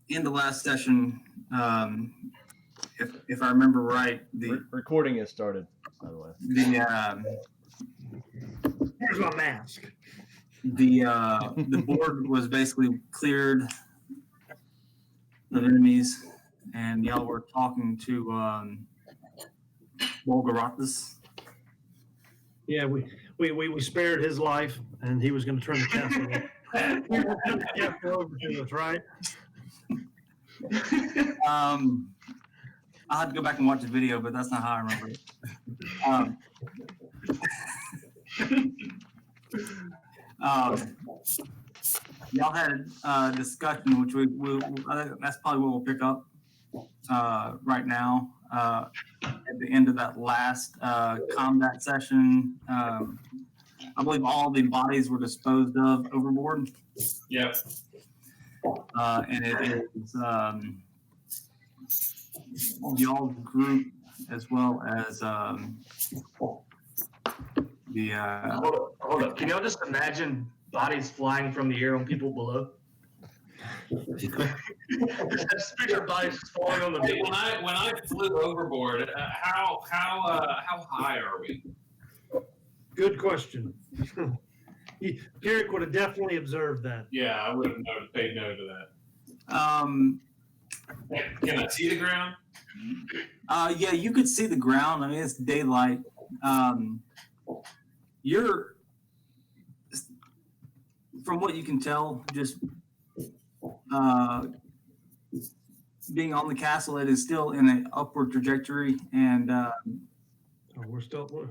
in the last session, if I remember right, the recording has started, by the way. Here's my mask. The board was basically cleared of enemies, and y'all were talking to Volgarathis. Yeah, we spared his life, and he was going to turn the castle. We were going to castle over to us, right? I'll have to go back and watch the video, but that's not how I remember it. Y'all had a discussion, which that's probably what we'll pick up right now. At the end of that last combat session, I believe all the bodies were disposed of overboard. Yep. And it is y'all's group as well as the. Hold up. Can y'all just imagine bodies flying from the air on people below? Just picture bodies just falling on the beach. When I flew overboard, how high are we? Good question. Carric would have definitely observed that. Yeah, I would have paid note of that. Can I see the ground? Yeah, you could see the ground. I mean, it's daylight. You're, from what you can tell, just being on the castle, it is still in an upward trajectory, and we're still in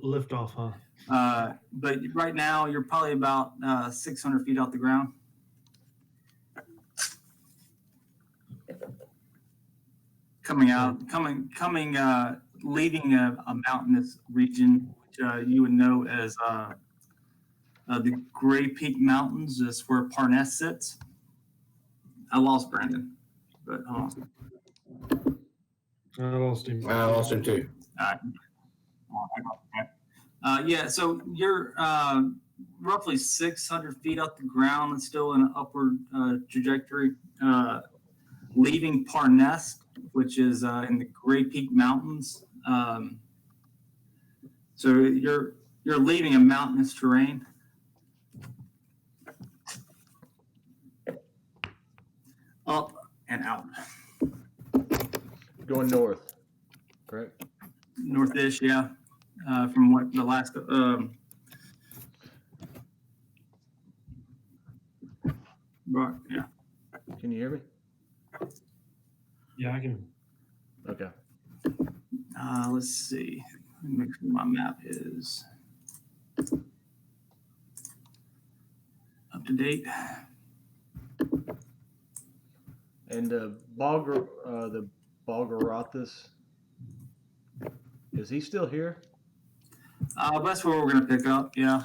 liftoff, huh? but right now you're probably about 600 feet off the ground. Leaving a mountainous region, which you would know as the Gray Peak Mountains. Is where Parness sits. I lost Brandon, but hold on. I lost him. I lost him too. Yeah, so you're roughly 600 feet off the ground and still in an upward trajectory, leaving Parness, which is in the Gray Peak Mountains. So you're leaving a mountainous terrain. Up and out. Going north, correct? Northish, yeah. From what the last yeah. Can you hear me? Yeah, I can. Okay. Let's see. Let me make sure my map is up to date. And the Volgarathis, is he still here? That's where we're going to pick up. Yeah,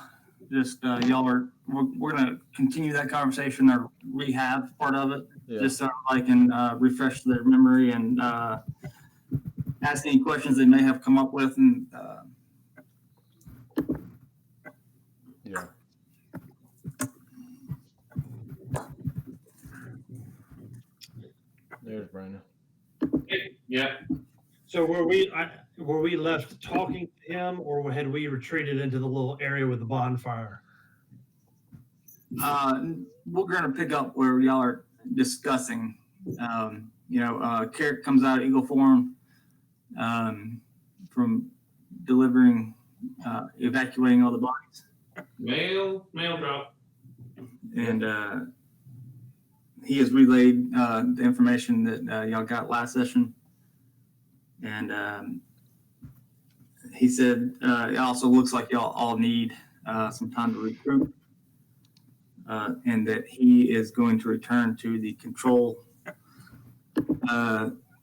just we're going to continue that conversation or rehab part of it, just so I can refresh their memory and ask any questions they may have come up with. And yeah. There's Brandon. Yeah. So were we left talking to him, or had we retreated into the little area with the bonfire? We're going to pick up where y'all are discussing. Carric comes out of eagle form from delivering, evacuating all the bodies. Mail drop. And he has relayed the information that y'all got last session. And he said it also looks like y'all all need some time to regroup, and that he is going to return to the control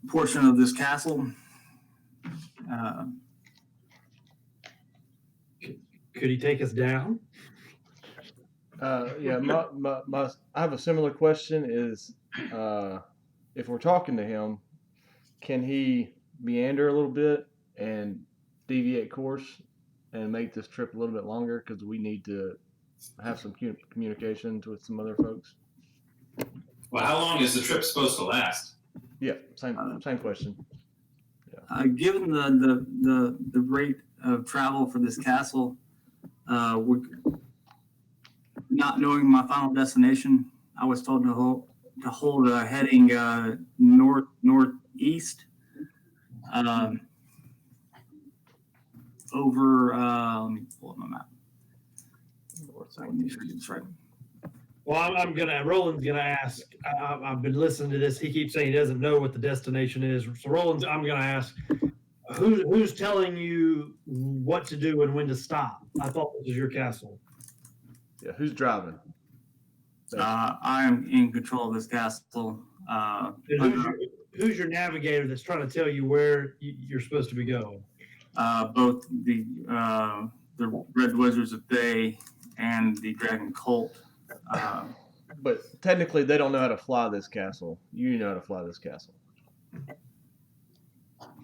portion of this castle. Could he take us down? Yeah, I have a similar question. Is if we're talking to him, can he meander a little bit and deviate course and make this trip a little bit longer, because we need to have some communications with some other folks? Well, how long is the trip supposed to last? Yeah, same question. Given the rate of travel for this castle, not knowing my final destination, I was told to hold heading northeast over. Let me pull up my map. So I can make sure I get this right. Well, Roland's gonna ask. I've been listening to this. He keeps saying he doesn't know what the destination is. So I'm gonna ask, who's telling you what to do and when to stop? I thought this was your castle. Yeah, who's driving? I am in control of this castle. Who's your navigator that's trying to tell you where you're supposed to be going? Both the Red Wizards of Bay and the Dragon Cult. But technically, they don't know how to fly this castle. You know how to fly this castle.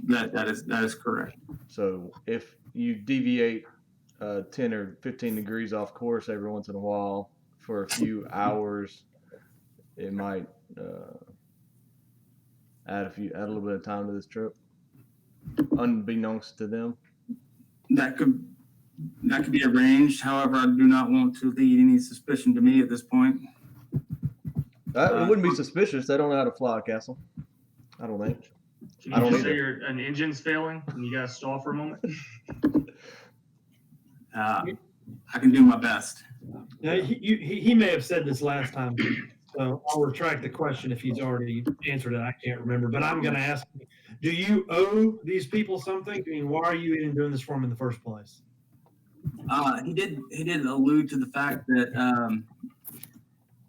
That is correct. So if you deviate 10 or 15 degrees off course every once in a while for a few hours, it might add a little bit of time to this trip, unbeknownst to them. That could be arranged. However, I do not want to lead any suspicion to me at this point. It wouldn't be suspicious. They don't know how to fly a castle. I don't think. Can I don't you just say either. an engine's failing and you gotta stall for a moment? I can do my best. Now, he may have said this last time, so I'll retract the question if he's already answered it. I can't remember, but I'm going to ask: do you owe these people something? I mean, why are you even doing this for them in the first place? He did allude to the fact that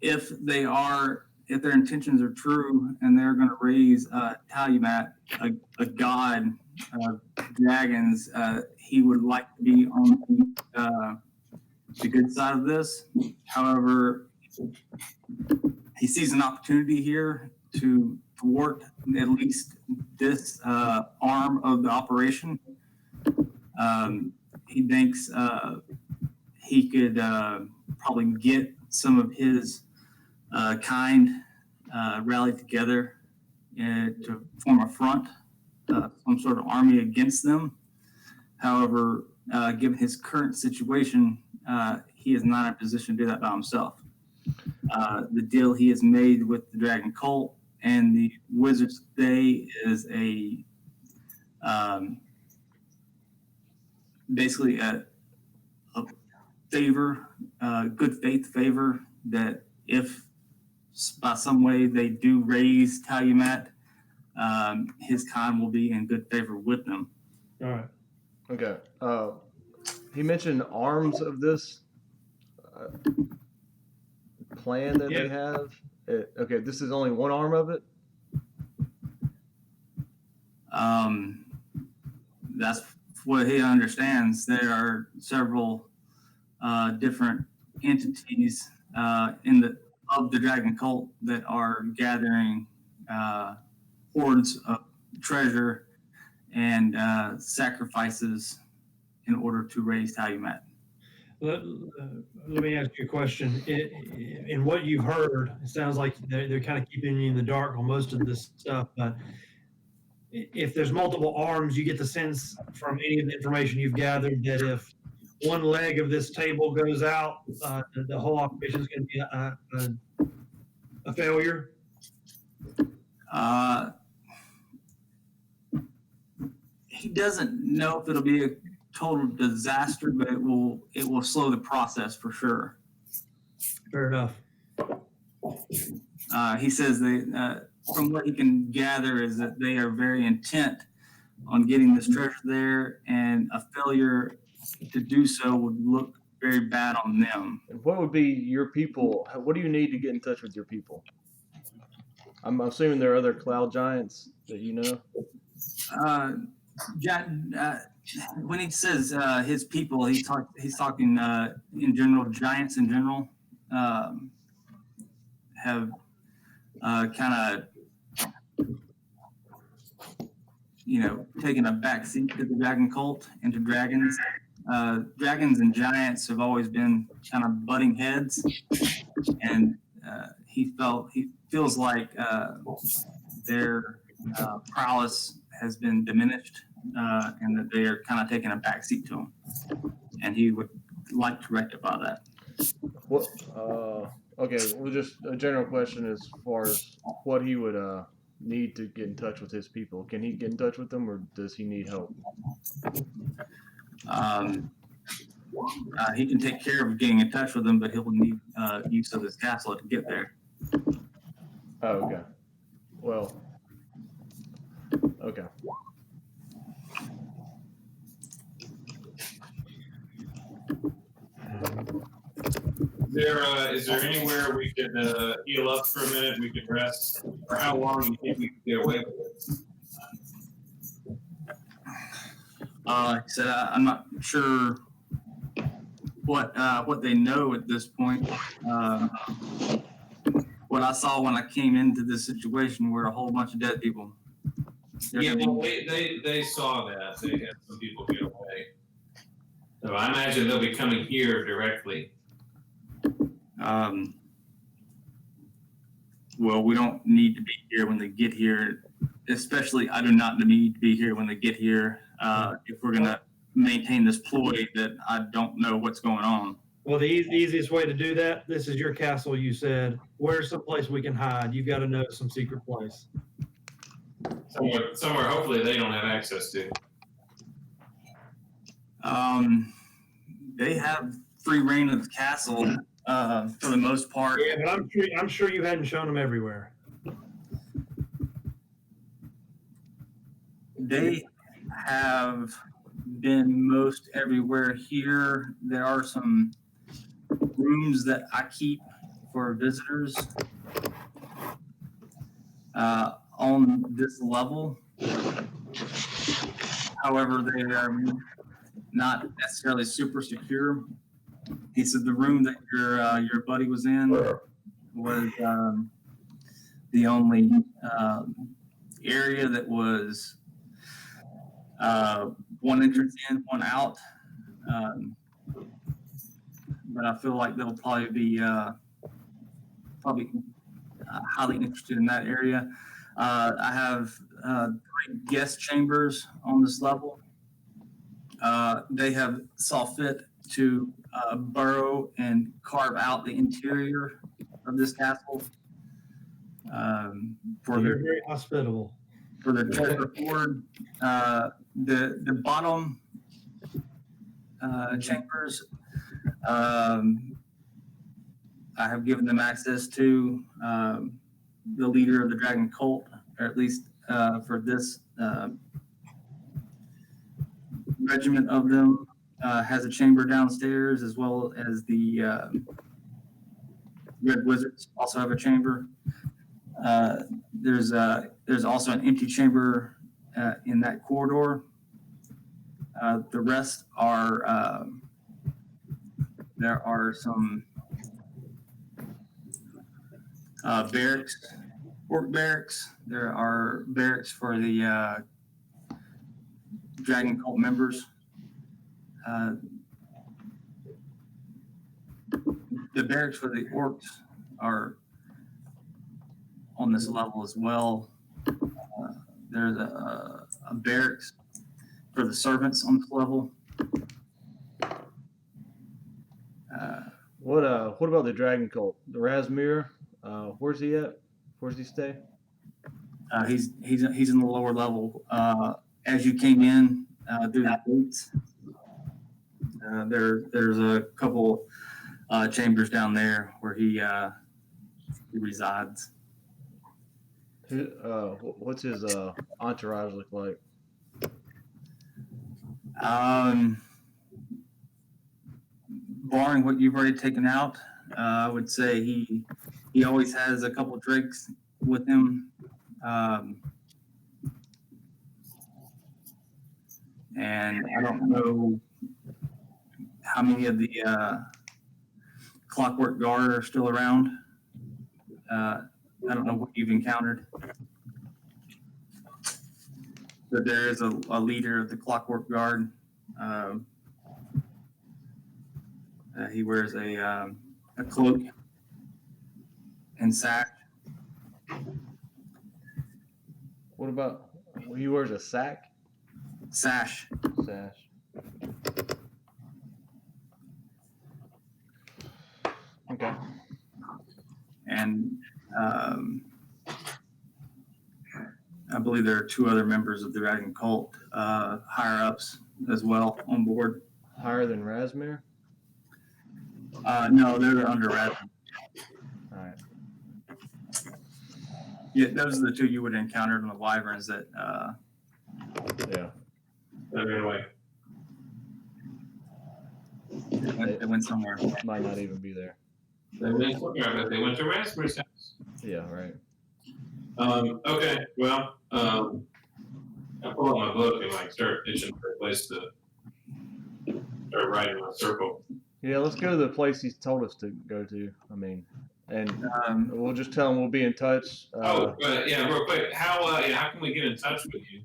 if their intentions are true and they're going to raise Talumat, a god of dragons, he would like to be on the good side of this. However, he sees an opportunity here to thwart at least this arm of the operation. He thinks he could probably get some of his kind rallied together to form a front, some sort of army against them. However, given his current situation, he is not in a position to do that by himself. The deal he has made with the Dragon Cult and the Wizards today is basically a favor, good faith favor, that if by some way they do raise Talumat, his kind will be in good favor with them. All right. Okay. He mentioned arms of this plan that they have. Okay, this is only one arm of it? That's what he understands. There are several different entities of the Dragon Cult that are gathering hoards of treasure and sacrifices in order to raise Talumat. Let me ask you a question. In what you've heard, it sounds like they're kind of keeping you in the dark on most of this stuff. But if there's multiple arms, you get the sense from any of the information you've gathered that if one leg of this table goes out, the whole operation is going to be a failure. He doesn't know if it'll be a total disaster, but it will slow the process for sure. Fair enough. He says from what he can gather is that they are very intent on getting this treasure there, and a failure to do so would look very bad on them. And what would be your people? What do you need to get in touch with your people? I'm assuming there are other cloud giants that you know. When he says his people, he's talking in general. Giants in general have kind of taken a backseat to the Dragon Cult and to dragons. Dragons and giants have always been kind of butting heads, and he feels like their prowess has been diminished, and that they are kind of taking a backseat to him, and he would like to rectify that. What? Okay. Well, just a general question as far as what he would need to get in touch with his people. Can he get in touch with them, or does he need help? He can take care of getting in touch with them, but he'll need use of his castle to get there. Oh, okay. Well, okay. Is there anywhere we could heal up for a minute? We could rest. For how long do you think we could get away with it? Like I said, I'm not sure what they know at this point. What I saw when I came into this situation were a whole bunch of dead people. Yeah, well, they saw that. They had some people get away. So I imagine they'll be coming here directly. Well, we don't need to be here when they get here. Especially, I do not need to be here when they get here. If we're going to maintain this ploy that I don't know what's going on. Well, the easiest way to do that, this is your castle, you said. Where's some place we can hide? You've got to know some secret place. Somewhere hopefully they don't have access to. They have free reign of the castle for the most part. Yeah, but I'm sure you hadn't shown them everywhere. They have been most everywhere here. There are some rooms that I keep for visitors on this level. However, they are not necessarily super secure. He said the room that your buddy was in was the only area that was one entrance in, one out. But I feel like they'll probably be highly interested in that area. I have 3 guest chambers on this level. They have saw fit to burrow and carve out the interior of this castle. You're very hospitable. For the treasure hoard, the bottom chambers, I have given them access to. The leader of the dragon cult, or at least for this regiment of them, has a chamber downstairs, as well as the Red Wizards also have a chamber. There's also an empty chamber in that corridor. The rest are there are some barracks, orc barracks. There are barracks for the Dragon Cult members. The barracks for the orcs are on this level as well. There's a barracks for the servants on this level. What about the dragon cult? The Razmir? Where's he at? Where's he stay? He's in the lower level. As you came in through the gates, there's a couple chambers down there where he resides. What's his entourage look like? Barring what you've already taken out, I would say he always has a couple drakes with him. And I don't know how many of the Clockwork Guard are still around. I don't know what you've encountered. But there is a leader of the Clockwork Guard. He wears a cloak and sash. What about he wears a sack? Sash. Sash. Okay. And I believe there are 2 other members of the Dragon Cult, higher ups as well on board. Higher than Razmir? No, they're under Razmir. All right. Yeah, those are the 2 you would have encountered on the Wyverns that. Yeah. That ran away. They went somewhere. Might not even be there. They went to Razmir's house. Yeah, right. Okay, well, I pull out my book and like start itching for a place to start writing my circle. Yeah, let's go to the place he's told us to go to. I mean, and we'll just tell him we'll be in touch. Yeah, real quick, how can we get in touch with you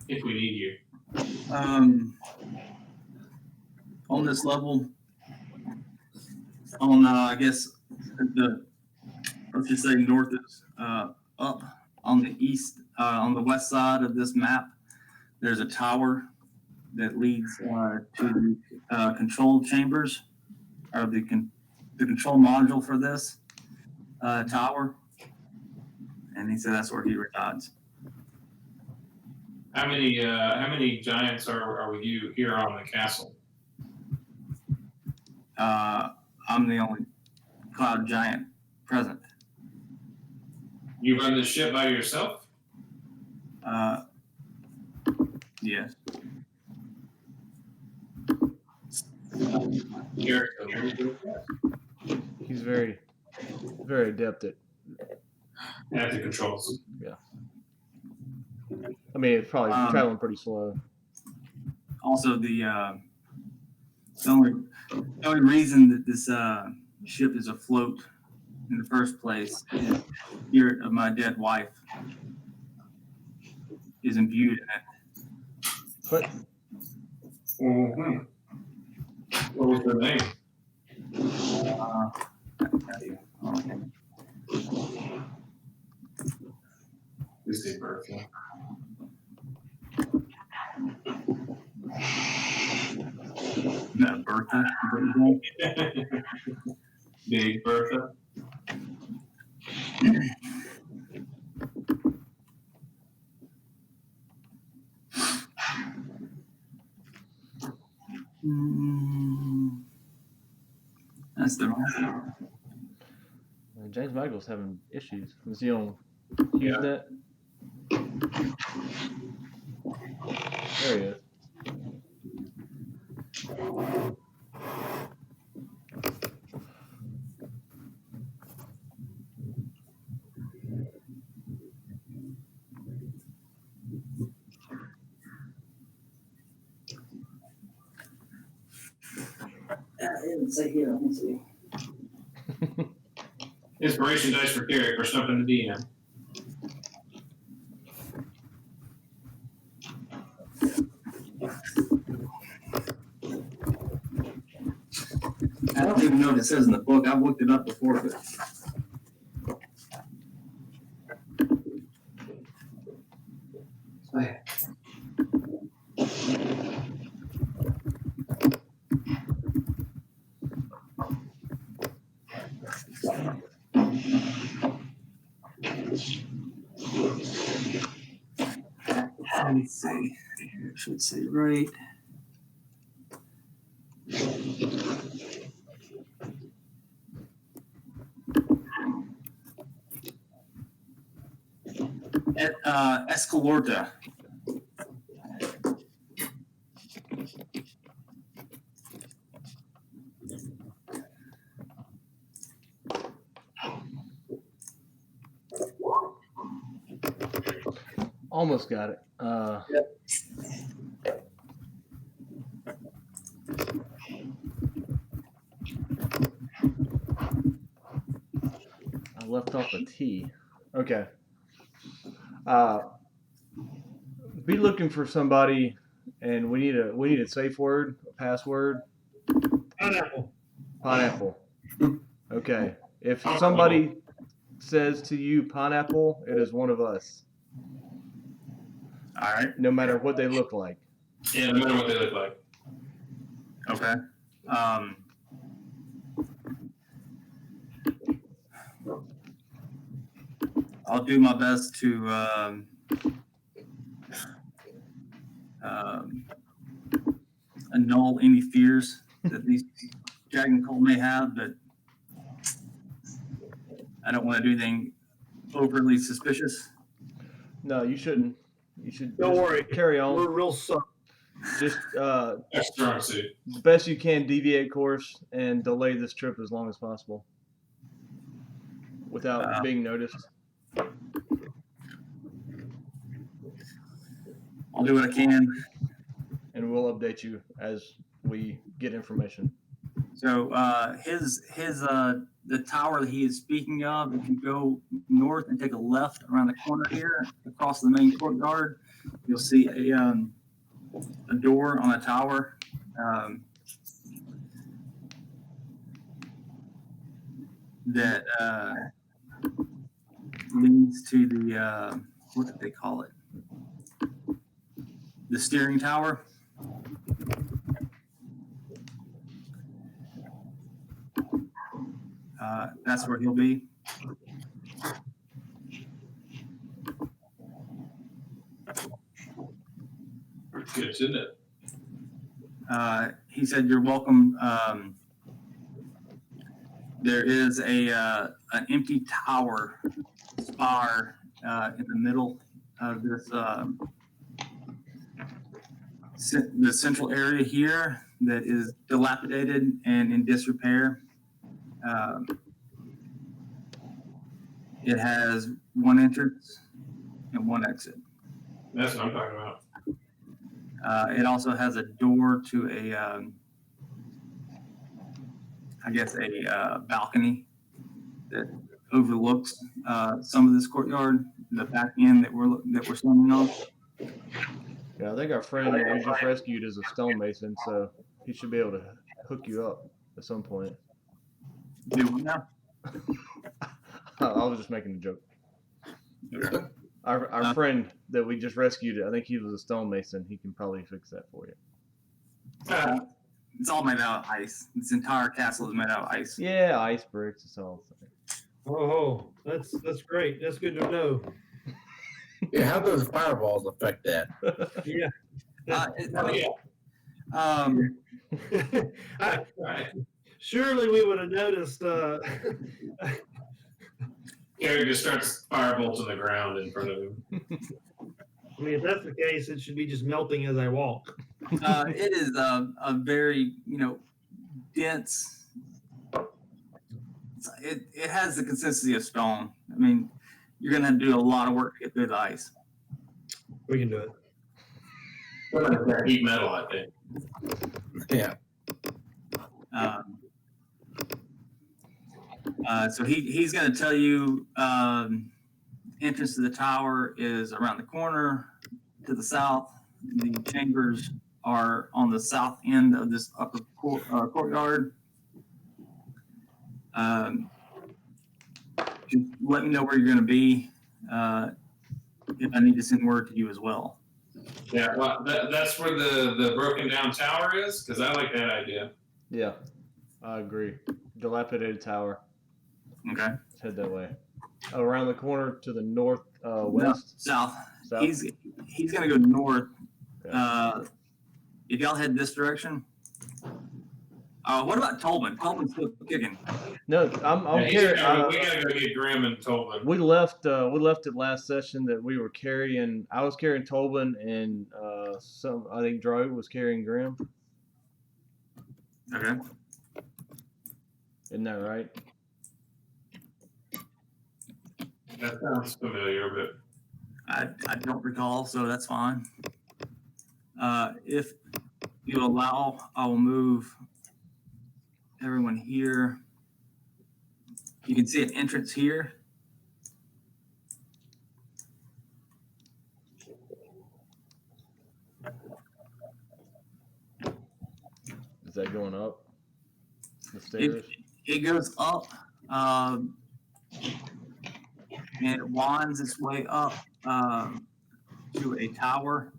if we need you? On this level, on I guess let's just say north is up on the east, on the west side of this map. There's a tower that leads to the control chambers, or the control module for this tower. And he said that's where he resides. How many giants are with you here on the castle? I'm the only cloud giant present. You run the ship by yourself? Yes. He's very, very adept at. At the controls. Yeah. I mean, it's probably traveling pretty slow. Also, the only reason that this ship is afloat in the first place is the spirit of my dead wife is imbued in it. But Mm-hmm. What was her name? I can tell you. Please say Bertha. No, Bertha. Big Bertha. That's the wrong. James Michael's having issues. Is he on HughesNet? There he is. It didn't say here. Let me see. Inspiration dice for Carric or something to DM. I don't even know what it says in the book. I've looked it up before, but let me see. It should say right. Esclarotta. Almost got it. Yep. I left off a T. Okay. Be looking for somebody, and we need a safe word, a password. Pineapple. Pineapple. Okay. If somebody says to you pineapple, it is one of us. All right. No matter what they look like. Yeah, no matter what they look like. Okay. I'll do my best to annul any fears that these dragon cult may have, but I don't want to do anything overly suspicious. No, you shouldn't. You should Don't just worry. carry on. We're real sorry. Just That's strong suit. the best you can, deviate course and delay this trip as long as possible without being noticed. I'll do what I can. And we'll update you as we get information. So the tower that he is speaking of, if you go north and take a left around the corner here, across the main courtyard, you'll see a door on a tower. That leads to the what did they call it? The steering tower. That's where he'll be. Good, isn't it? He said, "You're welcome." There is an empty tower spire in the middle of this the central area here that is dilapidated and in disrepair. It has one entrance and one exit. That's what I'm talking about. It also has a door to a balcony that overlooks some of this courtyard, the back end that we're standing on. Yeah, I think our friend that we just rescued is a stonemason, so he should be able to hook you up at some point. Do we now? I was just making a joke. Our friend that we just rescued, I think he was a stonemason. He can probably fix that for you. It's all made out of ice. This entire castle is made out of ice. Yeah, ice bricks. It's all. Oh, that's great. That's good to know. Yeah, how does fireballs affect that? Yeah. Right. Surely we would have noticed. Carric just starts firebolts on the ground in front of him. I mean, if that's the case, it should be just melting as I walk. It is a very dense. It has the consistency of stone. I mean, you're gonna have to do a lot of work to get through the ice. We can do it. Heat metal, I think. Yeah. So he's going to tell you entrance to the tower is around the corner to the south. The chambers are on the south end of this upper courtyard. Just let me know where you're going to be if I need to send word to you as well. Yeah, well, that's where the broken down tower is, because I like that idea. Yeah, I agree. Dilapidated tower. Okay. Let's head that way. Around the corner to the north west. South. South. He's going to go north. Okay. If y'all head this direction. What about Tolben? Tolben's still kicking. No, I'm Yeah, carrying. we gotta go get Grim and Tolben. We left it last session that we were carrying. I was carrying Tolben and I think Draut was carrying Grim. Okay. Isn't that right? That sounds familiar, but I don't recall, so that's fine. If you allow, I will move everyone here. You can see an entrance here. Is that going up the stairs? It goes up and it winds its way up to a tower.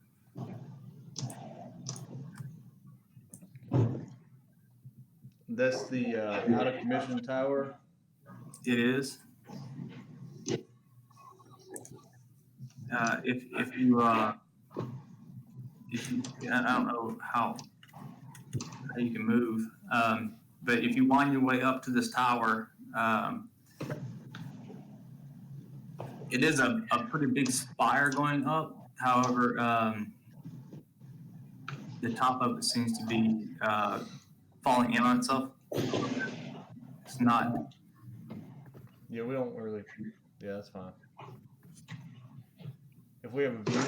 That's the out of commission tower. It is. If you I don't know how you can move, but if you wind your way up to this tower, it is a pretty big spire going up. However, the top of it seems to be falling in on itself. It's not. Yeah, we don't really. Yeah, that's fine. If we have a view.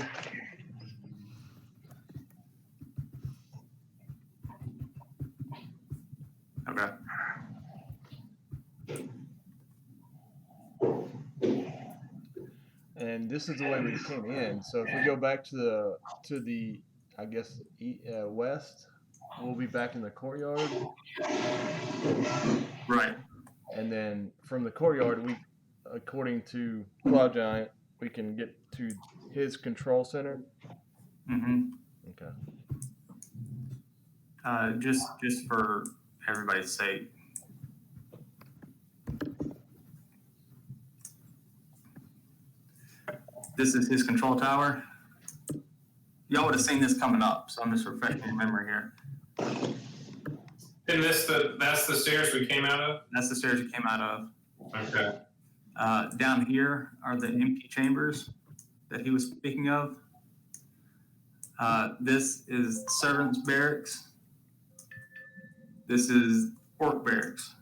Okay. And this is the way we came in. So if we go back to the I guess west, we'll be back in the courtyard. Right. And then from the courtyard, we, according to Cloud Giant, we can get to his control center. Mm-hmm. Okay. Just for everybody's sake. This is his control tower. Y'all would have seen this coming up, so I'm just refreshing your memory here. And that's the stairs we came out of? That's the stairs you came out of. Okay. Down here are the empty chambers that he was speaking of. This is servants' barracks. This is orc barracks.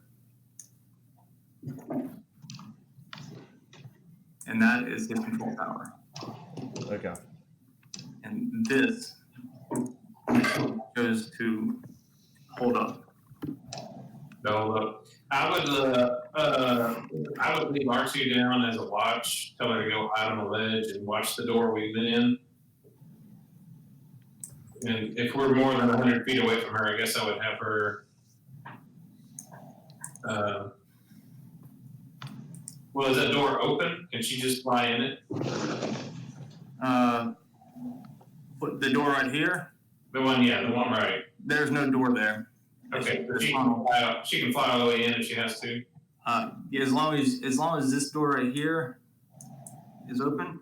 And that is his control tower. Okay. And this goes to hold up. No, look. I would leave Artoo down as a watch, tell her to go out on the ledge and watch the door we've been in. And if we're more than 100 feet away from her, I guess I would have her. Well, is that door open? Can she just fly in it? Put the door right here. The one right. There's no door there. Okay, she can fly all the way in if she has to. Yeah, as long as this door right here is open.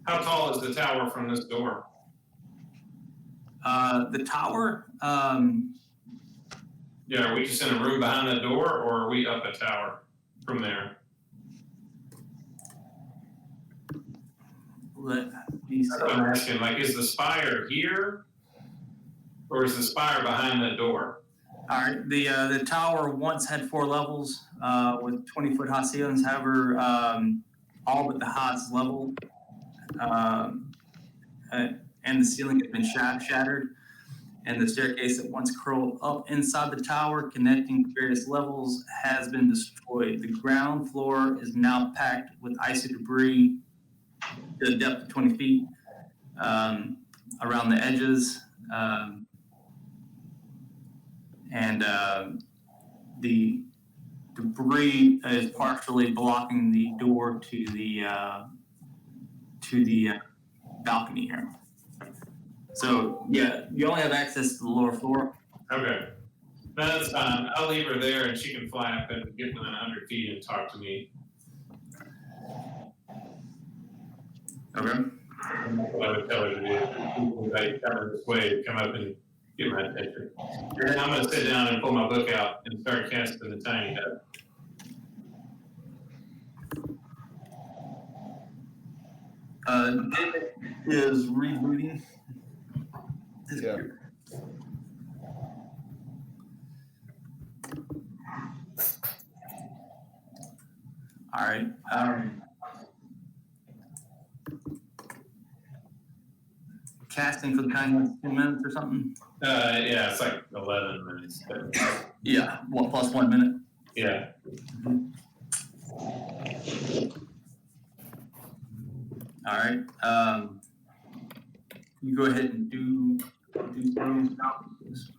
How tall is the tower from this door? The tower. Yeah, are we just in a room behind that door, or are we up a tower from there? Let me see. That's what I'm asking. Like, is the spire here, or is the spire behind that door? All right. The tower once had 4 levels with 20-foot high ceilings. However, all but the highest level and the ceiling had been shattered, and the staircase that once curled up inside the tower connecting various levels has been destroyed. The ground floor is now packed with icy debris to a depth of 20 feet around the edges. And the debris is partially blocking the door to the balcony here. So yeah, you only have access to the lower floor. Okay. No, that's fine. I'll leave her there and she can fly up and get within 100 feet and talk to me. Okay. What I would tell her to do. Anybody coming this way to come up and get my attention. And I'm going to sit down and pull my book out and start casting the tiny hut. David is rebooting. Yeah. All right. Casting for the kind of 10 minutes or something? Yeah, it's like 11 minutes. Yeah, plus 1 minute. Yeah. All right. You go ahead and do throws.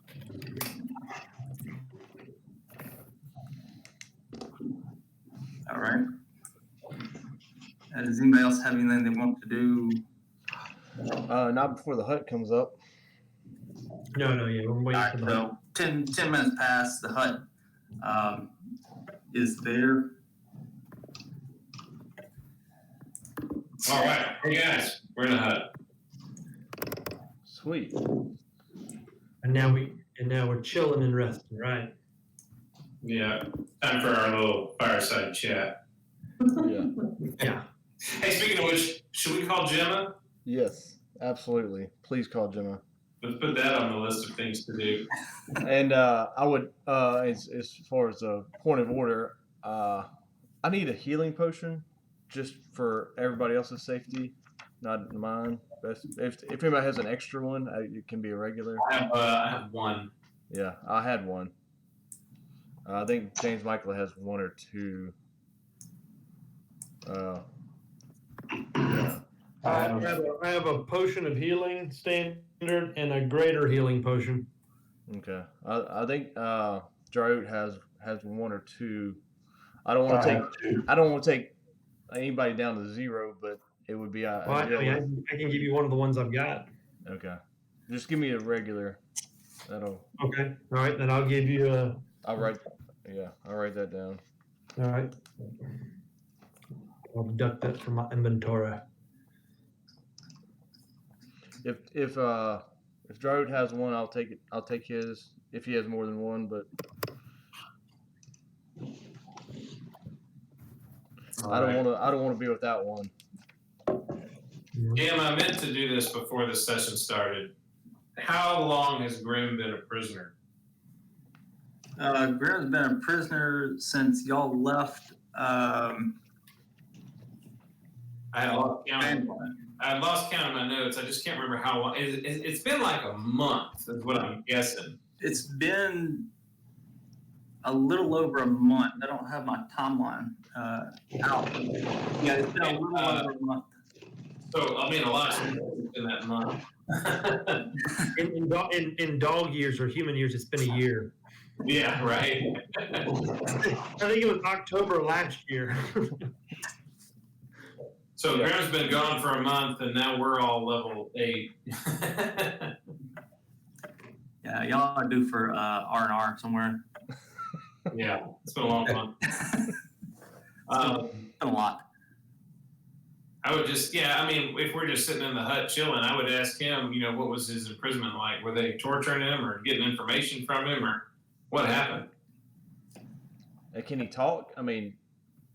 All right. Does anybody else have anything they want to do? Not before the hut comes up. No, yeah, we're All waiting right, for the. so 10 minutes pass. The hut is there. All right, hey guys, we're in the hut. Sweet. And now we're chilling and resting, right? Yeah, time for our little fireside chat. Yeah. Yeah. Hey, speaking of which, should we call Gemma? Yes, absolutely. Please call Gemma. Let's put that on the list of things to do. And I would, as far as a point of order, I need a healing potion just for everybody else's safety, not mine. If anybody has an extra one, it can be a regular. I have one. Yeah, I had one. I think James Michael has one or two. Yeah. I have a potion of healing standard and a greater healing potion. Okay. I think Draut has one or two. I don't want to take anybody down to zero, but it would be Well, I can give you one of the ones I've got. Okay. Just give me a regular. That'll. Okay. All right. Then I'll give you a. I'll write that down. All right. I'll deduct that from my inventory. If Draut has one, I'll take it. I'll take his if he has more than one. But I don't want to be without one. Jim, I meant to do this before the session started. How long has Grim been a prisoner? Grim's been a prisoner since y'all left. I lost count of my notes. I just can't remember how long. It's been like a month, is what I'm guessing. It's been a little over a month. I don't have my timeline out. Yeah, it's been a little over a month. So, I mean, a lot in that month. in dog years or human years, it's been a year. Yeah, right. I think it was October last year. So Yeah. Grim's been gone for a month, and now we're all level 8. Yeah, y'all are due for R&R somewhere. Yeah, it's been a long month. It's been a lot. I would just, I mean, if we're just sitting in the hut chilling, I would ask him, what was his imprisonment like? Were they torturing him or getting information from him, or what happened? Can he talk? I mean,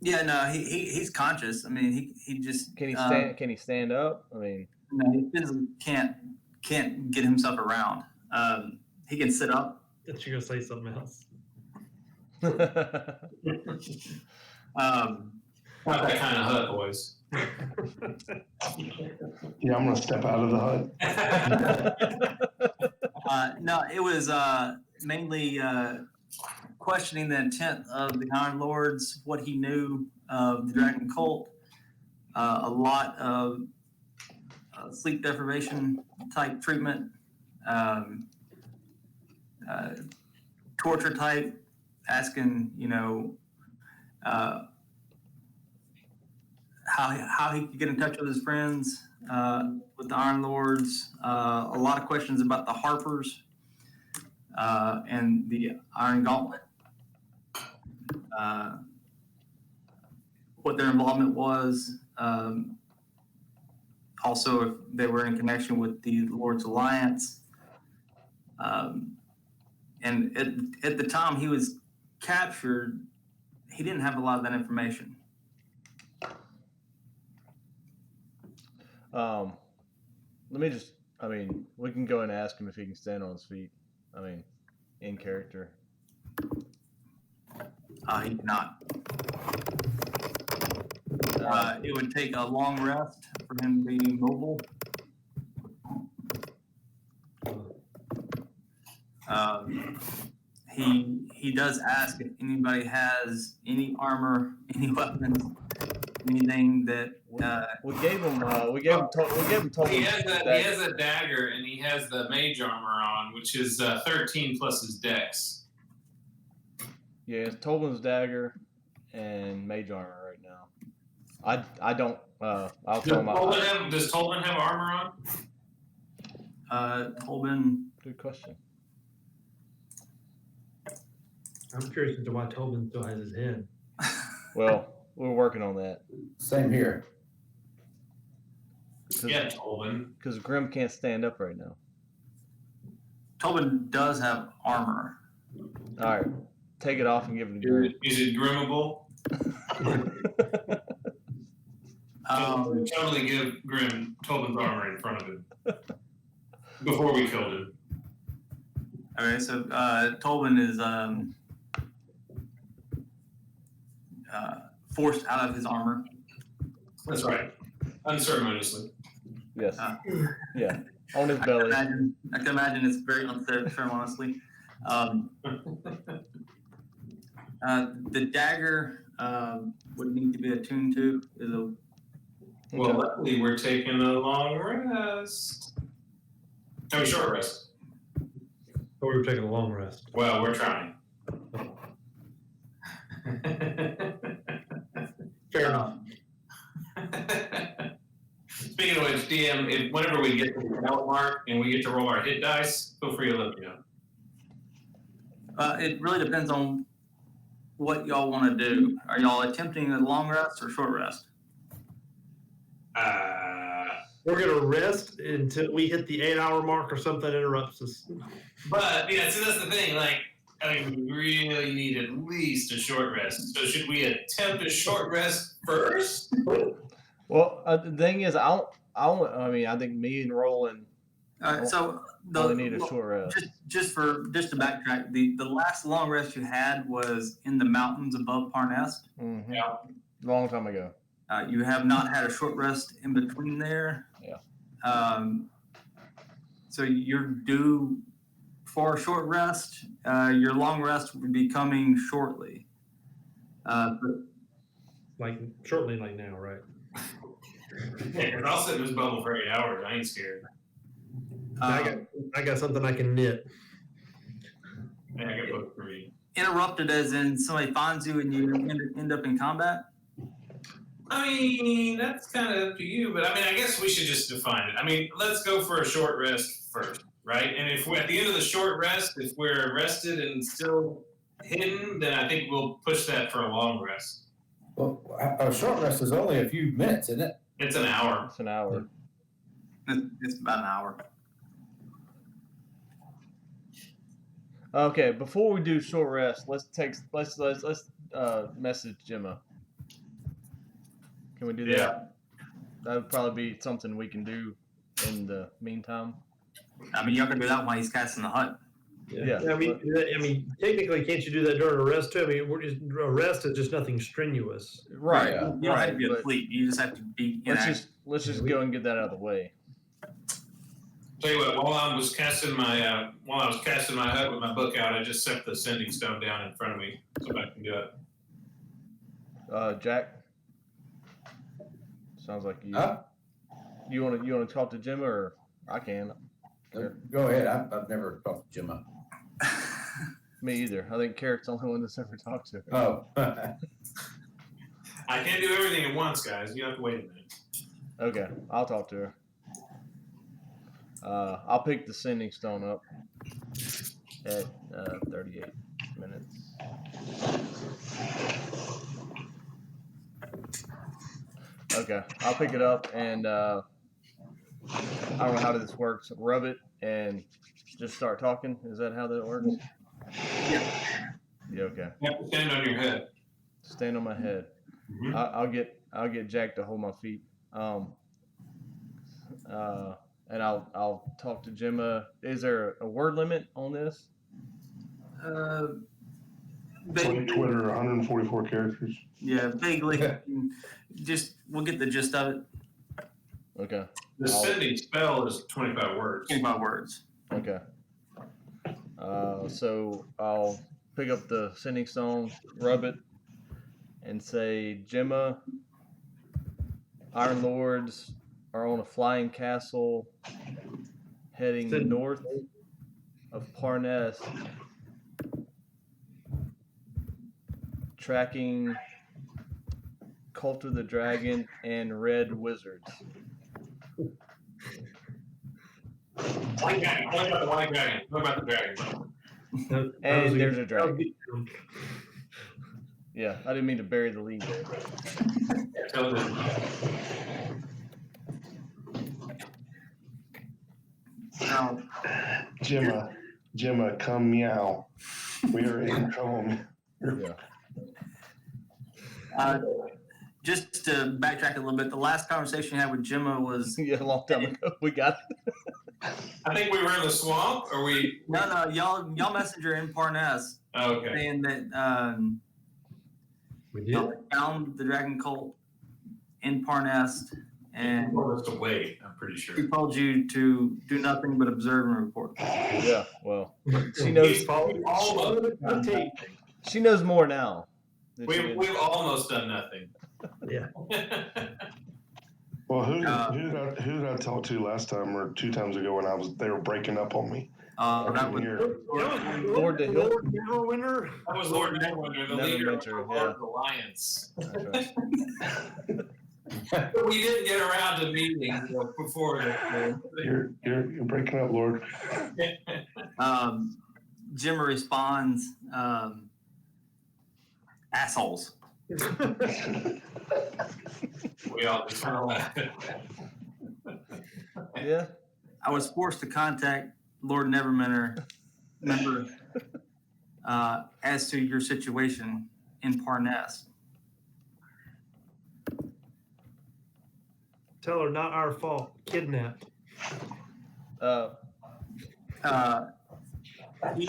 Yeah, no, he's conscious. I mean, he just can he stand? Can he stand up? I mean, no, he physically can't get himself around. He can sit up. That you're gonna say something else. Not that kind of hut, boys. Yeah, I'm gonna step out of the hut. No, it was mainly questioning the intent of the Iron Lords, what he knew of the Dragon Cult, a lot of sleep deprivation type treatment, torture type, asking, how he could get in touch with his friends, with the Iron Lords, a lot of questions about the Harpers, and the Iron Gauntlet, what their involvement was, also if they were in connection with the Lord's Alliance. And at the time he was captured, he didn't have a lot of that information. Let me just, we can go and ask him if he can stand on his feet. In character. He did not. It would take a long rest for him to be mobile. He does ask if anybody has any armor, any weapons, anything that. We gave him Tolben. He has a dagger, and he has the mage armor on, which is 13 plus his dex. Yeah, it's Tolben's dagger, and mage armor right now. I don't. I'll tell him. Does Tolben have armor on? Tolben. Good question. I'm curious as to why Tolben still has his head. Well, we're working on that. Same here. Yeah, Tolben. Because Grim can't stand up right now. Tolben does have armor. All right, take it off and give it to Grim. Is it grimmable? Totally give Grim Tolben's armor in front of him before we killed him. Okay, so Tolben is forced out of his armor. That's right. Unceremoniously. Yes. Yeah. On his belly. I can imagine it's very unceremoniously. The dagger would need to be attuned to. Well, luckily we're taking a long rest. I mean, short rest. But we were taking a long rest. Well, we're trying. Fair enough. Speaking of which, DM, whenever we get to the belt mark and we get to roll our hit dice, feel free to let me know. It really depends on what y'all want to do. Are y'all attempting a long rest or short rest? We're going to rest until we hit the 8-hour mark or something interrupts us. But, yeah, so that's the thing. Like, I mean, we really need at least a short rest. So should we attempt a short rest first? Well, the thing is, I think me and Roland So only need a short rest. Just to backtrack, the last long rest you had was in the mountains above Parnest. Mm-hmm. Yeah. Long time ago. You have not had a short rest in between there. Yeah. So you're due for a short rest. Your long rest would be coming shortly. Like, shortly like now, right? Yeah, 'cause I'll sit in this bubble for 8 hours. I ain't scared. I got something I can knit. Yeah, I got book for me. Interrupted as in somebody finds you and you end up in combat? I mean, that's kind of up to you, but I mean, I guess we should just define it. I mean, let's go for a short rest first, right? And if we're at the end of the short rest, if we're rested and still hidden, then I think we'll push that for a long rest. Well, a short rest is only a few minutes, isn't it? It's an hour. It's an hour. It's about an hour. Okay, before we do short rest, let's message Gemma. Can we do that? Yeah. That would probably be something we can do in the meantime. I mean, y'all can do that while he's casting the hut. Yeah. I mean, technically, can't you do that during a rest too? I mean, a rest is just nothing strenuous. Right. Yeah. You don't have to be but asleep. You just have to be inactive. let's just go and get that out of the way. Tell you what, while I was casting my hut with my book out, I just set the sending stone down in front of me so I can do it. Jack. Sounds like you. Huh? You want to talk to Gemma, or I can. Go ahead. I've never talked to Gemma. Me either. I think Carric's the only one that's ever talked to her. Oh. I can't do everything at once, guys. You have to wait a minute. Okay, I'll talk to her. I'll pick the sending stone up at 38 minutes. Okay, I'll pick it up and I don't know how this works. Rub it and just start talking. Is that how that works? Yeah. Yeah. Okay. You have to stand on your head. Stand on my head. Mm-hmm. I'll get Jack to hold my feet. And I'll talk to Gemma. Is there a word limit on this? Twitter, 144 characters. Yeah, vaguely. Just we'll get the gist of it. Okay. The sending spell is 25 words. 25 words. Okay. So I'll pick up the sending stone, rub it, and say, Gemma, Iron Lords are on a flying castle heading north of Parnest, tracking Cult of the Dragon, and Red Wizards. White dragon. What about the white dragon? What about the dragon? And there's a dragon. Yeah, I didn't mean to bury the lead there. Now, Gemma, come meow. We are in trouble. Yeah. just to backtrack a little bit, the last conversation I had with Gemma was Yeah, a long time ago. We got it. I think we were in the swamp, or we. no, y'all messenger in Parnas Oh, okay. saying that We y'all did. found the dragon cult in Parnas, and He told us to wait. I'm pretty sure. he told you to do nothing but observe and report. Yeah, well, she knows. She knows more now. than she did. We've almost done nothing. Yeah. Well, who did I talk to last time or 2 times ago when they were breaking up on me? That was Lord the Hill. Neverwinter. That was Lord Nevermenter, the leader of the Nevermenter, Lord Alliance. That's right. But we didn't get around to meeting before the. You're breaking up, Lord. Gemma responds, assholes. We all just kind of laughed. Yeah. I was forced to contact Lord Nevermenter, member, as to your situation in Parnas. Tell her not our fault. Kidnapped. He,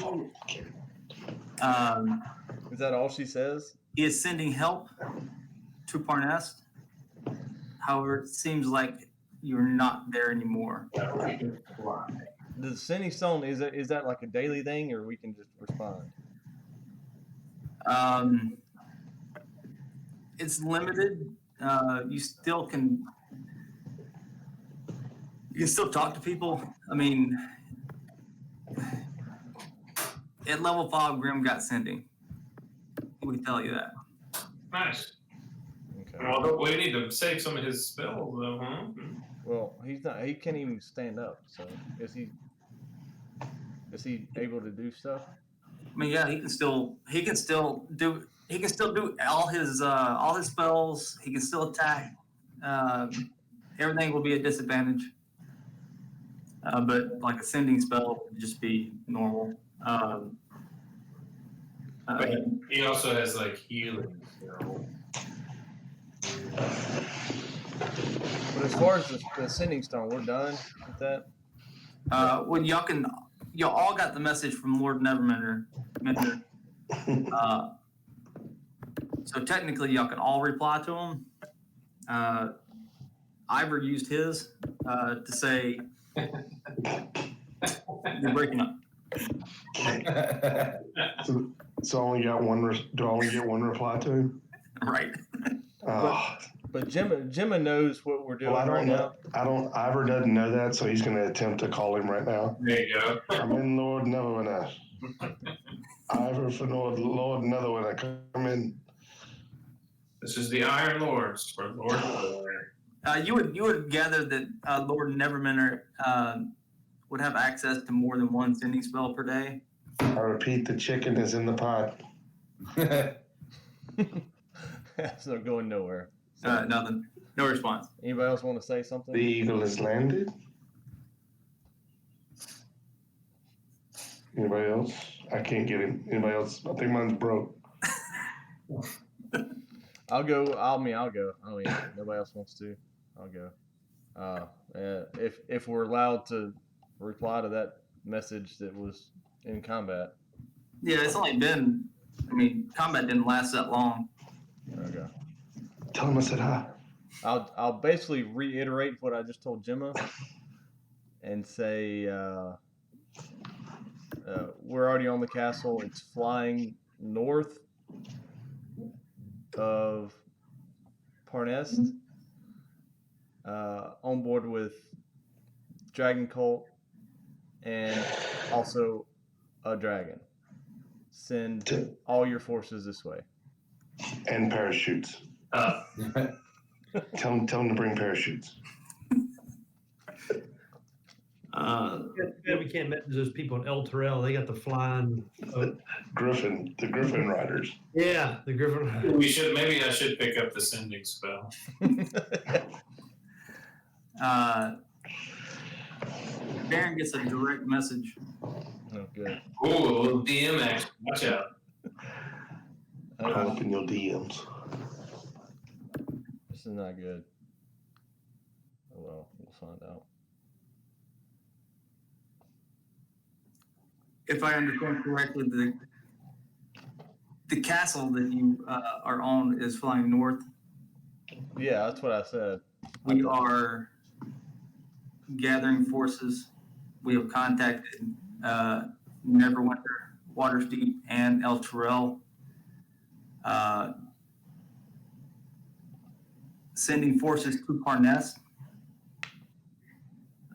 Is that all she says? he is sending help to Parnas. However, it seems like you're not there anymore. The sending stone, is that like a daily thing, or we can just respond? It's limited. You can still talk to people. I mean, at level 5, Grim got sending. We tell you that. Nice. Okay. Well, we need to save some of his spells, though, huh? Well, he's not. He can't even stand up. So is he able to do stuff? I mean, yeah, he can still do all his spells. He can still attack. Everything will be a disadvantage. But like a sending spell would just be normal. But he also has like healing. But as far as the sending stone, we're done with that. Well, y'all all got the message from Lord Nevermenter. So technically, y'all can all reply to him. Iver used his to say, "You're breaking up." So I only got one. Do I only get one reply to? Right. But Gemma knows what we're doing Well, I right don't know. now. Ivor doesn't know that, so he's going to attempt to call him right now. There you go. I'm in Lord Nevermenter. Ivor for Lord Nevermenter, come in. This is the Iron Lords for Lord Nevermenter. You would gather that Lord Nevermenter would have access to more than one sending spell per day. I repeat, the chicken is in the pot. That's not going nowhere. Nothing. No response. Anybody else want to say something? The eagle has landed. Anybody else? I can't get him. Anybody else? I think mine's broke. I'll go. I'll go. I mean, nobody else wants to. I'll go. If we're allowed to reply to that message that was in combat. Yeah, it's only been. I mean, combat didn't last that long. Okay. Tell him I said hi. I'll basically reiterate what I just told Gemma and say we're already on the castle. It's flying north of Parnas, on board with Dragon Cult and also a dragon. Send all your forces this way. And parachutes. Tell them to bring parachutes. We can't mention those people in El Terrell. They got the flying. The Griffin riders. Yeah, the Griffin. Maybe I should pick up the sending spell. Barron gets a direct message. Oh, good. Ooh, a little DM action. Watch out. Open your DMs. This is not good. Oh well, we'll find out. If I understand correctly, the castle that you are on is flying north. Yeah, that's what I said. We are gathering forces. We have contacted Neverwinter, Waterdeep, and El Terrell. Sending forces to Parness.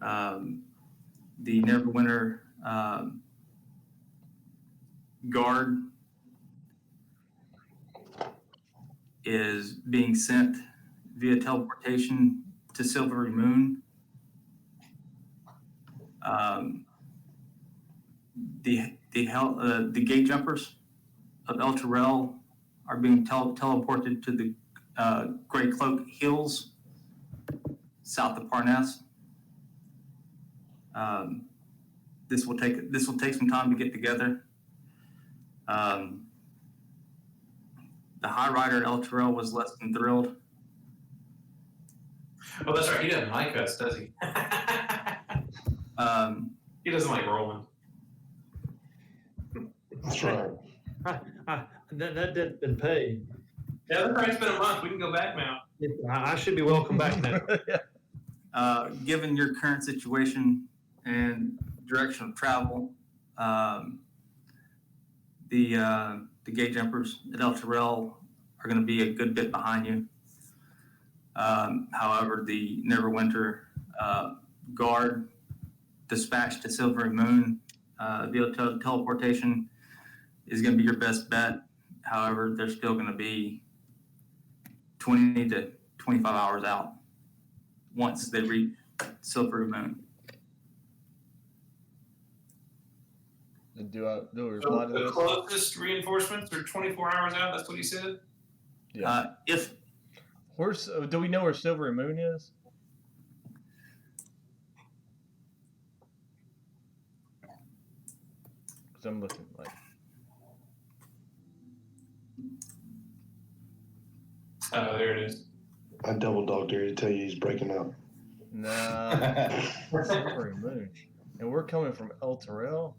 The Neverwinter guard is being sent via teleportation to Silvery Moon. The gate jumpers of El Terrell are being teleported to the Grey Cloak Hills south of Parness. This will take some time to get together. The High Rider El Terrell was less than thrilled. Oh, that's right. He doesn't like us, does he? He doesn't like Roland. That's right. That debt's been paid. Yeah, the price been a month. We can go back now. I should be welcome back now. Given your current situation and direction of travel, the gate jumpers at El Terrell are going to be a good bit behind you. However, the Neverwinter guard dispatched to Silvery Moon via teleportation is going to be your best bet. However, they're still going to be 20 to 25 hours out once they reach Silvery Moon. Do I respond to The this? closest reinforcements are 24 hours out. That's what he said. Yeah. Do we know where Silvery Moon is? Because I'm looking like. Oh, there it is. I double dog dare to tell you he's breaking up. Nah. Silvery Moon. And we're coming from El Terrell?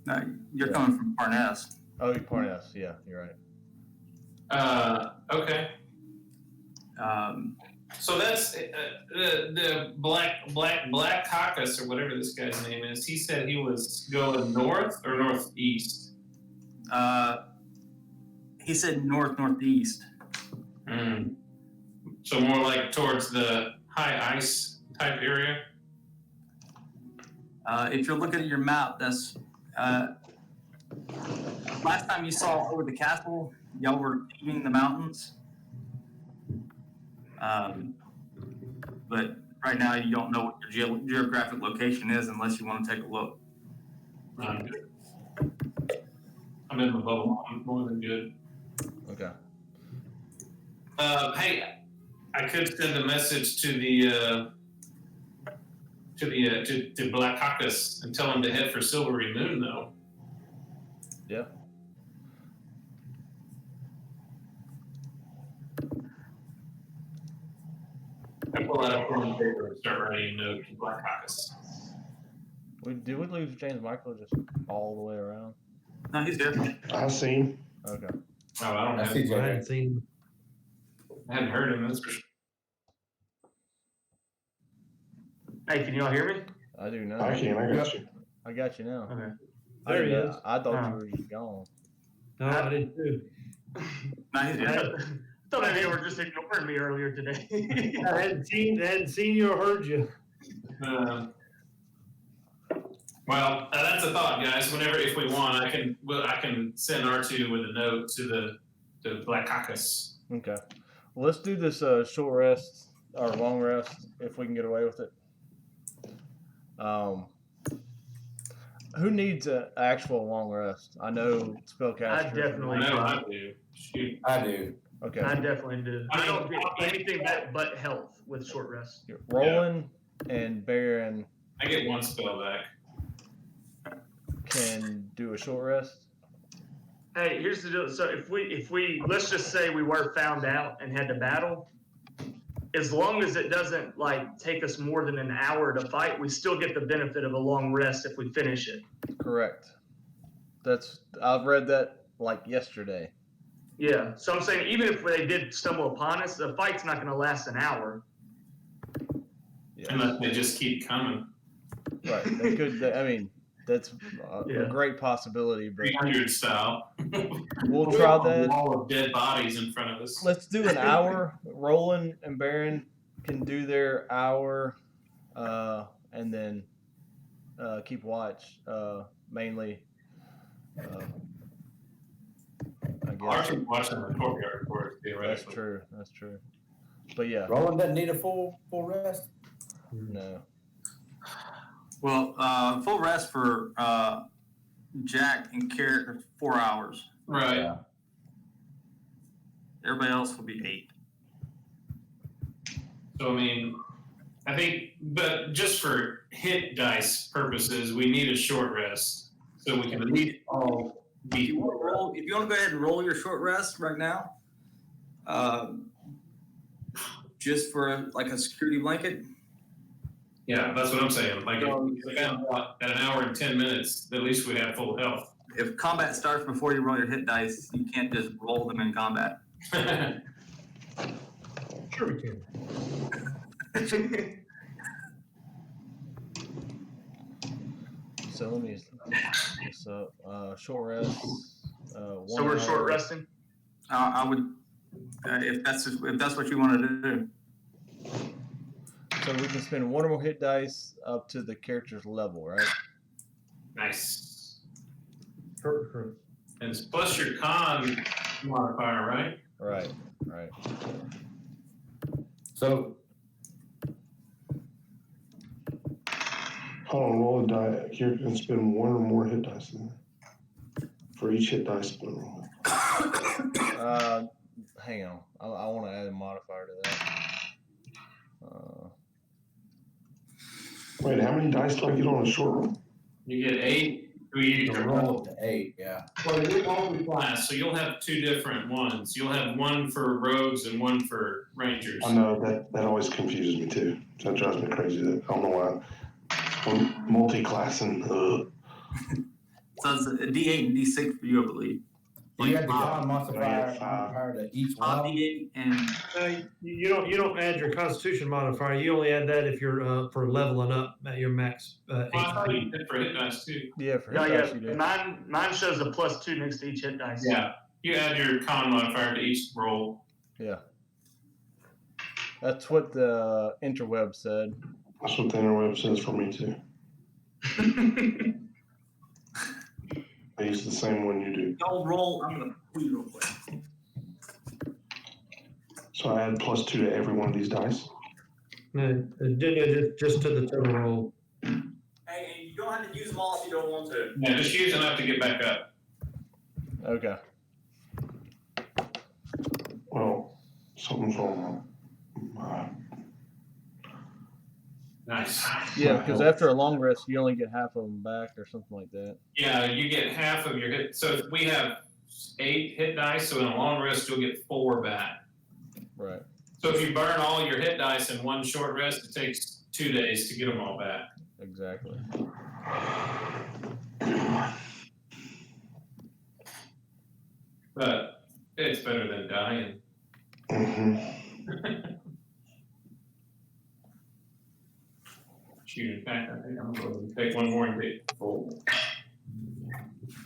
No, you're coming from Parness. Oh, Parness. Yeah, you're right. Okay. So that's the Black Caucus or whatever this guy's name is. He said he was going north or northeast. He said northeast. So more like towards the high ice type area. If you're looking at your map, that's last time you saw over the castle, y'all were leaving the mountains. But right now you don't know what your geographic location is unless you want to take a look. I'm in my bubble. I'm more than good. Okay. Hey, I could send a message to Black Caucus and tell him to head for Silvery Moon, though. Yeah. I pull out a pen and paper and start writing a note to Black Caucus. Did we lose James Michael just all the way around? No, he's there. I've seen. Okay. Oh, I don't I have. see I hadn't seen. I hadn't heard him. That's for sure. Hey, can y'all hear me? I do now. I can. I got you. I got you now. Okay. There he is. I thought you were just gone. No, I did too. No, he's there. I thought they were just ignoring me earlier today. I hadn't seen you or heard you. Well, that's a thought, guys. Whenever, if we want, I can send Artoo with a note to Black Caucus. Okay. Well, let's do this short rest or long rest if we can get away with it. Who needs an actual long rest? I know spellcasters. I definitely I know do. I do. Shoot. I do. Okay. I definitely do. I I mean, don't get anything but health with short rest. Roland and Barron I get one spell back. can do a short rest. Hey, here's the deal. So if we let's just say we were found out and had to battle, as long as it doesn't like take us more than an hour to fight, we still get the benefit of a long rest if we finish it. Correct. I've read that like yesterday. Yeah. So I'm saying even if they did stumble upon us, the fight's not going to last an hour. Yeah. Unless they just keep coming. Right. They could. I mean, that's Yeah. a great possibility. But 300 style. we'll try A that. wall of dead bodies in front of us. Let's do an hour. Roland and Barron can do their hour, and then keep watch. Mainly, I guess. Archie's watching the courtyard for us, That's theoretically. true. That's true. But yeah, Roland doesn't need a full rest. no. Well, full rest for Jack and Carric are 4 hours. Right. Yeah. Everybody else will be 8. So, I mean, I think, but just for hit dice purposes, we need a short rest. So we can at least all If be. you want to go ahead and roll your short rest right now, just for like a security blanket. Yeah, that's what I'm saying. Like, if at an hour and 10 minutes, at least we have full health. If combat starts before you roll your hit dice, you can't just roll them in combat. Sure we can. So let me look this up. Short rest. So we're short resting. I would, if that's what you want to do. So we can spend one or more hit dice up to the character's level, right? Nice. Correct. And it's plus your con modifier, right? Right. Right. So Hold on, roll a die. You can spend one or more hit dice in there. For each hit dice spin roll. Hang on. I want to add a modifier to that. Wait, how many dice do I get on a short roll? You get 8. You use your roll roll. up to 8, yeah. Well, you're multi-class, so you'll have 2 different ones. You'll have one for rogues and one for rangers. I know that always confuses me too. That drives me crazy. I don't know why. I'm multi-classing. So it's a D8 and D6 for you, I believe. You had the Like, con modifier to each one. D8 and You don't add your Constitution modifier. You only add that if you're for leveling up at your max. Well, I thought you did for hit dice too. Yeah, for No, hit dice you yeah. do. Mine shows a +2 next to each hit dice. Yeah. You add your con modifier to each roll. Yeah. That's what the interweb said. That's what the interweb says for me too. I use the same one you do. y'all roll. I'm gonna pull you real quick. So I add +2 to every one of these dice. Just to the total roll. Hey, you don't have to use them all if you don't want to. Yeah, just use enough to get back up. Okay. Well, something's wrong. Nice. Yeah, because after a long rest, you only get half of them back or something like that. Yeah, you get half of your hit. So if we have 8 hit dice, so in a long rest, you'll get 4 back. Right. So if you burn all your hit dice in one short rest, it takes 2 days to get them all back. Exactly. But it's better than dying. Mm-hmm. Shoot, in fact, I think I'm going to take one more and take full.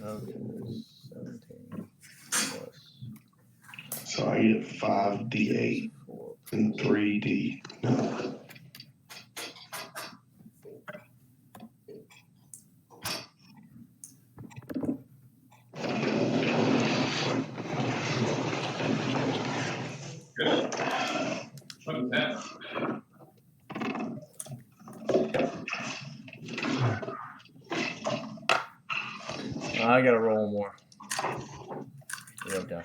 Okay. 17 plus So I get 5d8 4. and 3d. No. I gotta roll more. Okay.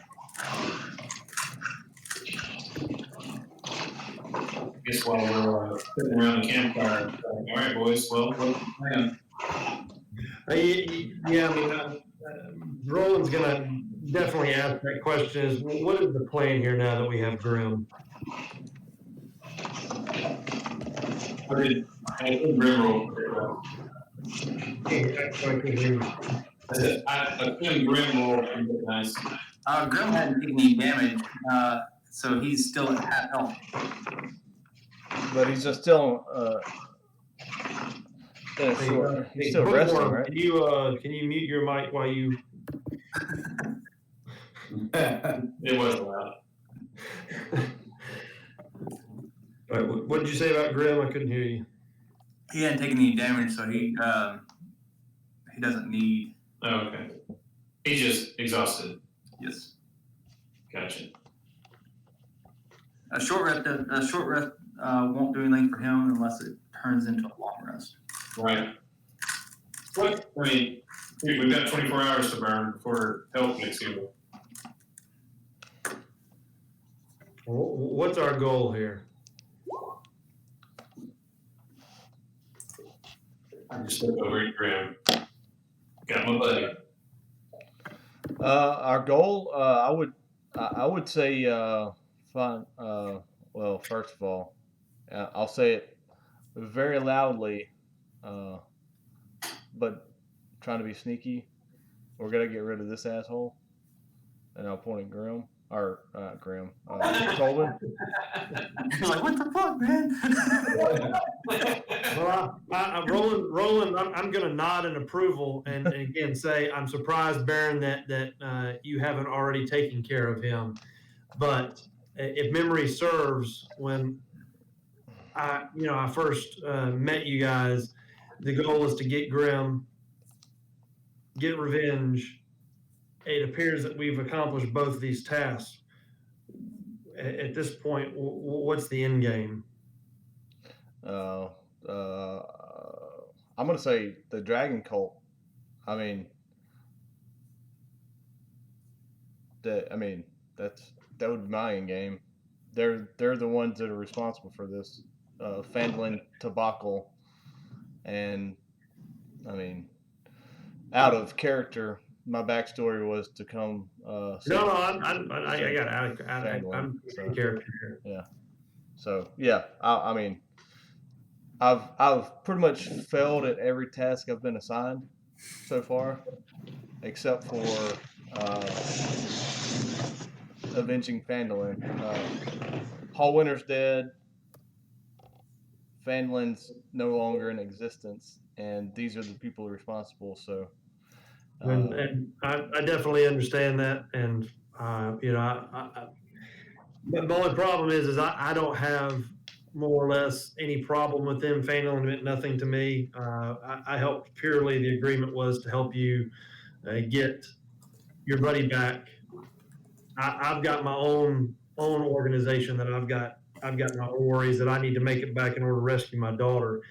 Guess while we're sitting around the campfire, all right, boys. Well, what's the plan? Yeah, I mean, Roland's gonna definitely ask that question: is what is the plan here now that we have Grim? I think Grim rolled pretty well. I assume Grim rolled pretty nice. Grim hadn't taken any damage, so he's still at half health. But he's just still he's still resting, right? Can you mute your mic while you? It wasn't loud. All right, what did you say about Grim? I couldn't hear you. He hadn't taken any damage, so he doesn't need. Oh, okay. He's just exhausted. Yes. Gotcha. A short rest won't do anything for him unless it turns into a long rest. Right. What? I mean, we've got 24 hours to burn before help gets here. What's our goal here? I just look over at Grim. Got my buddy. Our goal, I would say, fun. Well, first of all, I'll say it very loudly, but trying to be sneaky. We're gonna get rid of this asshole, and I'll point at Grim or Tolben. You're like, what the fuck, man? Well, Roland, I'm going to nod in approval and again say I'm surprised, Barron, that you haven't already taken care of him. But if memory serves, when I first met you guys, the goal is to get Grim, get revenge. It appears that we've accomplished both of these tasks. At this point, what's the end game? I'm gonna say the Dragon Cult. I mean, that would be my end game. They're the ones that are responsible for this Fandolin debacle, and I mean, out of character. My backstory was to come. I got it. I'm taking character here. Yeah. So yeah, I mean, I've pretty much failed at every task I've been assigned so far, except for avenging Fandolin. Hallwinter's dead. Fandolin's no longer in existence, and these are the people responsible. So. And I definitely understand that, and but the only problem is I don't have more or less any problem with them. Fandolin meant nothing to me. I helped purely. The agreement was to help you get your buddy back. I've got my own organization that I've got my own worries that I need to make it back in order to rescue my daughter.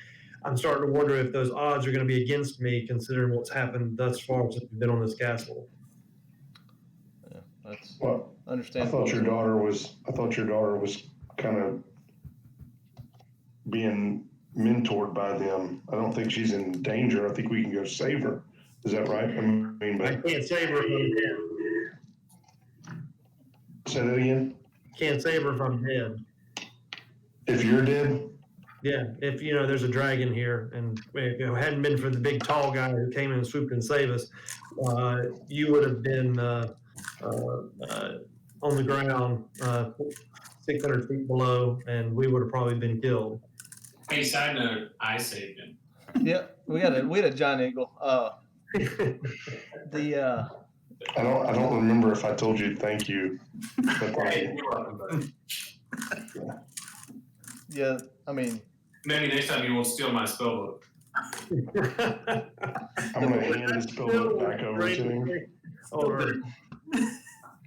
I'm starting to wonder if those odds are going to be against me, considering what's happened thus far since we've been on this castle. Yeah, that's I understandable. thought your daughter was kind of being mentored by them. I don't think she's in danger. I think we can go save her. Is that right? I can't save her if I'm dead. Say that again. Can't save her if I'm dead. If you're dead. Yeah, if there's a dragon here, and if it hadn't been for the big tall guy who came in and swooped and saved us, you would have been on the ground 600 feet below, and we would have probably been killed. Hey, side note, I saved him. Yeah, we had a giant eagle. I don't remember if I told you thank you. Hey, you're welcome, buddy. Yeah, I mean, Maybe next time you won't steal my spellbook. I'm gonna hand this spellbook back over to him.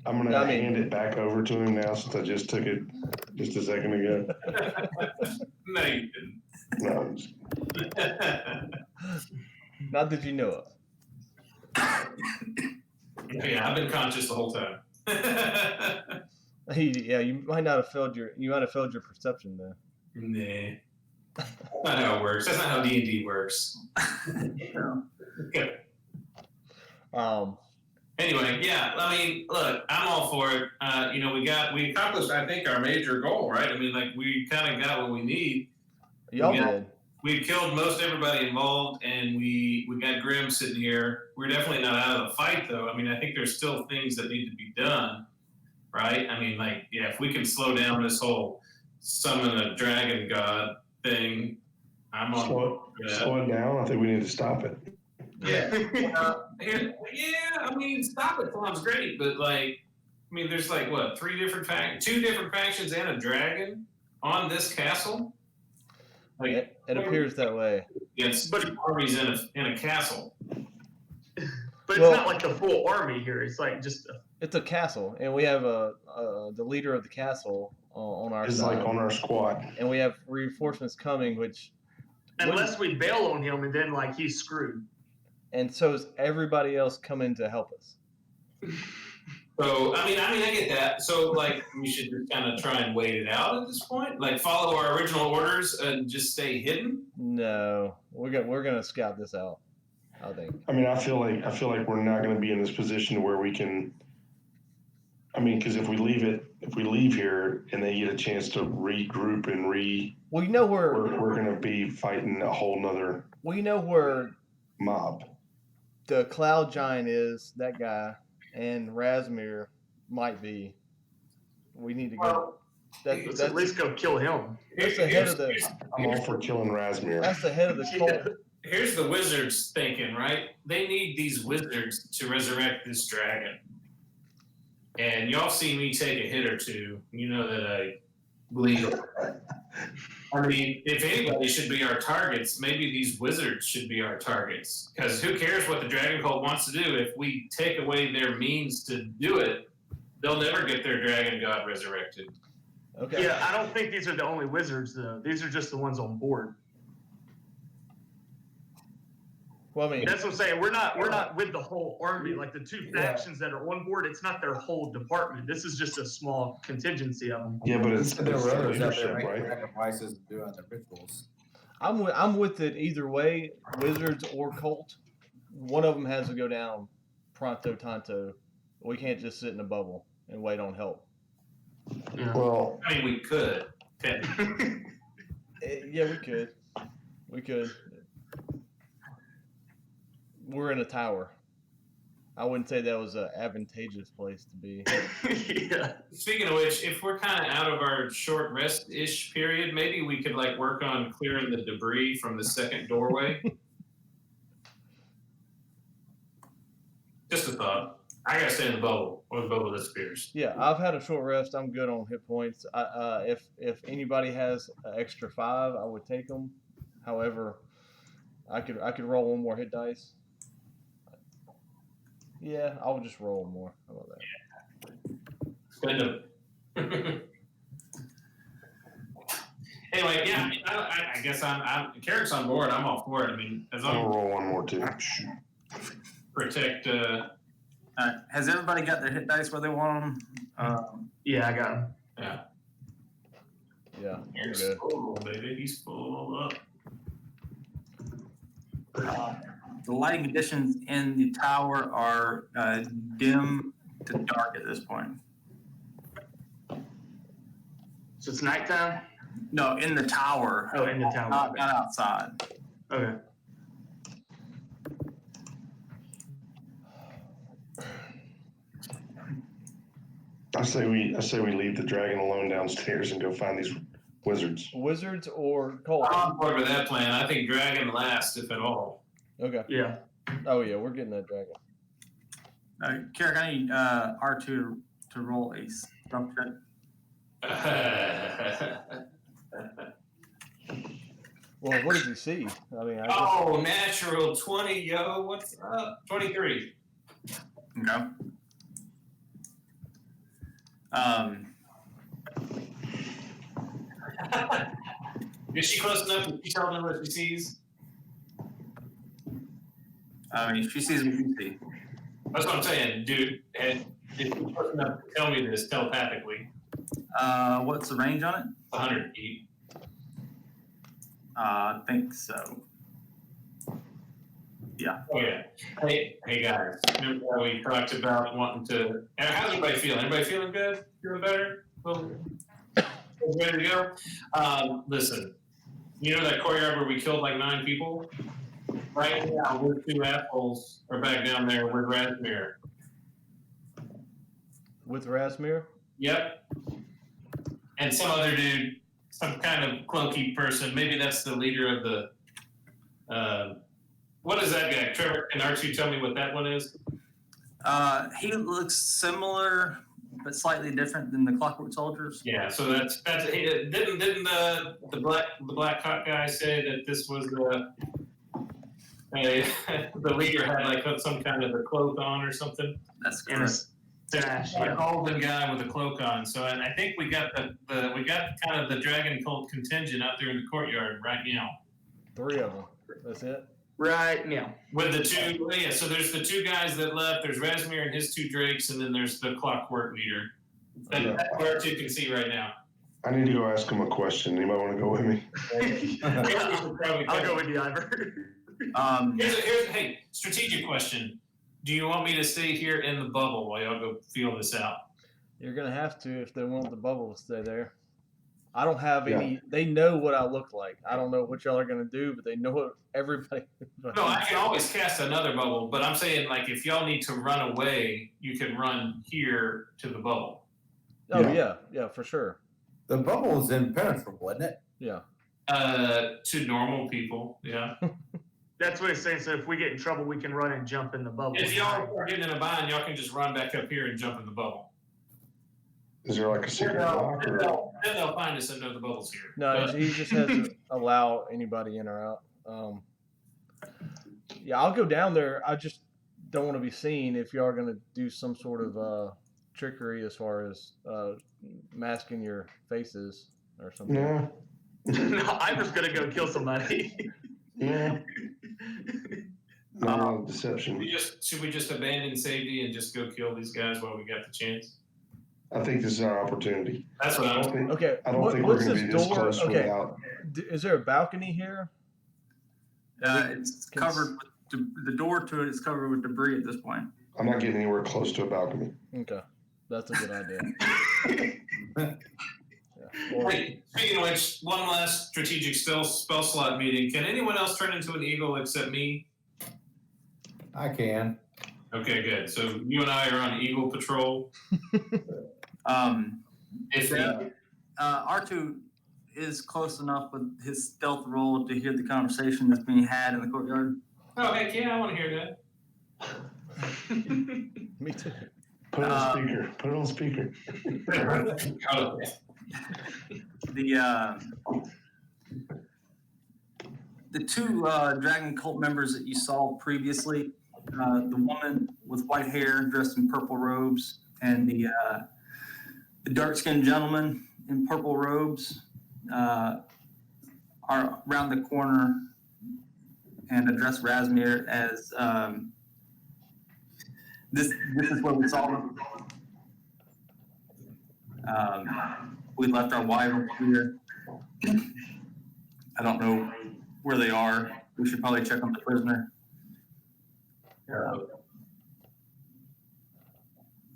I'm gonna hand it back over to him now since I just took it just a second ago. No, you didn't. No, I'm just- Not that you know of. Yeah, I've been conscious the whole time. Yeah, you might not have failed your perception there. Nah. That's not how it works. That's not how D&D works. Okay. Anyway, yeah, I mean, look, I'm all for it. We accomplished, I think, our major goal, right? I mean, like, we kind of got what we need. Y'all Yeah. did. We killed most everybody involved, and we got Grim sitting here. We're definitely not out of the fight, though. I mean, I think there's still things that need to be done, right? I mean, like, yeah, if we can slow down this whole summon a dragon god thing, I'm on board for that. slow it down. I think we need to stop it. Yeah. I mean, stop it sounds great, but like, I mean, there's like what, two different factions and a dragon on this castle. Like, It appears that way. against two armies in a castle. But it's Well- not like the full army here. It's like just It's a castle, and we have the leader of the castle on our It's side, like on our squad. and we have reinforcements coming, which unless we bail on him and then like he's screwed. and so is everybody else coming to help us. So I mean, I get that. So like, we should just kind of try and wait it out at this point. Like, follow our original orders and just stay hidden. No, we're gonna scout this out. I think. I mean, I feel like we're not going to be in this position where we can. I mean, because if we leave here and they get a chance to regroup and Well, you know where we're going to be fighting a whole nother where mob. the cloud giant is, that guy, and Razmir might be. We need to go. Well, Let's at least go kill him. That's the head of the. I'm all for killing Razmir. That's the head of the cult. Here's the wizards thinking, right? They need these wizards to resurrect this dragon. And y'all see me take a hit or two. You know that I bleed. I mean, if anybody should be our targets, maybe these wizards should be our targets. Because who cares what the dragon cult wants to do? If we take away their means to do it, they'll never get their dragon god resurrected. Okay. Yeah, I don't think these are the only wizards though. These are just the ones on board. Well, I mean, That's what I'm saying. We're not with the whole army. Like the two factions that are on board, it's not their whole department. This is just a small contingency of them. Yeah, but it's There were the others out there leadership, making right? sacrifices and doing the rituals. I'm with it either way, wizards or cult. One of them has to go down pronto tanto. We can't just sit in a bubble and wait on help. Yeah. Well, I mean, we could. technically. Yeah, we could. We're in a tower. I wouldn't say that was an advantageous place to be. Yeah. Speaking of which, if we're kind of out of our short rest-ish period, maybe we could like work on clearing the debris from the second doorway. Just a thought. I gotta stay in the bubble, or the bubble disappears. Yeah, I've had a short rest. I'm good on hit points. If anybody has an extra 5, I would take them. However, I could roll one more hit dice. Yeah, I'll just roll one more. How about that? Spend them. Anyway, yeah, I mean, I guess I'm Carric's on board. I'm all for it. I mean, as I'm long gonna roll one more too. as protect. Has everybody got their hit dice where they want them? Yeah, I got him. Yeah, Yeah, I'm Carric's good. full, baby. He's full up. The lighting conditions in the tower are dim to dark at this point. So it's nighttime? No, in the tower. Oh, in the tower. Not outside. Okay. I say we leave the dragon alone downstairs and go find these wizards. Wizards or cult? I'm on board with that plan. I think dragon last, if at all. Okay. Yeah. Oh yeah, we're getting that dragon. Carric, I need R2 to roll a stuff check. Well, what did you see? I mean, Oh, natural 20, yo. What's up? 23. Okay. Is she close enough? Is she telling them what she sees? I mean, she sees what you see. That's what I'm saying, dude. And if you're close enough to tell me this telepathically, What's the range on it? 100 feet. I think so. Yeah. Oh yeah. Hey guys. Remember how we talked about wanting to? How's everybody feeling? Everybody feeling good? Feeling better? Ready to go? Listen. You know that courtyard where we killed like 9 people? Right now, those 2 assholes are back down there with Razmir. With Razmir? Yep. And some other dude, some kind of cloaky person. Maybe that's the leader of the. What is that guy? Trevor, can Artoo tell me what that one is? He looks similar, but slightly different than the Clockwork Soldiers. Yeah. So that's didn't the black cop guy say that this was the leader had like some kind of a cloak on or something? That's And correct. Dash. A golden guy with a cloak on. So and I think we got we got kind of the dragon cult contingent out there in the courtyard right now. 3 of them. That's it. Right now. With the 2, yeah. So there's the 2 guys that left. There's Razmir and his 2 drakes, and then there's the clockwork leader. That's where Artoo can see right now. I need to go ask him a question. Anybody want to go with me? I'll go with you, Iver. Hey, strategic question. Do you want me to stay here in the bubble while y'all go feel this out? You're gonna have to if they want the bubble to stay there. I don't have Yeah. any. They know what I look like. I don't know what y'all are gonna do, but they know what everybody. No, I can always cast another bubble, but I'm saying like if y'all need to run away, you can run here to the bubble. Oh yeah, for sure. The bubble is impenetrable, isn't it? Yeah. To normal people, yeah. That's what it's saying. So if we get in trouble, we can run and jump in the bubble. If y'all are getting in a bind, y'all can just run back up here and jump in the bubble. Is there like a secret lock? Then Or... they'll find us and know the bubble's here. No, But- he just has to allow anybody in or out. Yeah, I'll go down there. I just don't want to be seen if y'all are gonna do some sort of trickery as far as masking your faces or something. No. No, Iver's gonna go kill somebody. Yeah. No deception. Should we just abandon safety and just go kill these guys while we got the chance? I think this is our opportunity. That's what I I'm don't think, Okay. I don't think we're what's going to this be this door? close Okay. without. Is there a balcony here? It's covered with the door to it is covered with debris at this point. I'm not getting anywhere close to a balcony. Okay, that's a good idea. Yeah. Or- Hey, speaking of which, one last strategic spell slot meeting. Can anyone else turn into an eagle except me? I can. Okay, good. So you and I are on eagle patrol. If Artoo is close enough with his stealth roll to hear the conversation that's being had in the courtyard. oh heck yeah, I want to hear Me too. Put it on speaker. Put it on speaker. that. The 2 dragon cult members that you saw previously, the woman with white hair dressed in purple robes, and the dark-skinned gentleman in purple robes are around the corner and address Razmir as this is where we saw them. We left our wyvern here. I don't know where they are. We should probably check on the prisoner.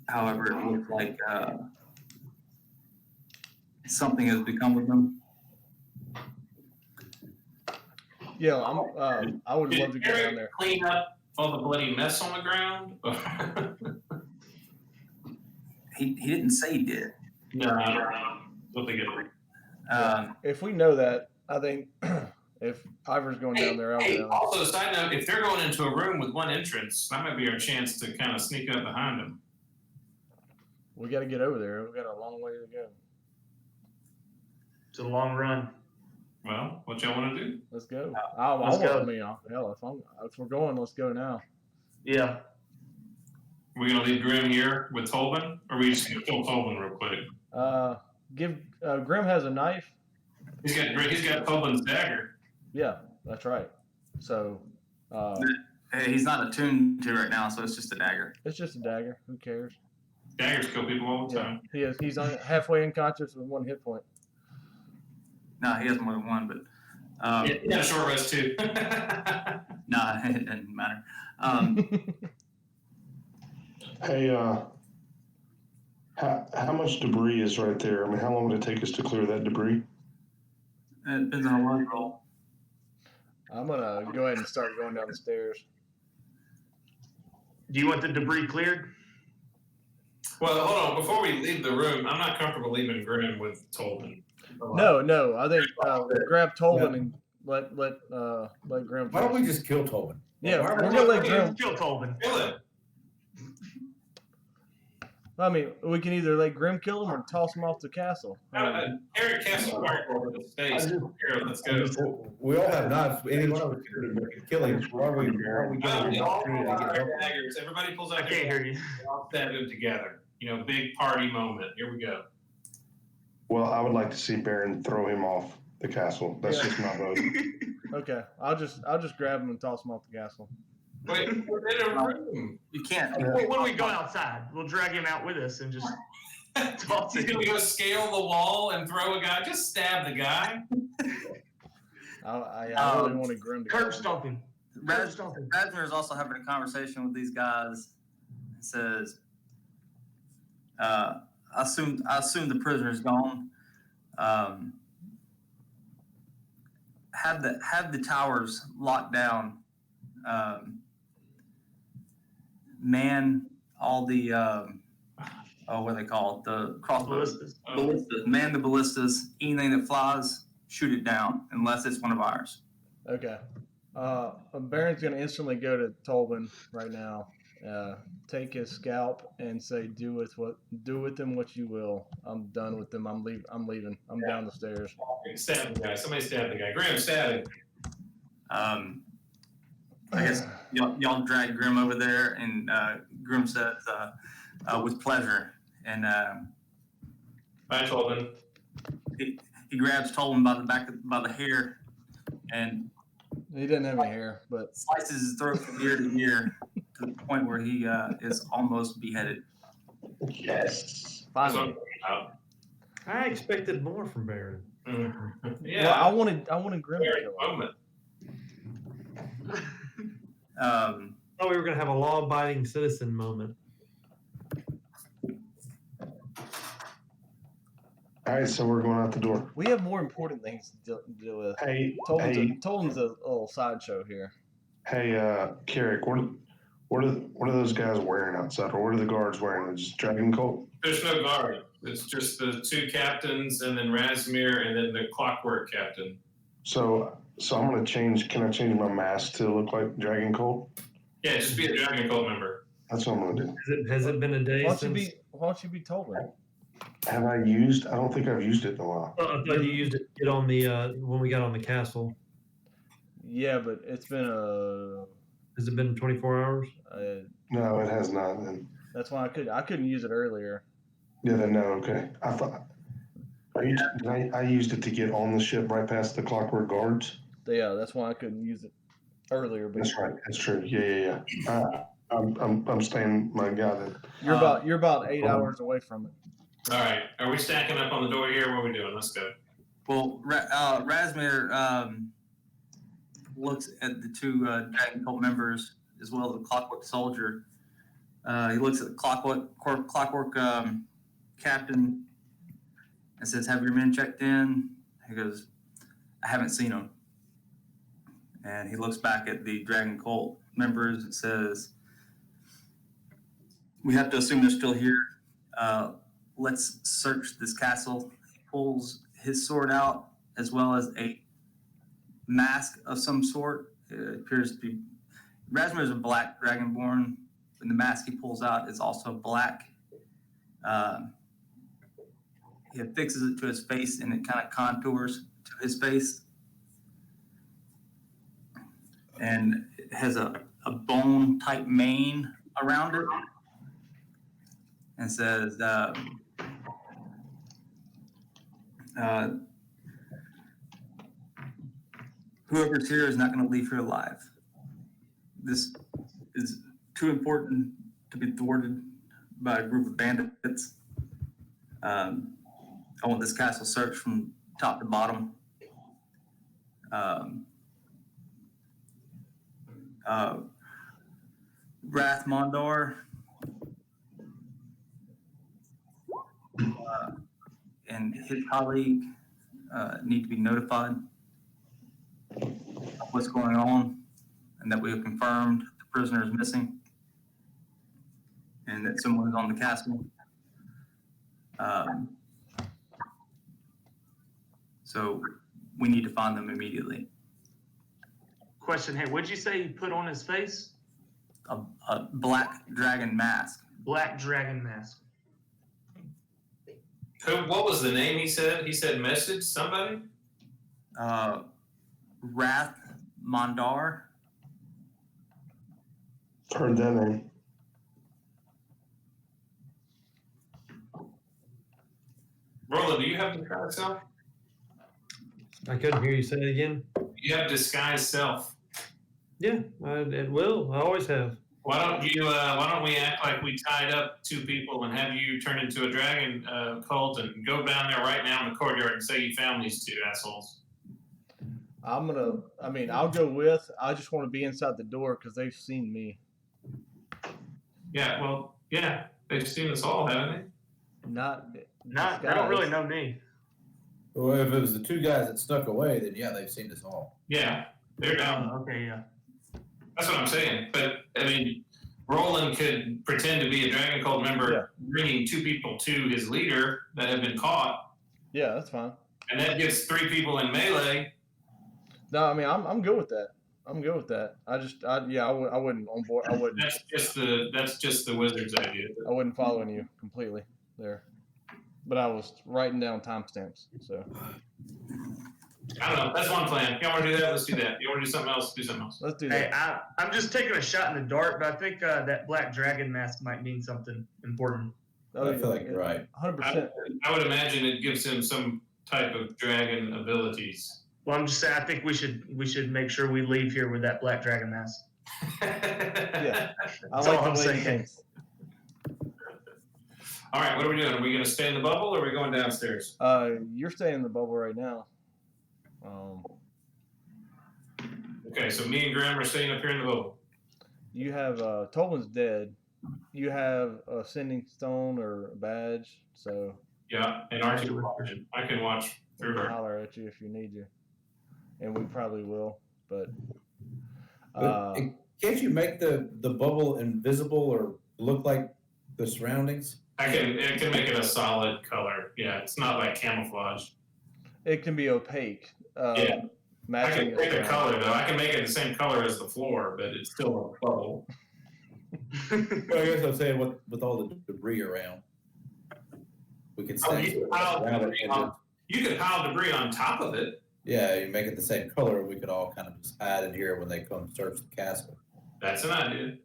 However, it looks like something has become of them. Yeah, I would Did love to go down Carric there. clean up all the bloody mess on the ground? He didn't say he did. No, I don't know. What they get. If we know that, I think if Iver's going down there, I'll go Hey, down. also, side note, if they're going into a room with one entrance, that might be our chance to kind of sneak up behind them. We got to get over there. We got a long way to go. It's a long run. Well, what y'all want to do? Let's go. Let's go. If we're going, let's go now. Yeah. We're going to leave Grim here with Tolben? Or are we just going to kill Tolben real quick? Grim has a knife. He's got Tolben's dagger. Yeah, that's right. So Hey, he's not attuned to right now, so it's just a dagger. it's just a dagger. Who cares? Daggers kill people all the Yeah, time. he's halfway unconscious with 1 hit point. No, he has more than one, but He got a short rest too. no, it doesn't matter. Hey, how much debris is right there? I mean, how long would it take us to clear that debris? It depends on what roll. I'm gonna go ahead and start going down the stairs. Do you want the debris cleared? Well, hold on. Before we leave the room, I'm not comfortable leaving Grim with Tolben. No, I think grab Tolben and let Grim. Why don't we just kill Tolben? Yeah, Why we're don't gonna we- let Grim. Kill Tolben. Kill it. I mean, we can either let Grim kill him or toss him off the castle. Carric Castle right over the space. Here, let's go. We all have knives. Any one of us can kill him. Why are we giving him the opportunity to get help? Daggers. Everybody pulls out I can't hear you. We're all stabbing together. You know, big party moment. Here we go. Well, I would like to see Barron throw him off the castle. That's just my vote. Okay, I'll just grab him and toss him off the castle. Wait, we're in a room. You can't. When we go outside, we'll drag him out with us and just toss He's him. gonna go scale the wall and throw a guy. Just stab the guy. I really wanted Grim to kill Curb him. stomping. Curb stomping. Razmir is also having a conversation with these guys. It says, I assume the prisoner's gone. Have the towers locked down. Man all the what are they called? The crossbows. Ballistas. Man the ballistas. Anything that flies, shoot it down, unless it's one of ours. Okay. Baron's gonna instantly go to Tolben right now. Take his scalp and say, "Do with him what you will. I'm done with them. I'm leaving. I'm down the stairs." Stab the guy. Somebody stab the guy. Grim, stab him. I guess y'all drag Grim over there, and Grim says, "With pleasure." And Bye, Tolben. he grabs Tolben by the hair, and He didn't have any hair, but slices his throat from ear to ear to the point where he is almost beheaded. Yes. finally. I expected more from Barron. Yeah. Well, I wanted Grim to kill him. Moment. Oh, we were gonna have a law-abiding citizen moment. All right, so we're going out the door. We have more important things to deal with. Hey, Tolden's a little sideshow here. Carric, what are those guys wearing outside, or what are the guards wearing? It's just dragon coat. There's no guard. It's just the two captains, and then Razmir, and then the clockwork captain. So I'm gonna change. Can I change my mask to look like dragon coat? Yeah, just be a Dragon Cult member. That's what I'm gonna do. Has it been a day Why since? don't you be Tolben? Have I used? I don't think I've used it in a while. I thought you used it to get on the when we got on the castle. Yeah, but it's been Has it been 24 hours? No, it has not. Then that's why I couldn't use it earlier. yeah, then no. Okay, I thought I used it to get on the ship right past the clockwork guards. Yeah, that's why I couldn't use it earlier. But That's right. That's true. Yeah. I'm staying my guy then. you're about 8 hours away from it. All right. Are we stacking up on the door here? What are we doing? Let's go. Well, Razmir looks at the two Dragon Cult members as well as the Clockwork Soldier. He looks at the Clockwork Captain and says, "Have your men checked in?" He goes, "I haven't seen them." And he looks back at the Dragon Cult members and says, "We have to assume they're still here. Let's search this castle." He pulls his sword out as well as a mask of some sort. It appears to be Razmir is a black dragonborn, and the mask he pulls out is also black. He affixes it to his face, and it kind of contours to his face. And it has a bone type mane around it, and says, whoever's here is not going to leave here alive. This is too important to be thwarted by a group of bandits. I want this castle searched from top to bottom. Rath Mondar and his colleague need to be notified of what's going on, and that we have confirmed the prisoner is missing and that someone is on the castle. So we need to find them immediately. Question, hey, what'd you say he put on his face? A black dragon mask. Black dragon mask. What was the name he said? He said message somebody? Rath Mondar. Heard that name. Roland, do you have disguise self? I couldn't hear you say it again. You have disguise self. Yeah, it will. I always have. Why don't we act like we tied up two people and have you turn into a dragon cult and go down there right now in the courtyard and say you found these two assholes? I'll go with. I just want to be inside the door because they've seen me. Yeah, well, yeah, they've seen us all, haven't Not, they don't really know me. Well, if it was the two guys that snuck away, then yeah, they've seen us all. they? Yeah, they're down. Okay, yeah. That's what I'm saying. But, I mean, Roland could pretend to be a Dragon Cult member, bringing two people to his leader that have been caught. Yeah, that's fine. And that gets three people in melee. No, I mean, I'm good with that. I'm good with that. I wouldn't on board. I wouldn't. That's just the wizard's idea. I wasn't following you completely there, but I was writing down timestamps. So I don't know. That's one plan. You want to do that? Let's do that. You want to do something else? Do something else. let's do Hey, that. I'm just taking a shot in the dark, but I think that black dragon mask might mean something important. I feel like you're right. 100%. I would imagine it gives him some type of dragon abilities. Well, I'm just saying, I think we should make sure we leave here with that black dragon mask. Yeah, I That's like all the I'm way you saying. think. All right, what are we doing? Are we going to stay in the bubble or are we going downstairs? You're staying in the bubble right now. Okay, so me and Graham are staying up here in the bubble. You have Tolben's dead. You have a sending stone or a badge, so Yeah, and Artoo watching. I can watch we through can her. holler at you if you need you, and we probably will. But Can't you make the bubble invisible or look like the surroundings? It can make it a solid color. Yeah, it's not like camouflage. it can be opaque. Yeah. I Matching can make the around. color though. I can make it the same color as the floor, but it's still a bubble. Well, I guess I'm saying with all the debris around, we could Oh, stand you could pile debris on top of it. yeah, you make it the same color. We could all kind of just hide in here when they come search the castle. That's an idea.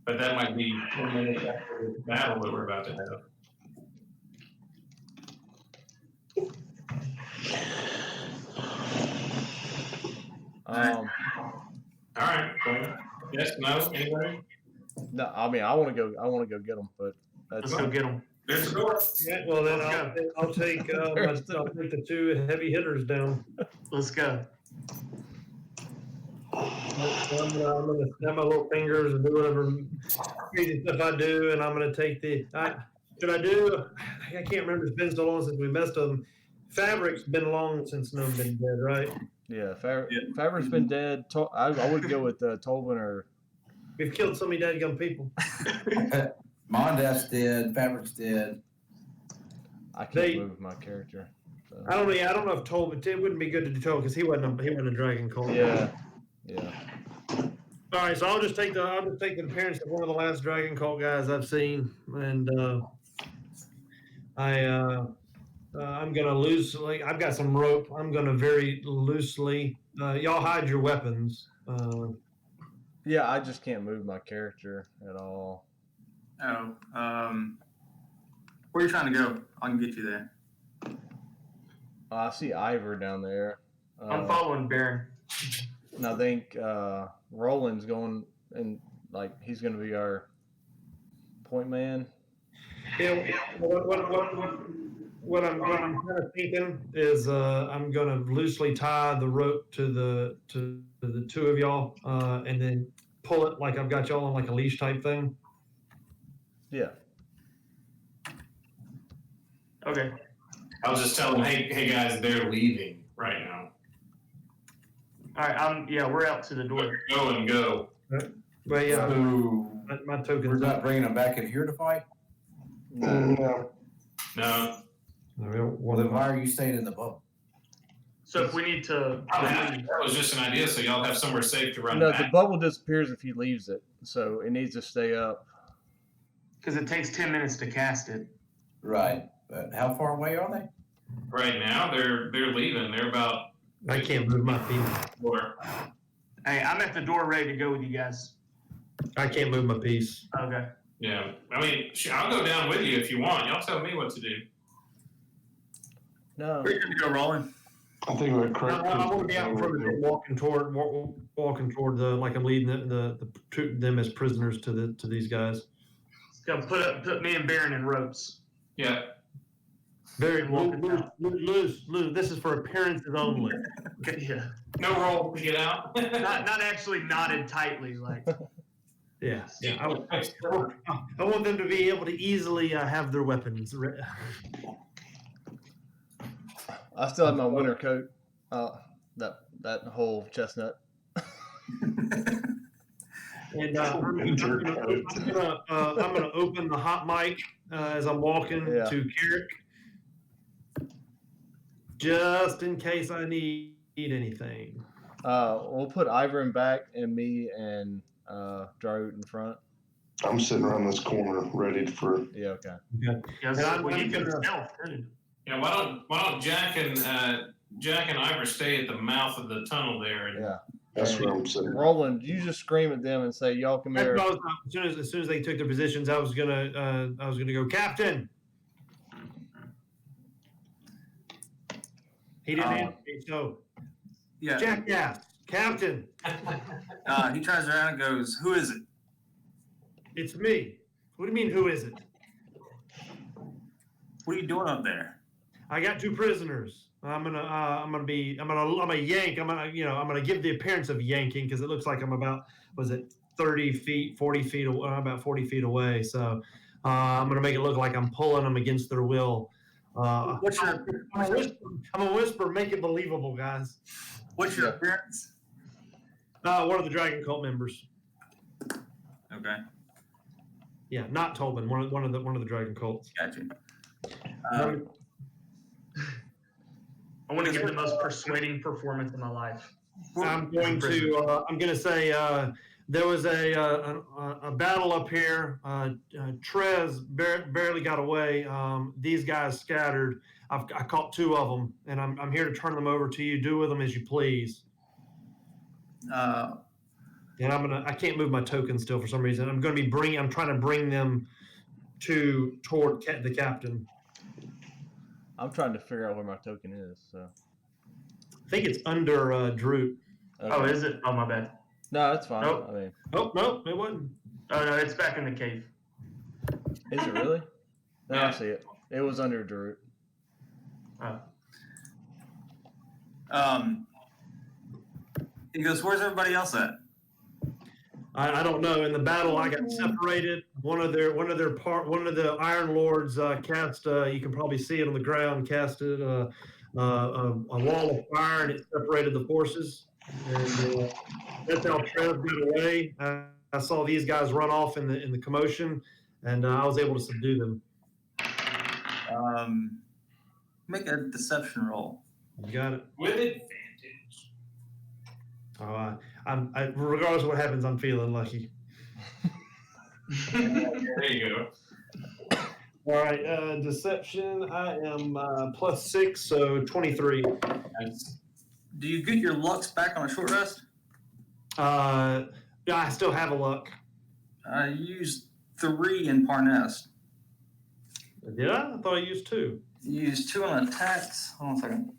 But that might be 10 minutes after the battle that we're about to have. All right. Well, yes, no, anybody? No, I mean I want to go get them, but that's Let's go get them. There's the door. Yeah, well then Let's I'll take the two heavy hitters down. Let's go. I'm gonna snap my little fingers and do whatever crazy stuff I do, and I'm gonna take I can't remember. It's been so long since we messed with them. Fabric's been long since none been dead, right? yeah. Fabric's been dead. I would go with Tolben or. We've killed so many dadgum people. Mondaf's dead, Fabric's dead. I can't move my character. So. I don't know if Tolben. It wouldn't be good to do Tolben because he wasn't a dragon cult. Yeah. All right, so I'll just take the appearance of one of the last dragon cult guys I've seen, and I'm gonna loosely. I've got some rope. I'm gonna very loosely. Y'all hide your weapons. Yeah, I just can't move my character at all. Oh, where are you trying to go? I can get you there. I see Iver down there. I'm following Barron. And I think Roland's going, and like he's going to be our point man. Yeah, what I'm kind of thinking is I'm going to loosely tie the rope to the two of y'all, and then pull it like I've got y'all on like a leash type thing. Yeah. Okay. I'll just tell them, hey guys, they're leaving right now. All right. We're out to the door. Go and go. But yeah, So my we're token's not bringing them back in here to fight? No. No. Well, then why are you staying in the bubble? So if we need to, That was just an idea, so y'all have somewhere safe to run No, back. the bubble disappears if he leaves it, so it needs to stay up. because it takes 10 minutes to cast it. Right. But how far away are they? Right now, they're leaving. They're about I can't move my feet. 4. Hey, I'm at the door ready to go with you guys. I can't move my piece. Okay. Yeah. I mean, I'll go down with you if you want. Y'all tell me what to do. No. We're going to go rolling. I think we're I correct. want to be out in front of it, walking toward the like I'm leading them as prisoners to these guys. It's gonna put me and Barron in ropes. Yeah. Very Walking down. loose. This is for appearances only. Okay, yeah. No roll to get out. Not actually knotted tightly like. Yeah. I want them to be able to easily have their weapons. I still have my winter coat. That whole chestnut. And I'm gonna open the hot mic as I'm walking to Carric, just in case I need anything. We'll put Iver in back and me and Draut in front. I'm sitting around this corner ready for. Yeah, okay. Yeah, And so I'm you can gonna- stealth too. Yeah. Why don't Jack and Iver stay at the mouth of the tunnel there? And Yeah. That's And where I'm sitting. Roland, you just scream at them and say, "Y'all come That's here." what I was- as soon as they took their positions, I was gonna go, Captain. He didn't answer me, so Yeah. jackass, Captain, He turns around and goes, "Who is it?" it's me. What do you mean? Who is it? What are you doing up there? I got 2 prisoners. I'm gonna yank. I'm gonna give the appearance of yanking because it looks like I'm about 30 feet, 40 feet, about 40 feet away. So I'm gonna make it look like I'm pulling them against their will. What's your I'm a whisper. Make it believable, guys. appearance? One of the Dragon Cult members. Okay, Yeah, not Tolben. One of the Dragon Cults. gotcha. I want to get the most persuading performance of my life. I'm going to say there was a battle up here. Trez barely got away. These guys scattered. I caught 2 of them, and I'm here to turn them over to you. Do with them as you please. And I can't move my token still for some reason. I'm trying to bring them toward the captain. I'm trying to figure out where my token is. So. I think it's under Draut. Okay. Oh, is it? Oh, my bad. No, that's fine. Nope. I mean, Oh no, it wasn't. Oh no, it's back in the cave. is it really? No, I see it. It was under Draut. Oh. He goes, "Where's everybody else at?" I don't know. In the battle, I got separated. One of the Iron Lords cast. You can probably see it on the ground. Casted a wall of fire, and it separated the forces. And that's how Trev got away. I saw these guys run off in the commotion, and I was able to subdue them. Make a deception roll. You got it. with advantage. Regardless of what happens, I'm feeling lucky. There you go. All right, deception. I am +6, so 23. Do you get your lucks back on a short rest? Yeah, I still have a luck. You use 3 in Parnest. Did I? I thought I used 2. You use 2 on attacks. Hold on a second.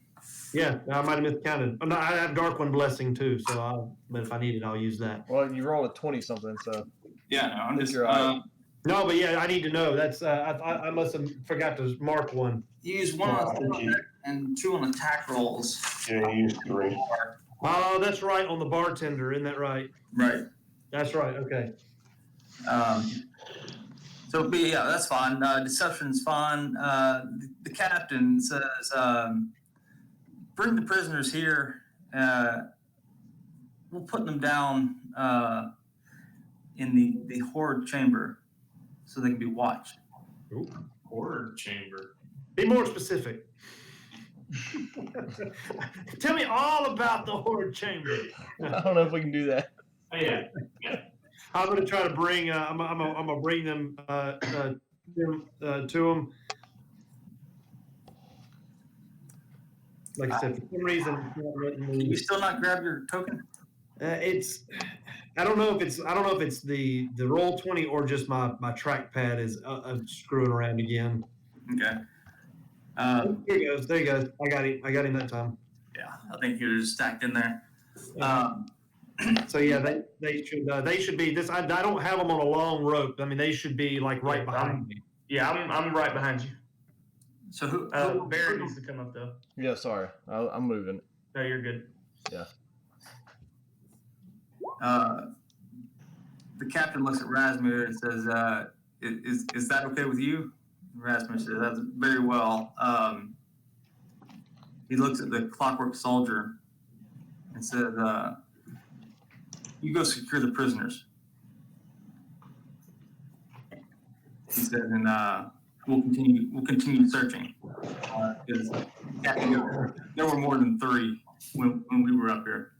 Yeah, I might have miscounted. Oh, no, I have Dark One Blessing too, but if I need it, I'll use that. Well, you roll a 20 something, so Yeah, no, I'm just. You're right. No, but yeah, I need to know. That's I must have forgot to mark one. You use 1 on attack and 2 on attack rolls. Yeah, you use 3. Oh, that's right, on the bartender, isn't that right? Right. That's right. Okay. So, but yeah, that's fine. Deception's fine. The captain says, bring the prisoners here. We'll put them down in the horde chamber so they can be watched. Ooh, horde chamber. Be more specific. Tell me all about the horde chamber. I don't know if we can do that. Oh, yeah. I'm going to try to bring. I'm going to bring them to them. Like I said, for some reason, it's not letting Can you me. still not grab your token? It's. I don't know if it's the roll 20 or just my trackpad is screwing around again. Okay. There he goes. There he goes. I got him that time. Yeah, I think he was stacked in there. So yeah, they should be this. I don't have them on a long rope. I mean, they should be like right behind me. Yeah, I'm right behind you. So who Barron needs to come up though. Yeah, sorry. I'm moving. No, you're good. Yeah. The captain looks at Razmir and says, is that okay with you? Razmir says, that's very well. He looks at the clockwork soldier and says, you go secure the prisoners. He said, and we'll continue searching. Because there were more than 3 when we were up here.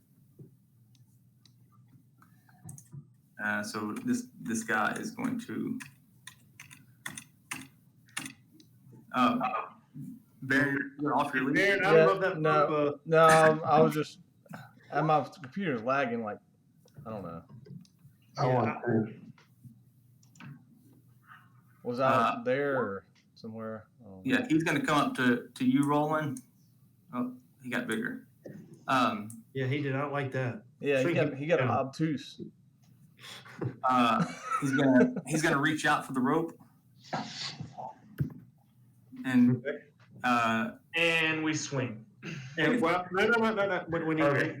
So this guy is going to Barron, you're off your leave. Barron, I love that. No, I was just my computer's lagging. Like I don't know. I want to. Was I there or somewhere? Yeah, he's going to come up to you, Roland. Oh, he got bigger. Yeah, he did. I don't like that. Yeah, he got obtuse. He's gonna reach out for the rope, and we swing. And well, no. When he, Okay.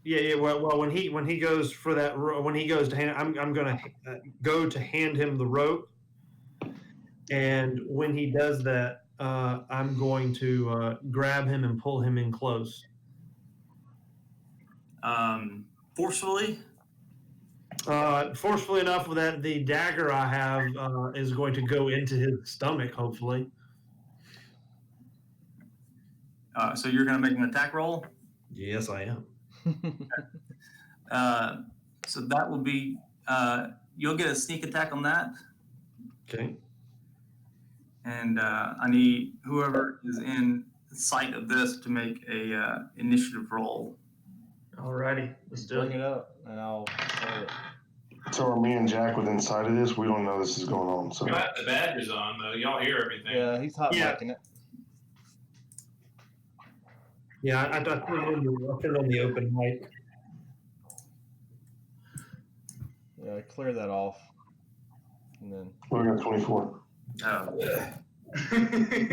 Yeah. Well, when he goes for that, when he goes to hand, I'm gonna go to hand him the rope, and when he does that, I'm going to grab him and pull him in close. Forcefully. Forcefully enough that the dagger I have is going to go into his stomach, hopefully. So you're going to make an attack roll? Yes, I am. So that will be, you'll get a sneak attack on that. Okay. And I need whoever is in sight of this to make a initiative roll. Alrighty, let's do Bring it. it up, and I'll. So are me and Jack within sight of this? We don't know this is going on. So You have the badges on, though. Y'all hear everything. Yeah, he's hot micing it. Yeah, I put it on the open mic. Yeah, clear that off, and then. we got 24.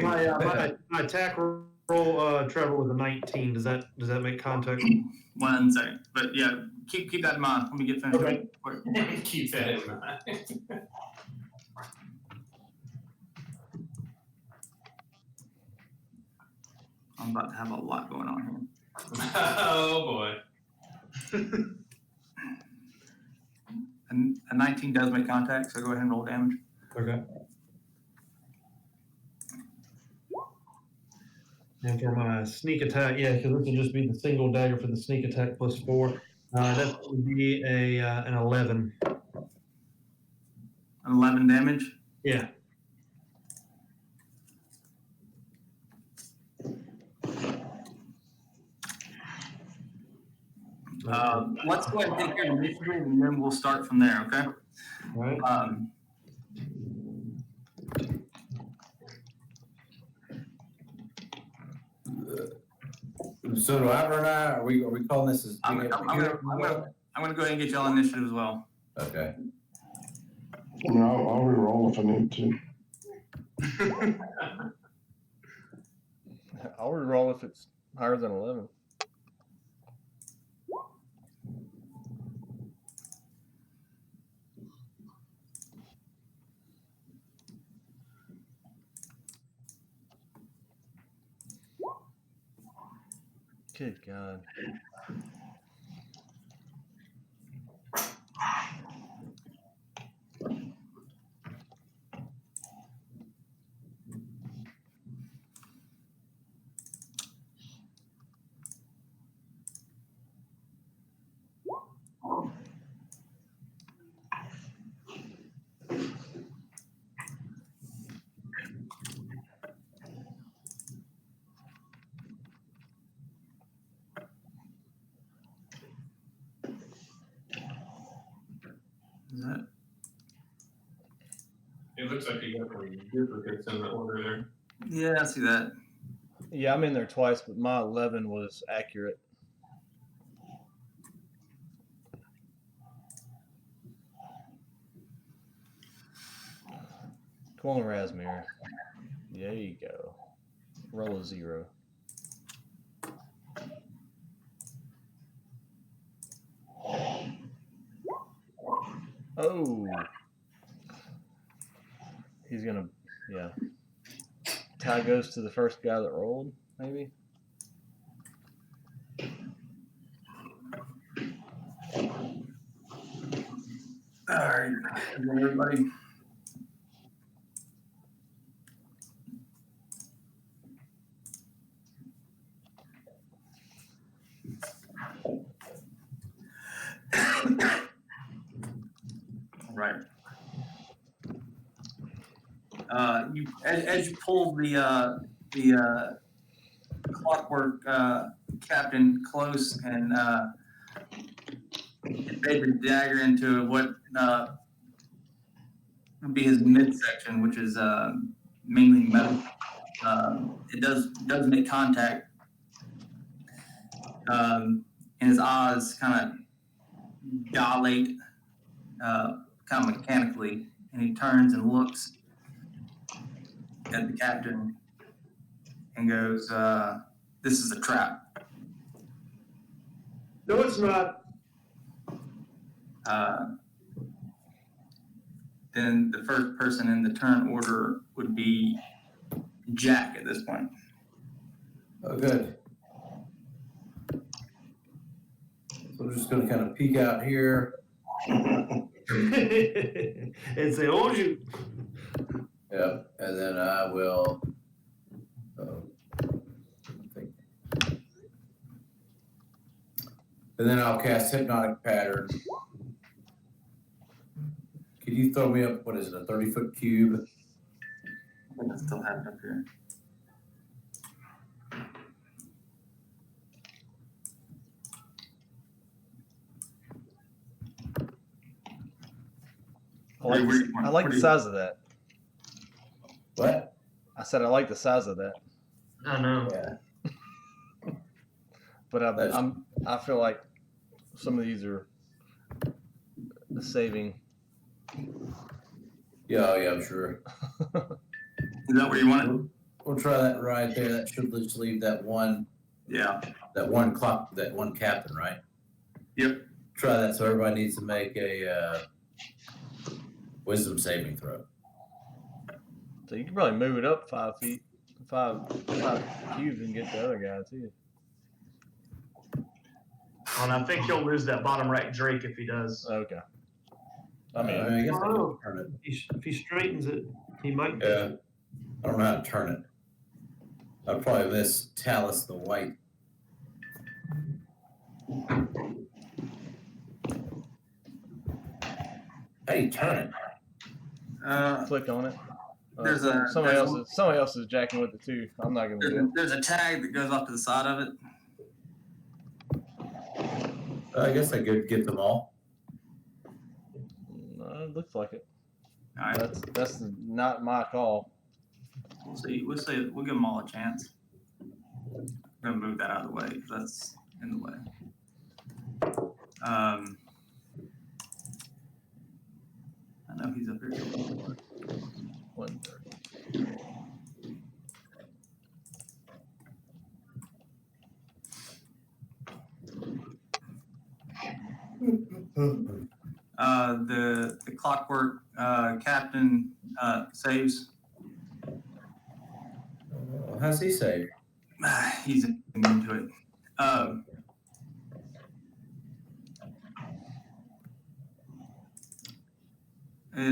My attack roll, Trevor, was a 19. Does that make contact? 1 second. But yeah, keep that in mind. Let me get finished. Okay. Keep that in mind. I'm about to have a lot going on Oh, boy. here. And a 19 does make contact, so go ahead and roll damage. Okay. And for my sneak attack, yeah, because this will just be the single dagger for the sneak attack plus 4. That would be an 11. An 11 damage. Yeah. Let's go ahead and take care of initiative, and then we'll start from there, okay? All right. So do Iver and I, are we calling this as I'm being able to gonna hear it? go ahead and get y'all initiative as well. Okay. I mean, I'll re-roll if I need to. I'll re-roll if it's higher than 11. Good God. Is that? It looks like you got some duplicates in the order there. Yeah, I see that. Yeah, I'm in there twice, but my 11 was accurate. Come on, Razmir. There you go. Roll a 0. Oh. He's gonna, yeah. Tie goes to the first guy that rolled, maybe? All right, everybody. All right. As you pull the clockwork captain close and embed your dagger into what would be his midsection, which is mainly metal. It does make contact, and his eyes kind of dilate, kind of mechanically, and he turns and looks at the captain and goes, "This is a trap." No, it's not. Then the first person in the turn order would be Jack at this point. Oh, good. So we're just gonna kind of peek out here. And say, "Oh, you." Yeah, and then I will. And then I'll cast Hypnotic Pattern. Can you throw me up? What is it? A 30-foot cube? I think I still have it up here. I like the size of that. What? I said I like the size of that, I know. Yeah. but I feel like some of these are the saving. Yeah, I'm sure. Is that where you want it? We'll try that right there. That should just leave that one. Yeah. That one captain, right? Yep. Try that. So everybody needs to make a wisdom saving throw. So you can probably move it up 5 feet, five cubes, and get the other guy too. And I think he'll lose that bottom right Drake if he does. Okay. I mean, I guess I Oh. can turn it. If he straightens it, he might. Yeah. I don't know how to turn it. I'd probably miss Talis the White. How do you turn it? click on it. There's a somebody else is jacking with it too. I'm not gonna do it. there's a tag that goes off to the side of it. I guess I could get them all. No, it looks like it. All right. That's not my call. We'll see. We'll give them all a chance. gonna move that out of the way because that's in the way. I know he's up here. 130. The clockwork captain saves. How's he say? He's into it.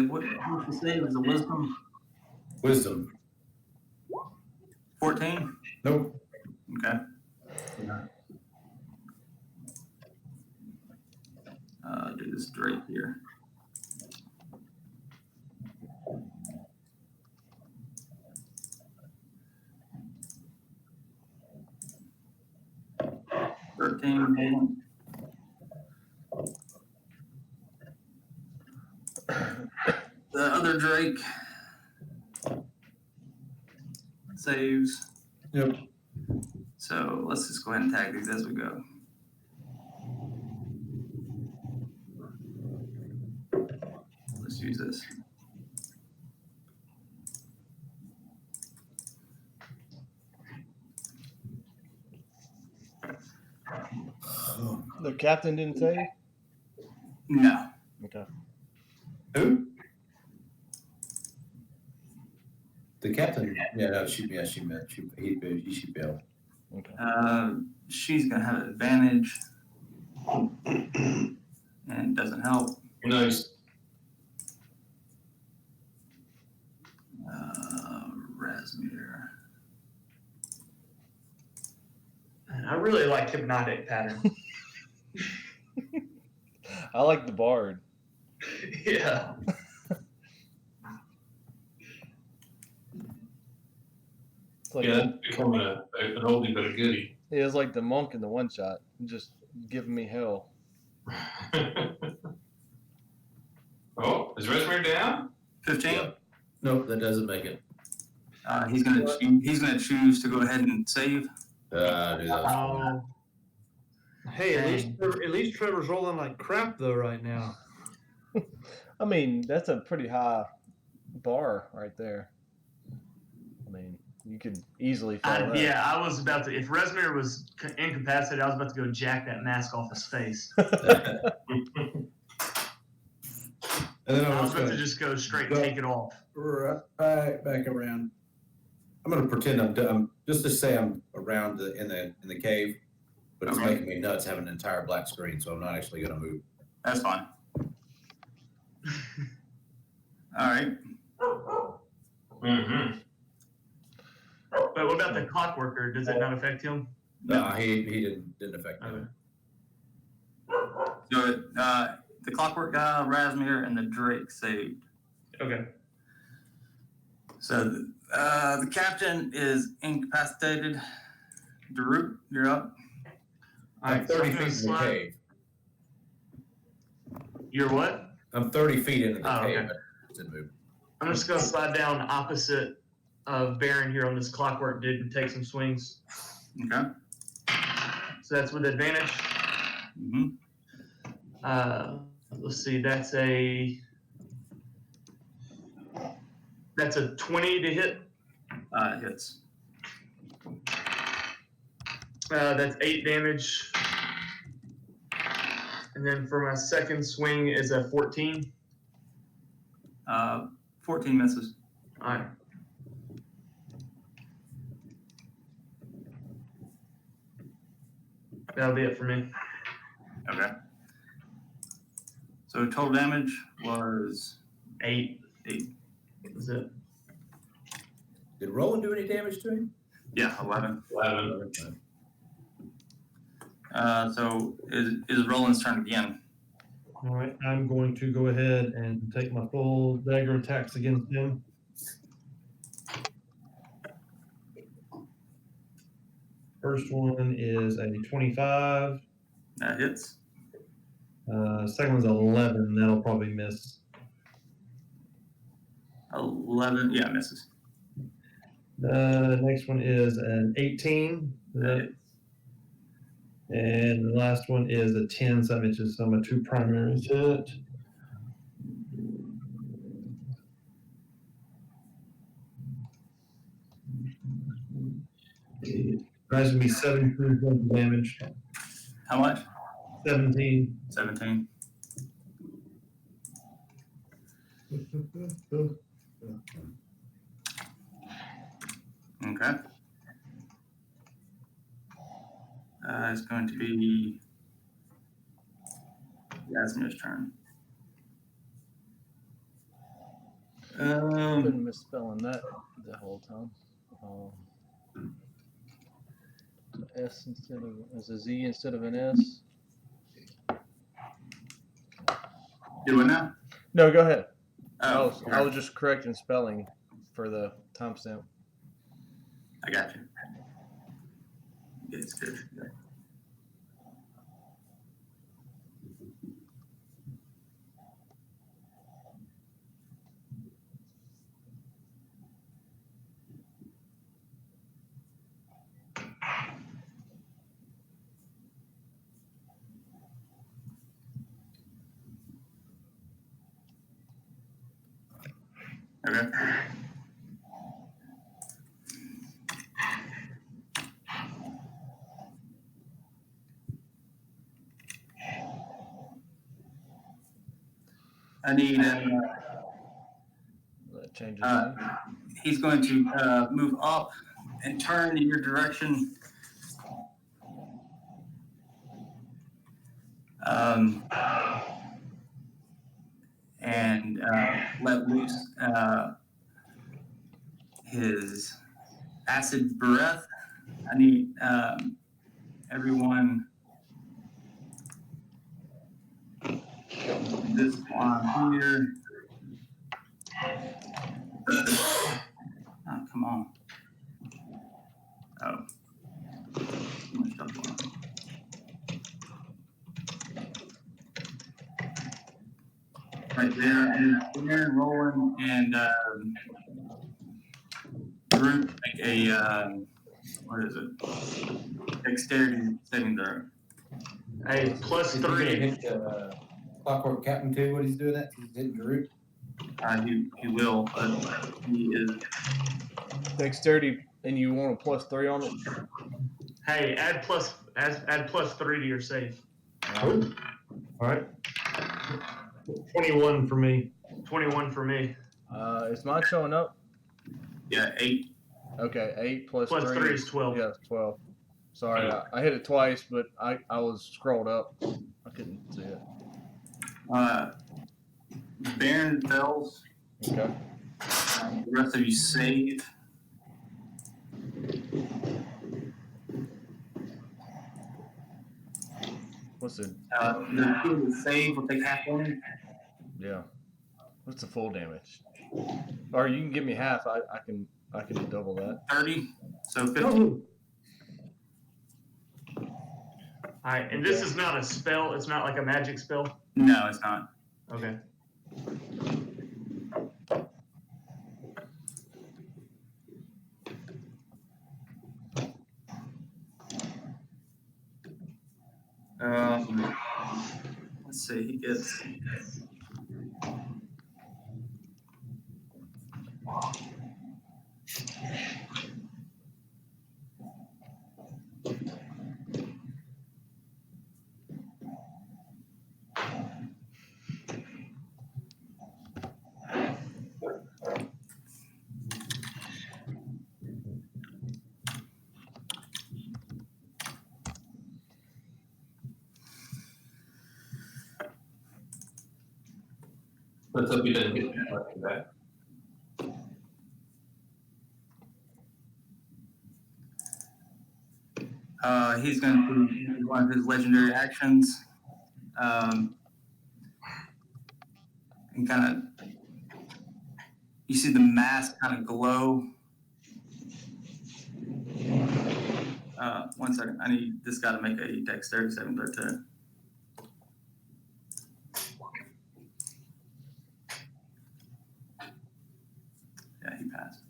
What's the save? Is a wisdom? Wisdom. 14? Nope. Okay. Do this Drake here. $13. The other Drake saves. Yep. So let's just go ahead and tag these as we go. Let's use this. The captain didn't save? No. Okay. Who? The captain. Yeah, no, she meant he should be able. Okay. She's gonna have an advantage, and it doesn't help. Nice. Razmir. I really like Hypnotic pattern. I like the bard. Yeah. It's like Yeah, that's becoming an oldie but a goodie. it was like the monk in the one shot, just giving me hell. Oh, is Razmir down? 15. Yep. Nope, that doesn't make it. He's gonna choose to go ahead and save. Do that. Hey, at least Trevor's rolling like crap though right now. I mean, that's a pretty high bar right there. I mean, you could easily follow that. Yeah, I was about to. If Razmir was incapacitated, I was about to go jack that mask off his face. And then I was going about to just go straight and take it off. right back around. I'm going to pretend I'm just to say I'm around in the cave, but it's making me nuts having an entire black screen, so I'm not actually going to move. That's fine. All right. Mm-hmm. But what about the clockworker? Does it not affect him? No, he didn't affect me. So the clockwork guy, Razmir, and the Drake saved. Okay. So the captain is incapacitated. Draut, you're up. I'm 30 feet in the cave. You're what? I'm 30 feet into the cave. Okay. Didn't move. I'm just going to slide down opposite of Barron here on this clockwork dude and take some swings. Okay. So that's with advantage. Mm-hmm. Let's see, that's a 20 to hit. Hits. That's 8 damage. And then for my second swing is a 14. 14 misses. All right. That'll be it for me. Okay. So total damage was 8. 8. That's it. Did Roland do any damage to him? Yeah, 11. 11. So is Roland's turn again. All right, I'm going to go ahead and take my full dagger attacks against him. First one is a 25. That hits. Second one's 11. That'll probably miss. 11. Yeah, misses. The next one is an 18. That hits. And the last one is a 10, so that mentions I'm a 2 primary hit. That's gonna be 17 points of damage. How much? 17. 17. Okay. It's going to be Razmir's turn. Been misspelling that the whole time. S instead of as a Z instead of an S. Do it now? No, go ahead. Oh, I was just correcting spelling for the timestamp. I got you. It's good. Okay. I need That changes. he's going to move up and turn in your direction. And let loose his acid breath. I need everyone this one here. Oh, come on. Oh. Too much stuff going on. Right there, and Aaron, Roland, and Draut make a what is it? Dexterity saving throw. Hey, plus Is he gonna 3. hit Clockwork Captain too? What he's doing that? He's hitting Drew. He will, but he is. Dexterity, and you want a +3 on it? Hey, add plus 3 to your save. All right. 21 for me. 21 for me. Is mine showing up? Yeah, 8. Okay, 8 plus Plus 3 3 is 12. Yeah, 12. Sorry, I hit it twice, but I was scrolled up. I couldn't see it. Barron fails. Okay. The rest of you save. What's the The two that save will take half damage. yeah? What's the full damage? Or you can give me half. I can double that. 30. So 15. Alright, and this is not a spell. It's not like a magic spell. No, it's not. Okay. Let's see. He gets. Let's hope he doesn't get too much of that. He's going to do one of his legendary actions. And kind of, you see the mask kind of glow. One second. I need this guy to make a dexterity saving throw too. Yeah, he passed.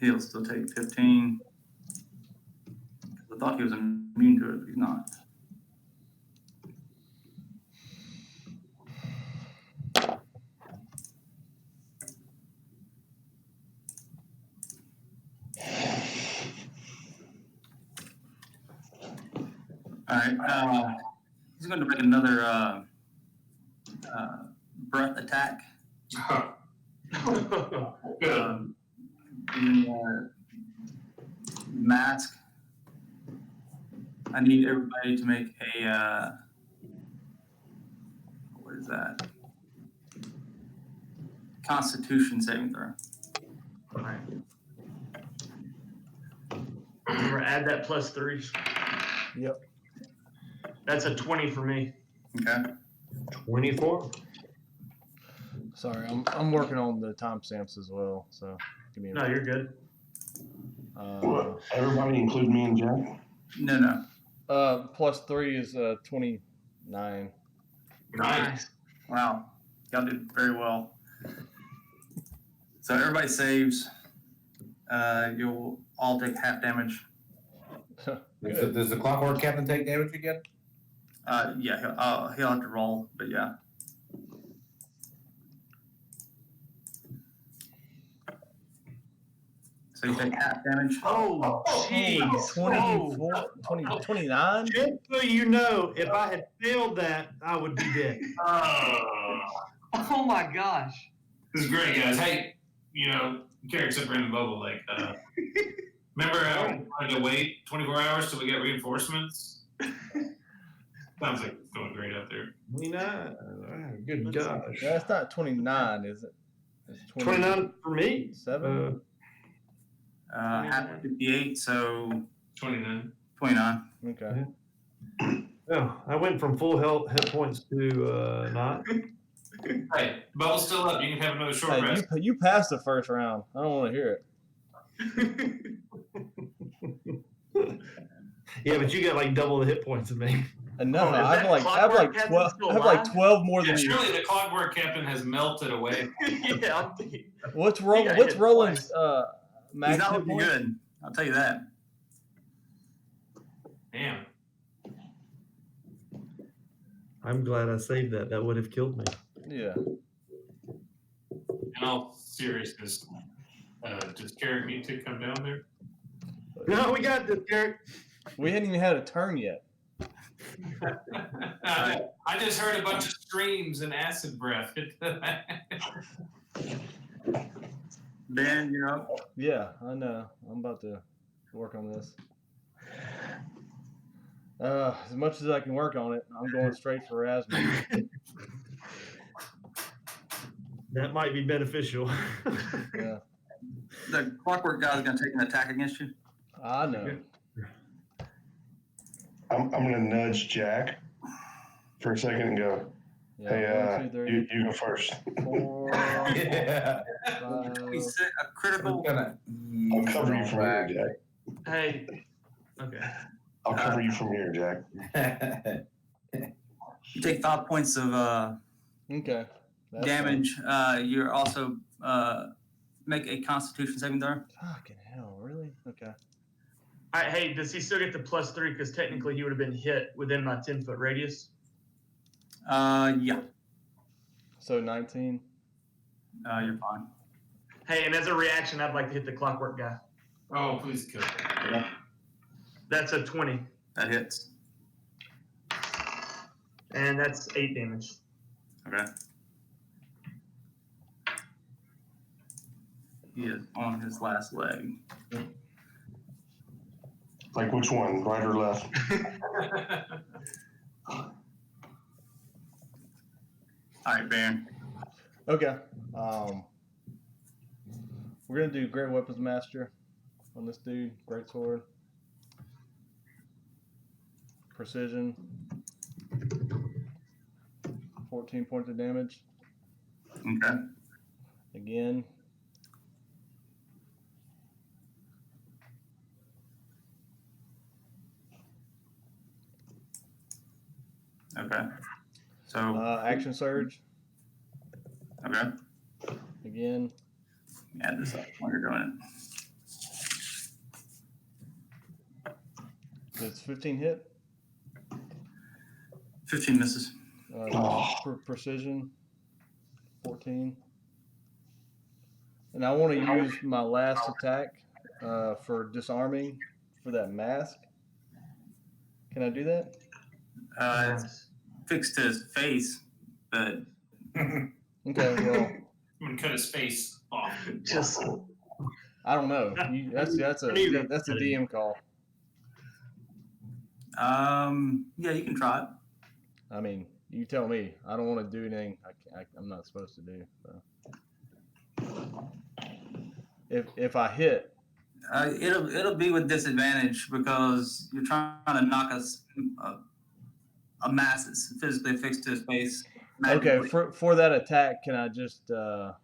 He'll still take 15. thought he was immune to it, but he's not. All right. He's going to make another breath attack. Good. Mask. I need everybody to make a what is that? Constitution saving throw. All right. Remember, add that +3. Yep. That's a 20 for me. Okay. 24. Sorry, I'm working on the timestamps as well. So give me a No, you're good. What? Everybody, include me and Jack? No. +3 is 29. Nice. Wow. Y'all did very well. So everybody saves. You'll all take half damage. Does the clockwork captain take damage again? Yeah, he'll have to roll, but yeah. So you take half damage. Oh, jeez. 24, 29? Just so you know, if I had failed that, I would be dead. Oh my gosh. This is great, guys. Hey, Carric's up in the bubble. Like, remember how we wanted to wait 24 hours till we get reinforcements? Sounds like it's going great out there. 29. Good gosh. That's not 29, is it? It's 29 for me. 7? Half 58, so 29. 29. Okay. Oh, I went from full hit points to not. Hey, bubble's still up. You can have another short Hey, rest. you passed the first round. I don't want to hear it. Yeah, but you got like double the hit points of me. And no, Is I have that like Clockwork Captain still I have like alive? 12 more Yeah, than you. surely the clockwork captain has melted away. Yeah, I'm thinking. What's got What's hit Roland's He's max not hit looking point? good. I'll tell you that. Damn. I'm glad I saved that. That would have killed me. Yeah. In all seriousness, does Carric need to come down there? No, we got this, Carric. We hadn't even had a turn yet. I just heard a bunch of screams and acid breath. Ben, you're up. Yeah, I know. I'm about to work on this. As much as I can work on it, I'm going straight for Razmir. That might be beneficial. Yeah, The clockwork guy is going to take an attack against you. I know. I'm going to nudge Jack for a second and go, Yeah, hey, 1, 2, 3, you go first. 4, Yeah. 5. He's a critical. I'll cover you from here, Jack. Hey. Okay. I'll cover you from here, Jack. You take 5 points of Okay. That's damage. You're also make a Constitution saving throw. fine. Fucking hell, really? Okay. All right, hey, does he still get the +3? Because technically he would have been hit within my 10-foot radius. Yeah. So 19. You're fine. Hey, and as a reaction, I'd like to hit the clockwork guy. Oh, please kill. That's a 20, That hits. and that's 8 damage. Okay. He is on his last leg. Like which one, right or left? All right, Baron. Okay. We're gonna do Great Weapons Master on this dude. Great sword. Precision. 14 points of damage. Okay. Again. Okay. So, Action Surge. okay. Again. Add this up while you're doing Does 15 hit? 15 misses. Precision 14. And I want to use my last attack for disarming for that mask. Can I do that? It's fixed to his face, but Okay, well, I'm gonna cut his face off. Just I don't know. That's a DM call. yeah, you can try it. I mean, you tell me. I don't want to do anything I'm not supposed to do. So. If I hit, It'll be with disadvantage because you're trying to knock a mass physically affixed to his face. okay, for that attack, can I just? I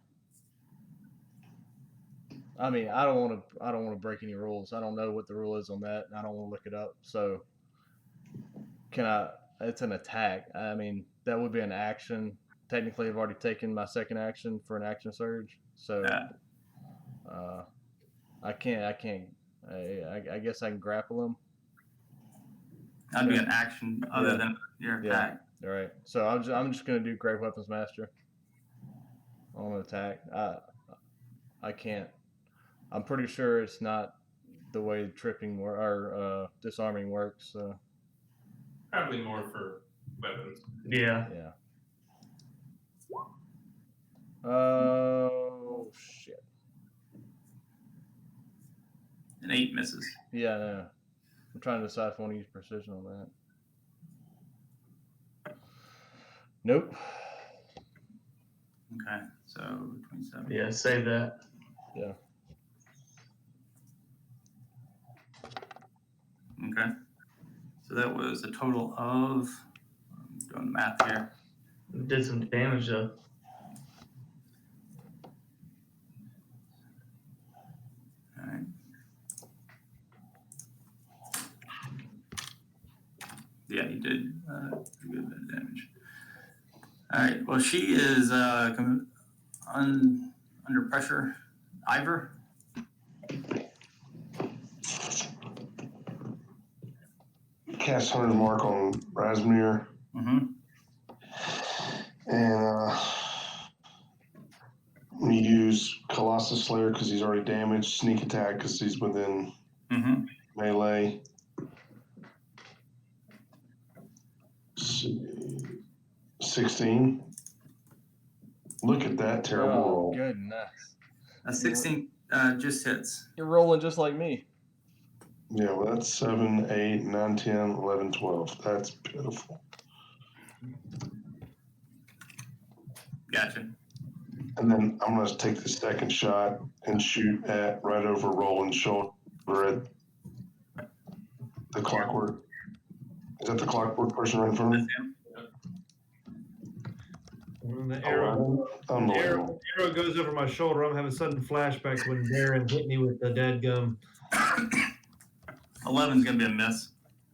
mean, I don't want to break any rules. I don't know what the rule is on that, and I don't want to look it up. So, can I? It's an attack. I mean, that would be an action. Technically, I've already taken my second action for an action surge. So, I can't. I guess I can grapple him. That'd be an action other than your attack. All right. So I'm just gonna do Great Weapons Master on an attack. I can't. I'm pretty sure it's not the way tripping or disarming works. So. Probably more for weapons. yeah. Yeah. Oh shit. An 8 misses. Yeah, no. I'm trying to decide if I want to use precision on that. Nope. Okay, so 27. Yeah, save that. Yeah. Okay. So that was a total of, I'm doing the math here. Did some damage though. All right. Yeah, you did a good bit of damage. All right. Well, she is under pressure. Iver. Cast Hunter's Mark on Razmir. Mm-hmm. And we use Colossus Slayer because he's already damaged. Sneak attack because he's within melee. 16. Look at that terrible roll. Goodness. A 16 just hits. You're rolling just like me. Yeah, well, that's 7, 8, 9, 10, 11, 12. That's pitiful. Gotcha. And then I'm going to take the second shot and shoot at right over Roland's shoulder at the clockwork. Is that the clockwork person right in front of me? When the arrow goes over my shoulder, I'm having sudden flashbacks when Barron hit me with the dead gum. 11's gonna be a miss.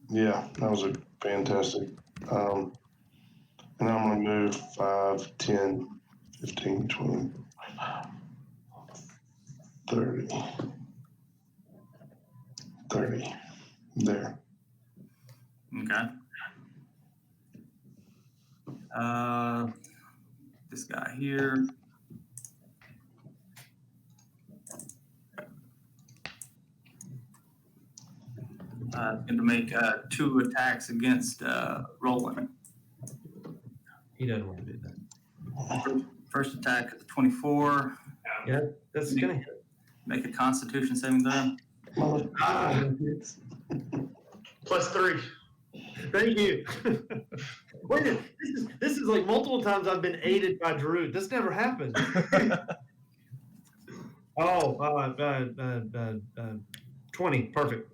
Yeah, that was a fantastic. And I'm going to move 5, 10, 15, 20, 30. There. Okay. This guy here. Going to make 2 attacks against Roland. He doesn't want to do that. First attack is 24. Yeah, that's gonna hit. Make a Constitution saving throw. +3. Thank you. Wait, this is like multiple times I've been aided by Draut. This never happened. 20, perfect.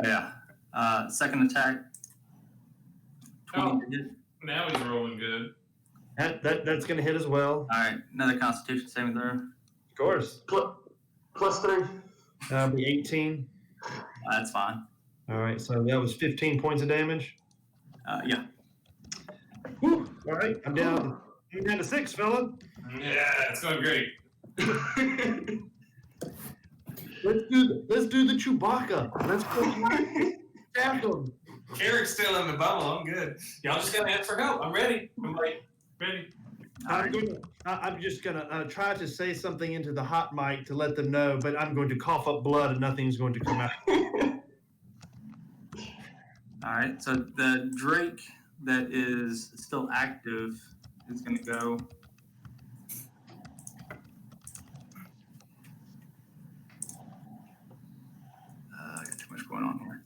Yeah. Second attack. 20 to hit. Now he's rolling good. That's gonna hit as well. All right. Another Constitution saving throw. Of course. +3. That'll be 18. That's fine. All right, so that was 15 points of damage. Yeah. Whew. All right, I'm down to 6, fella. Yeah, it's going great. Let's do the Chewbacca. Let's go. stabbed him. Carric's still in the bubble. I'm good. Y'all just gotta ask for help. I'm ready. I'm like, ready. I'm just gonna try to say something into the hot mic to let them know, but I'm going to cough up blood and nothing's going to come out. All right, so the Drake that is still active is going to go. I got too much going on here.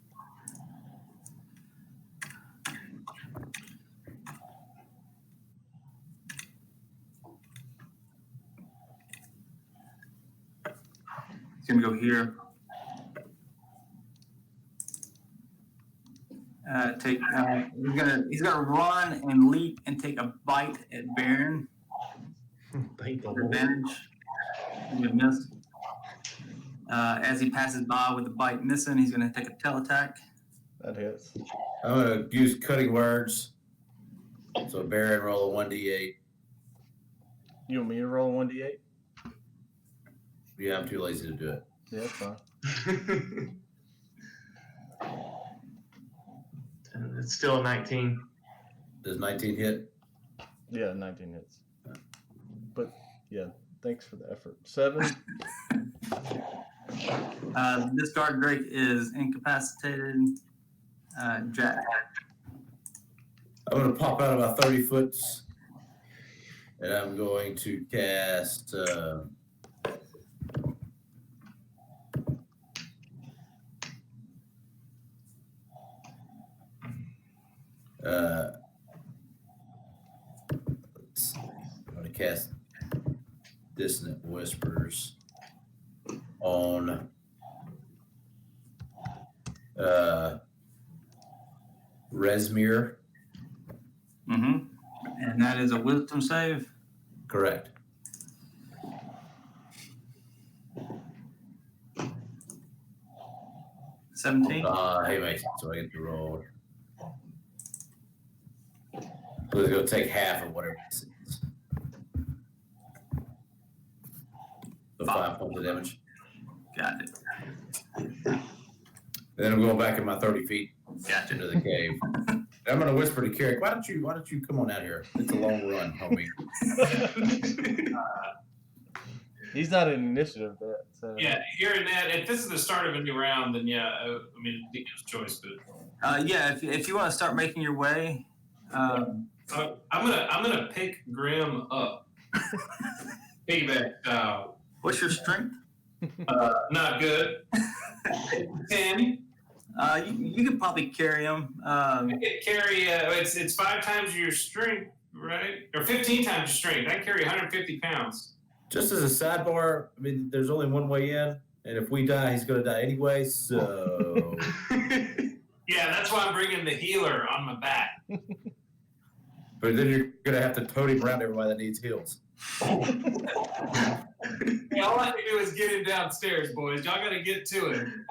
He's going to go here. He's gonna run and leap and take a bite at Barron. Thank the With Lord. advantage. He's gonna miss. As he passes by with the bite missing, he's gonna take a tail attack. That hits. I'm gonna use cutting words. So Barron roll a 1d8. You want me to roll 1d8? Yeah, I'm too lazy to do it. Yeah, that's fine. It's still a 19. Does 19 hit? Yeah, 19 hits. But yeah, thanks for the effort. 7. This guard Drake is incapacitated. Jack. I'm gonna pop out of my 30 foot, and I'm going to cast. I'm going to cast Dissonant Whispers on Razmir. Mm-hmm. And that is a wisdom save. Correct. He makes it, so I get to roll. So it's going to take half of whatever it is. So 5 points of damage. Got it. Then I'm going back in my 30 feet Gotcha. into the cave. I'm going to whisper to Carric, why don't you come on out here? It's a long run, homie. He's not in initiative yet. So. Yeah, hearing that, if this is the start of a new round, then yeah, I mean, it's choice, but Yeah, if you want to start making your way, I'm gonna pick Grim up. Piggyback style. what's your strength? Not good. 10. You could probably carry him. I can carry. It's 5 times your strength, right? Or 15 times your strength. I carry 150 pounds. Just as a sidebar, I mean, there's only one way in, and if we die, he's going to die anyway, so... Yeah, that's why I'm bringing the healer on my back. But then you're going to have to tote him around everybody that needs heals. Yeah, all I have to do is get him downstairs, boys. Y'all got to get to him.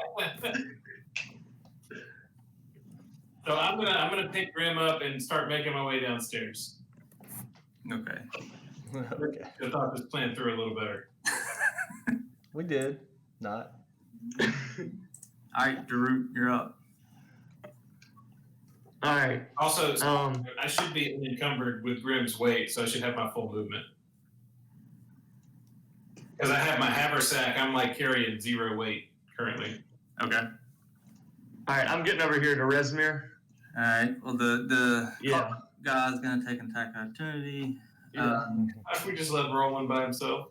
So I'm gonna pick Grim up and start making my way downstairs. Okay. Okay. I thought this plan through a little better. We did. Not. All right, Draut, you're up. All right. Also, I should be encumbered with Grim's weight, so I should have my full movement. Because I have my haversack, I'm like carrying 0 weight currently. Okay. All right, I'm getting over here to Razmir. All right. Well, the Yeah. guy's gonna take an attack opportunity. If we just let Roland by himself.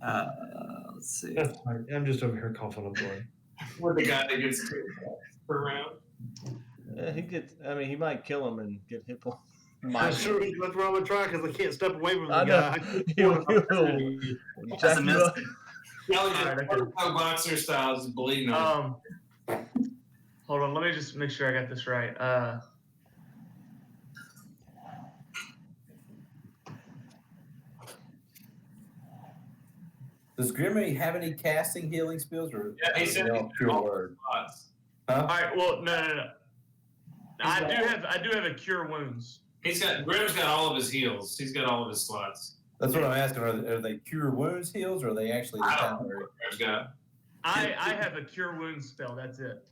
Let's see. That's fine. I'm just over here coughing up blood. We're the guy that gets 2 per round. He gets. I mean, he might kill him and get hit. I'm sure that's what I'm gonna try because I can't step away from the I know. guy. That's a miss. Kelly All right, just boxer style is bleeding on. Hold on, let me just make sure I got this right. Does Gimmi have any casting healing spells? Or Yeah, he said no, pure all word? spots. Huh? All right, well, no. I do have a cure wounds. Grim's got all of his heals. He's got all of his slots. That's what I'm asking. Are they cure wounds heals, or are they actually the I don't kind know where what Grim's got. I have a cure wounds spell. That's it.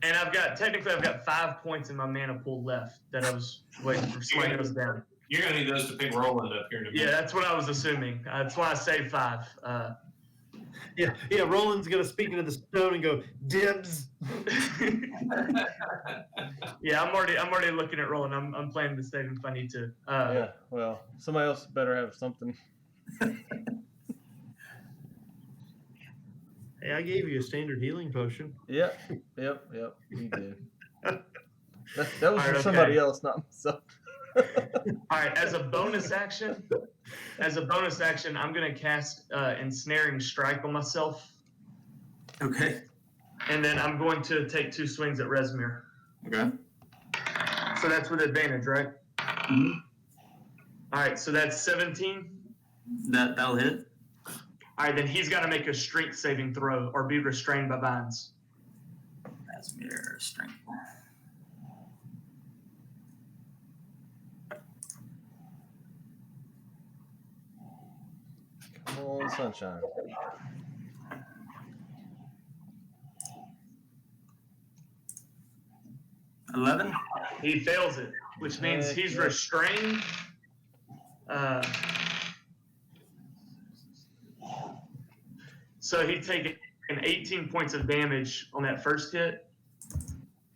And I've got 5 points in my mana pool left that I was waiting for somebody goes down. You're gonna need those to pick Roland up here in a minute. Yeah, that's what I was assuming. That's why I saved 5. Yeah. Roland's gonna speak into the stone and go, dibs. Yeah, I'm already looking at Roland. I'm planning to save him if I need to. Yeah, well, somebody else better have something. Hey, I gave you a standard healing potion. Yep, you did. That was All for right, somebody okay. else, not myself. All right, as a bonus action, I'm gonna cast Ensnaring Strike on myself, Okay. and then I'm going to take 2 swings at Razmir. Okay. So that's with advantage, right? Mhm. All right, so that's 17. That'll hit. All right, then he's got to make a strength saving throw or be restrained by vines. Razmir strength. Come on, sunshine. $11. He fails it, which means Heck he's yeah. restrained. So he'd take 18 points of damage on that first hit,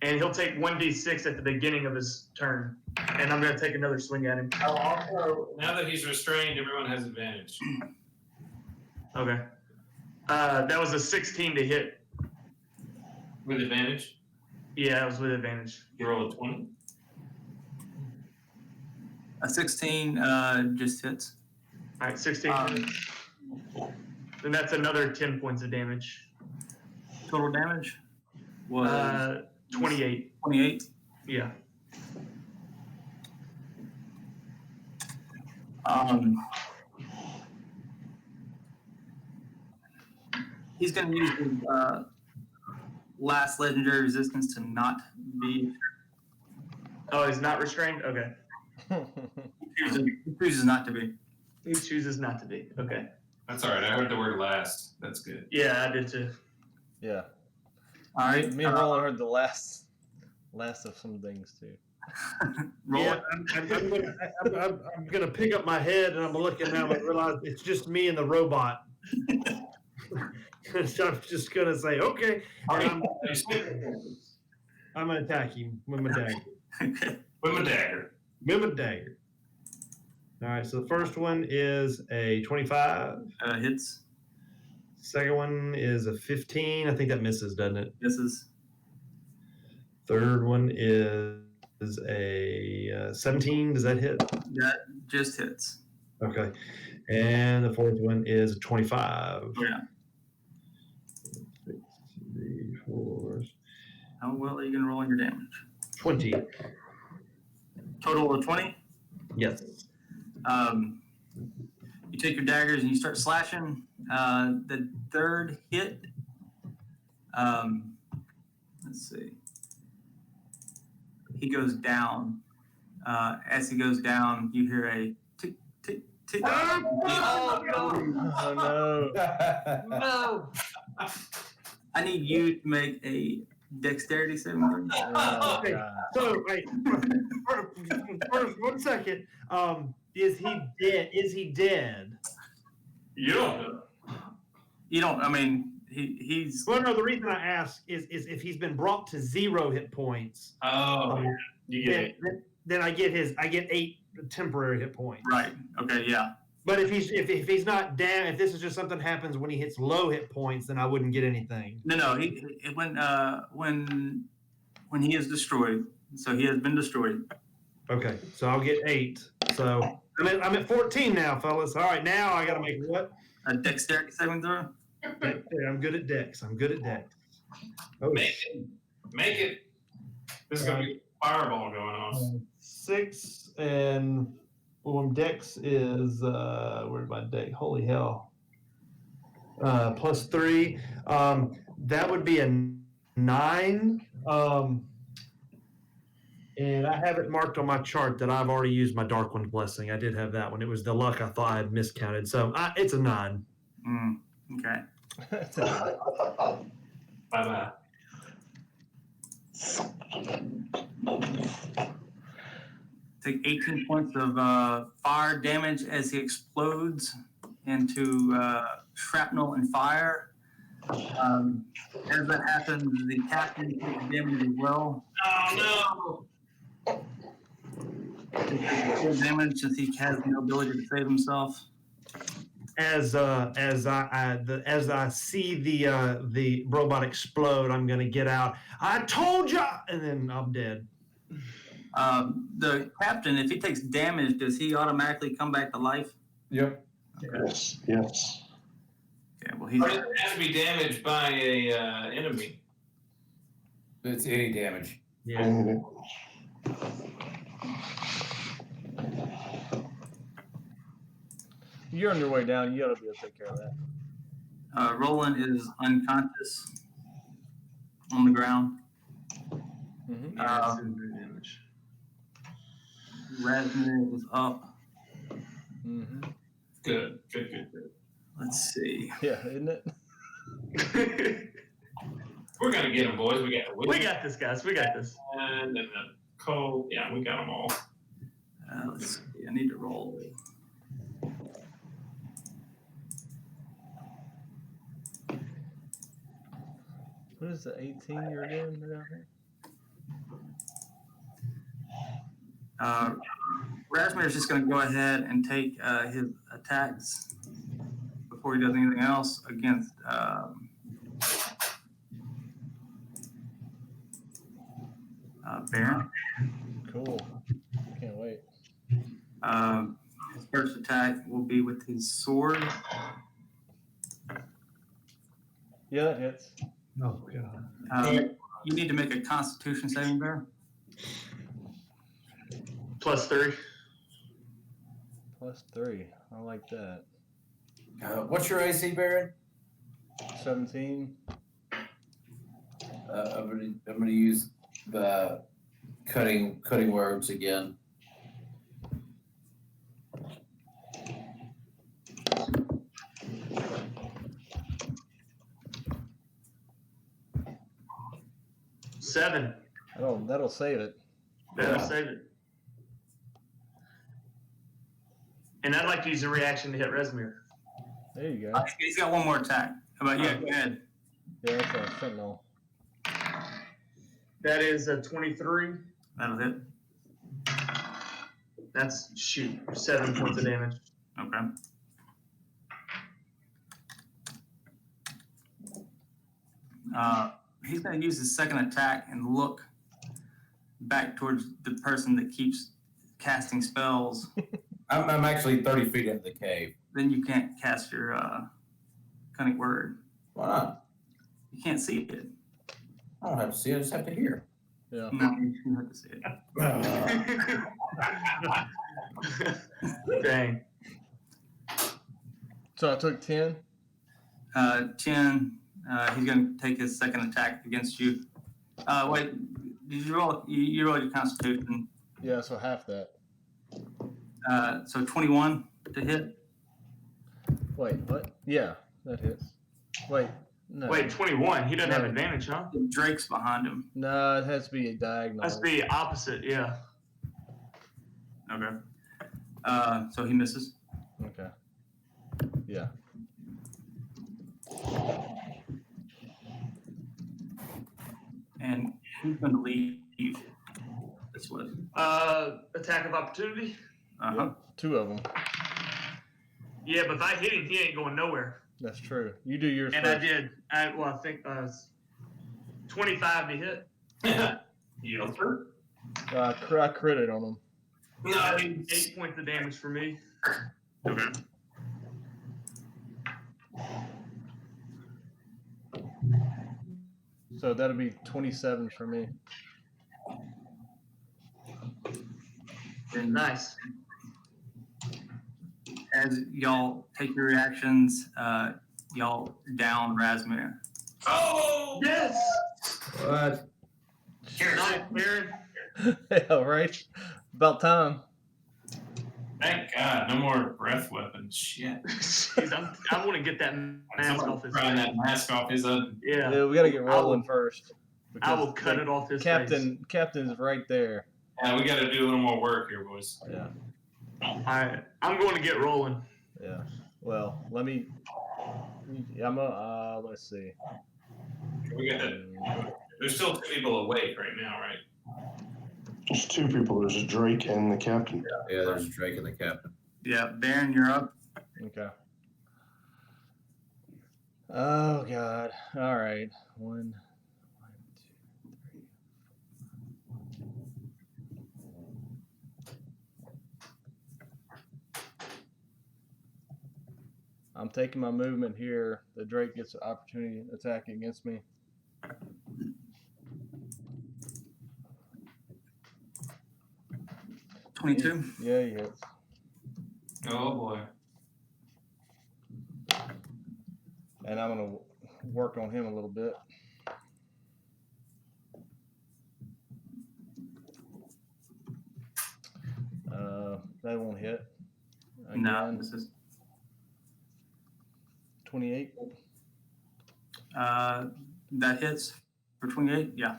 and he'll take 1d6 at the beginning of his turn. And I'm going to take another swing at him. Oh, also, now that he's restrained, everyone has advantage. Okay. That was a 16 to hit. With advantage, Yeah, it was with advantage. you roll a 20. A 16 just hits. All right, 16. Then that's another 10 points of damage. Total damage was 28. 28. Yeah. He's going to use his last legendary resistance to not be. Oh, he's not restrained? Okay. He chooses not to be. He chooses not to be. Okay. That's all right. I heard the word last. That's good. Yeah, I did too. Yeah. All right. Me and Roland heard the last of some things too. Roll Yeah, it. I'm gonna pick up my head and I'm looking now and realize it's just me and the robot. So I'm just gonna say, okay, and I'm gonna attack him with my dagger. Okay. With my dagger. With my dagger. All right, so the first one is a 25. Hits. Second one is a 15. I think that misses, doesn't it? Misses. Third one is a 17. Does that hit? That just hits. Okay. And the fourth one is a 25. Yeah. 6, 3, 4, How well are you going to roll on your damage? 20. Total of 20. Yes. You take your daggers and you start slashing. The third hit. Let's see. He goes down. As he goes down, you hear a tick, tick, tick. Oh no. No. I need you to make a dexterity saving throw. Oh, Okay. God. So, wait. First, 1 second. Is he dead? Is he dead? You don't know. You don't. I mean, he's. Well, no. The reason I ask is if he's been brought to 0 hit points, Oh, you get it. then I get 8 temporary hit points. Right. Okay. Yeah. But if he's not down, if this is just something happens when he hits low hit points, then I wouldn't get anything. No. When he is destroyed, so he has been destroyed. Okay, so I'll get 8. So I'm at 14 now, fellas. All right, now I got to make what? A dexterity saving throw. I'm good at Dex. Oh, Make it. This is gonna be a fireball going on. 6 and Dex is where's my Dex? Holy hell! Plus 3. That would be a 9. And I have it marked on my chart that I've already used my Darkwind Blessing. I did have that one. It was the luck I thought I had miscounted. So it's a 9. Okay. Bye-bye. Take 18 points of fire damage as he explodes into shrapnel and fire. As that happens, the captain takes damage as well. Oh Full damage since he has no ability to save himself. As I see the robot explode, I'm gonna get out. I told ya, and then I'm dead. The captain, if he takes damage, does he automatically come back to life? Yep. Yes, yes. Okay, well he's no! Or does it have to be damaged by a enemy? It's any damage. Yeah. You're on your way down. You ought to be able to take care of that. Roland is unconscious on the ground. Mm-hmm. Razmir is up. Mm-hmm. Good. Let's see. Yeah, isn't it? We're gonna get them, boys. We got this, guys. We got this. And then the cold. Yeah, we got them all. Let's see. I need to roll. What is the 18 you're doing down here? Razmir is just going to go ahead and take his attacks before he does anything else against Barron. Cool. Can't wait. His first attack will be with his sword. Yeah, that hits. Oh god. You need to make a Constitution saving throw. +3. +3. I like that. What's your AC, Barron? 17. I'm gonna use the cutting words again. Seven. That'll save it. That'll save it. And I'd like to use a reaction to hit Razmir. There you go. He's got one more attack. How about you? Go ahead. Yeah, that's a sentinel. That is a 23. That'll hit. That's 7 points of damage. Okay. He's going to use his second attack and look back towards the person that keeps casting spells. I'm actually 30 feet into the cave. Then you can't cast your cunning word. Why not? You can't see it. I don't have to see it. I just have to hear. Yeah. No, you have to see it. Dang. So I took 10. 10. He's going to take his second attack against you. Wait, did you roll? You rolled your Constitution. Yeah, so half that. So 21 to hit. Wait, what? Yeah, that hits. Wait, no. Wait, 21. He doesn't have advantage, huh? Drake's behind him. No, it has to be a diagonal. Must be opposite, yeah. Okay. So he misses. Okay. Yeah. And who's going to leave this way? Attack of opportunity? Uh-huh. Yep, 2 of them. Yeah, but if I hit him, he ain't going nowhere. That's true. You do yours And first. I did. I think 25 to hit. You sir. I critted on him. No, 8 points of damage for me. Okay. So that'll be 27 for me. Nice. As y'all take your reactions, y'all down Razmir. Oh! Yes! What? Nice, Barron. Yeah, right? About time. Thank God, no more breath weapons. Shit. Jeez, I want to get that mask off his Trying face. that mask off his oven. Yeah, Yeah, we got to get rolling will- first. I will because cut the it off his face. Captain's right there. Yeah, we got to do a little more work here, boys. Yeah. All right, I'm going to get rolling. Yeah. Well, let's see. We got that. There's still 2 people awake right now, right? There's 2 people. There's a Drake and the captain. Yeah, there's Drake and the captain. Yeah, Barron, you're up. Okay. Oh God. All right. 1, 2, 3. I'm taking my movement here. The Drake gets an opportunity to attack against me. $22. Yeah, he hits. Oh boy. And I'm gonna work on him a little bit. That won't hit. No, Again, this is 28. that hits for 28. Yeah.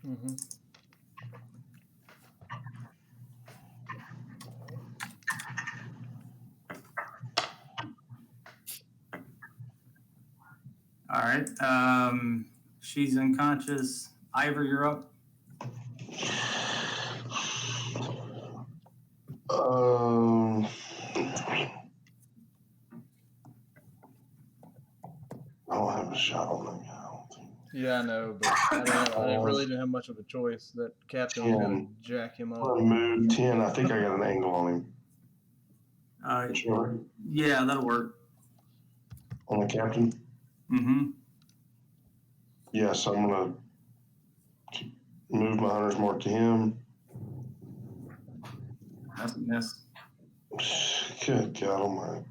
Mm-hmm. All right. She's unconscious. Iver, you're up. I don't have a shot on them. I don't think. Yeah, I know, but I really didn't have much of a choice. That captain was gonna jack him I'm up. gonna move 10. I think I got an angle on him. Sure. Yeah, that'll work. On the captain? Mm-hmm. Yes, I'm gonna move my hunter's mark to him. That's a miss. Good God Almighty.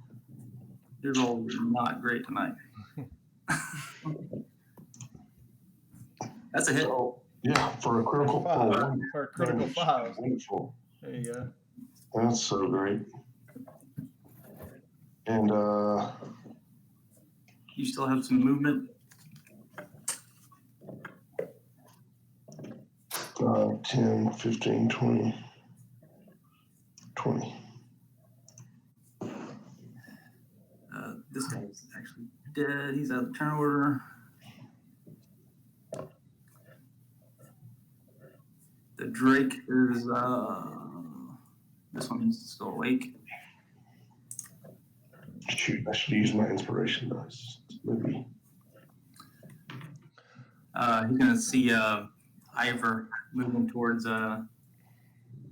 Your roll was not great tonight. That's a hit. So, yeah, for a critical For a critical 5. Wonderful. There you go. That's so great. And You still have some movement. 10, 15, 20. 20. This guy's actually dead. He's out of the turn order. The Drake is this one's still awake. Shoot, I should use my inspiration dice. Maybe. He's gonna see Iver moving towards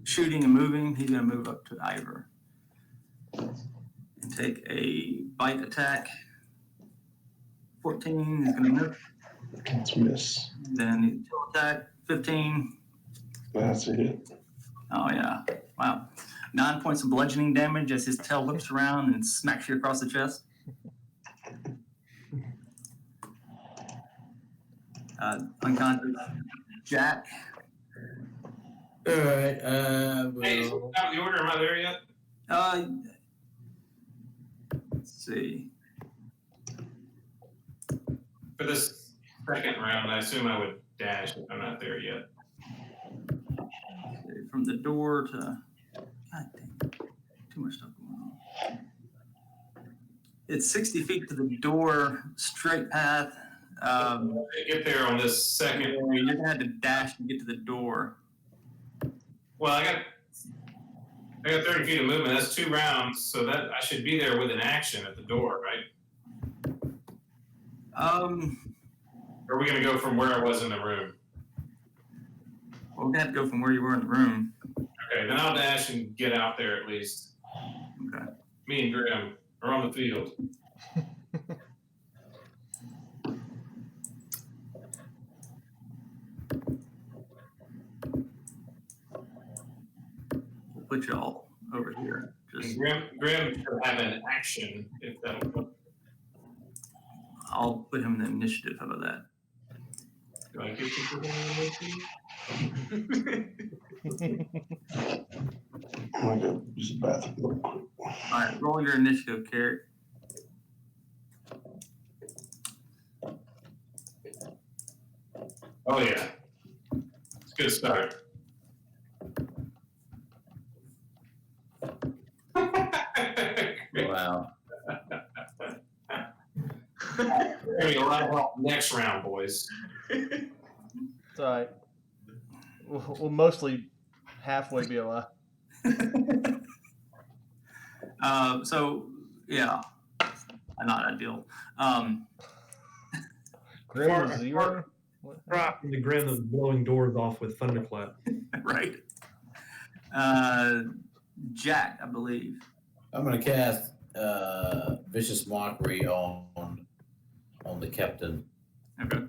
shooting and moving. He's gonna move up to Iver and take a bite attack. 14 is gonna miss. Let's miss. Then the tail attack 15. That's a hit. Oh yeah! Wow. 9 points of bludgeoning damage as his tail whips around and smacks you across the chest. Unconscious Jack. All right. Hey, is it top of the order? Am I there yet? Let's see. For this second round, I assume I would dash. I'm not there yet. From the door to. God dang. Too much stuff going on. It's 60 feet to the door, straight path. Get there on this second. You're gonna have to dash to get to the door. Well, I got 30 feet of movement. That's 2 rounds, so that I should be there with an action at the door, right? Or are we gonna go from where I was in the room? Well, we're gonna have to go from where you were in the room. Okay, then I'll dash and get out there at least. Okay. Me and Graham are on the field. We'll put y'all over here. Just And Graham should have an action if that'll. I'll put him in the initiative. How about that? Do I get to put him in the initiative? I'm gonna go use the bathroom real quick. All right, roll your initiative, Carric. Oh yeah, it's a good start. Wow. Gonna be a lot of help next round, boys. It's all right. We'll mostly halfway be alive. So yeah, not ideal. Grim Far- was 0. What? Drop in the grim of blowing doors off with thunderclap. Right. Jack, I believe. I'm gonna cast vicious mockery on the captain. Okay.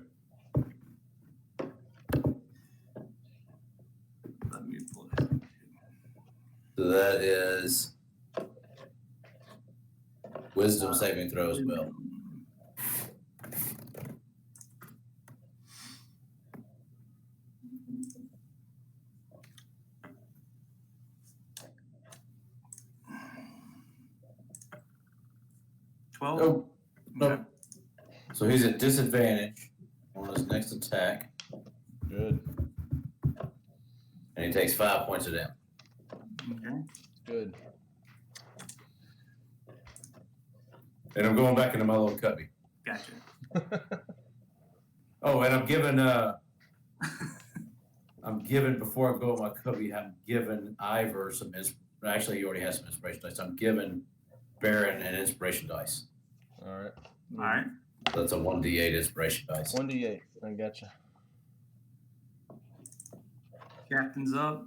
Let me pull it. So that is wisdom saving throw as well. $12? Oh, no. So he's at disadvantage on his next attack, Good. and he takes 5 points of damage. Okay. Good. And I'm going back into my little cubby. Gotcha. Oh, and I'm giving before I go in my cubby, I'm giving Iver some actually he already has some inspiration dice. I'm giving Barron an inspiration dice. All right. All right. So that's a 1d8 inspiration dice. 1d8. I gotcha. Captain's up.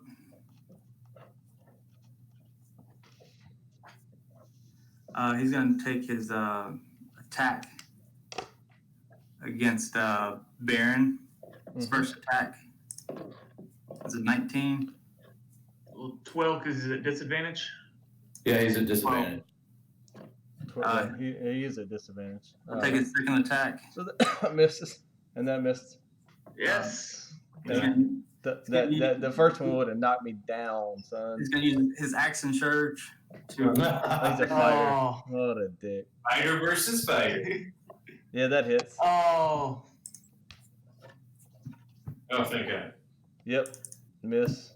He's going to take his attack against Barron. His first attack is a 19. 12 because he's at disadvantage. Yeah, he's at disadvantage. He is at disadvantage. Take his second attack. So that misses, and that missed. Yes. And The first one would have knocked me down, son. he's going to use his action surge to. He's a fighter. Oh. What a dick. Fighter versus fighter. Yeah, that hits. Oh. Oh, thank God. Yep. Miss.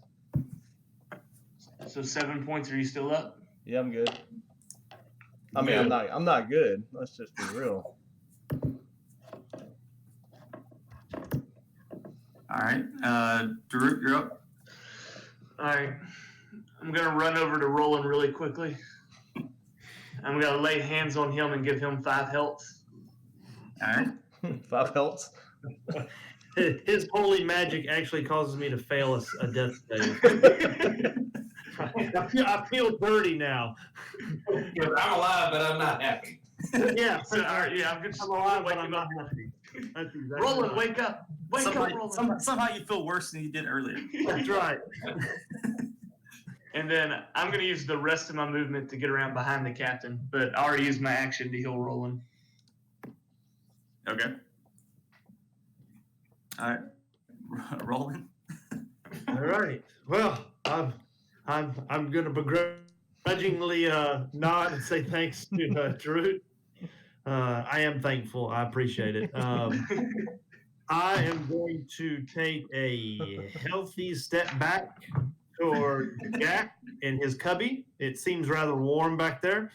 So 7 points. Are you still up? Yeah, I'm good. I mean, I'm not good. Let's just be real. All right. Draut, you're up. All right. I'm gonna run over to Roland really quickly. I'm gonna lay hands on him and give him 5 health. All right. 5 healths. His holy magic actually causes me to fail a death save. I feel dirty now. Yeah, I'm alive, but I'm not happy. Yeah, So, all right, yeah, I'm alive, but I'm not happy. That's exactly Roland, right. wake up! Wake up, Roland! Somehow you feel worse than you did earlier. That's right. And then I'm gonna use the rest of my movement to get around behind the captain, but I already used my action to heal Roland. Okay. All right. Roland. All right. Well, I'm gonna begrudgingly nod and say thanks to Draut. I am thankful. I appreciate it. I am going to take a healthy step back toward Jack and his cubby. It seems rather warm back there.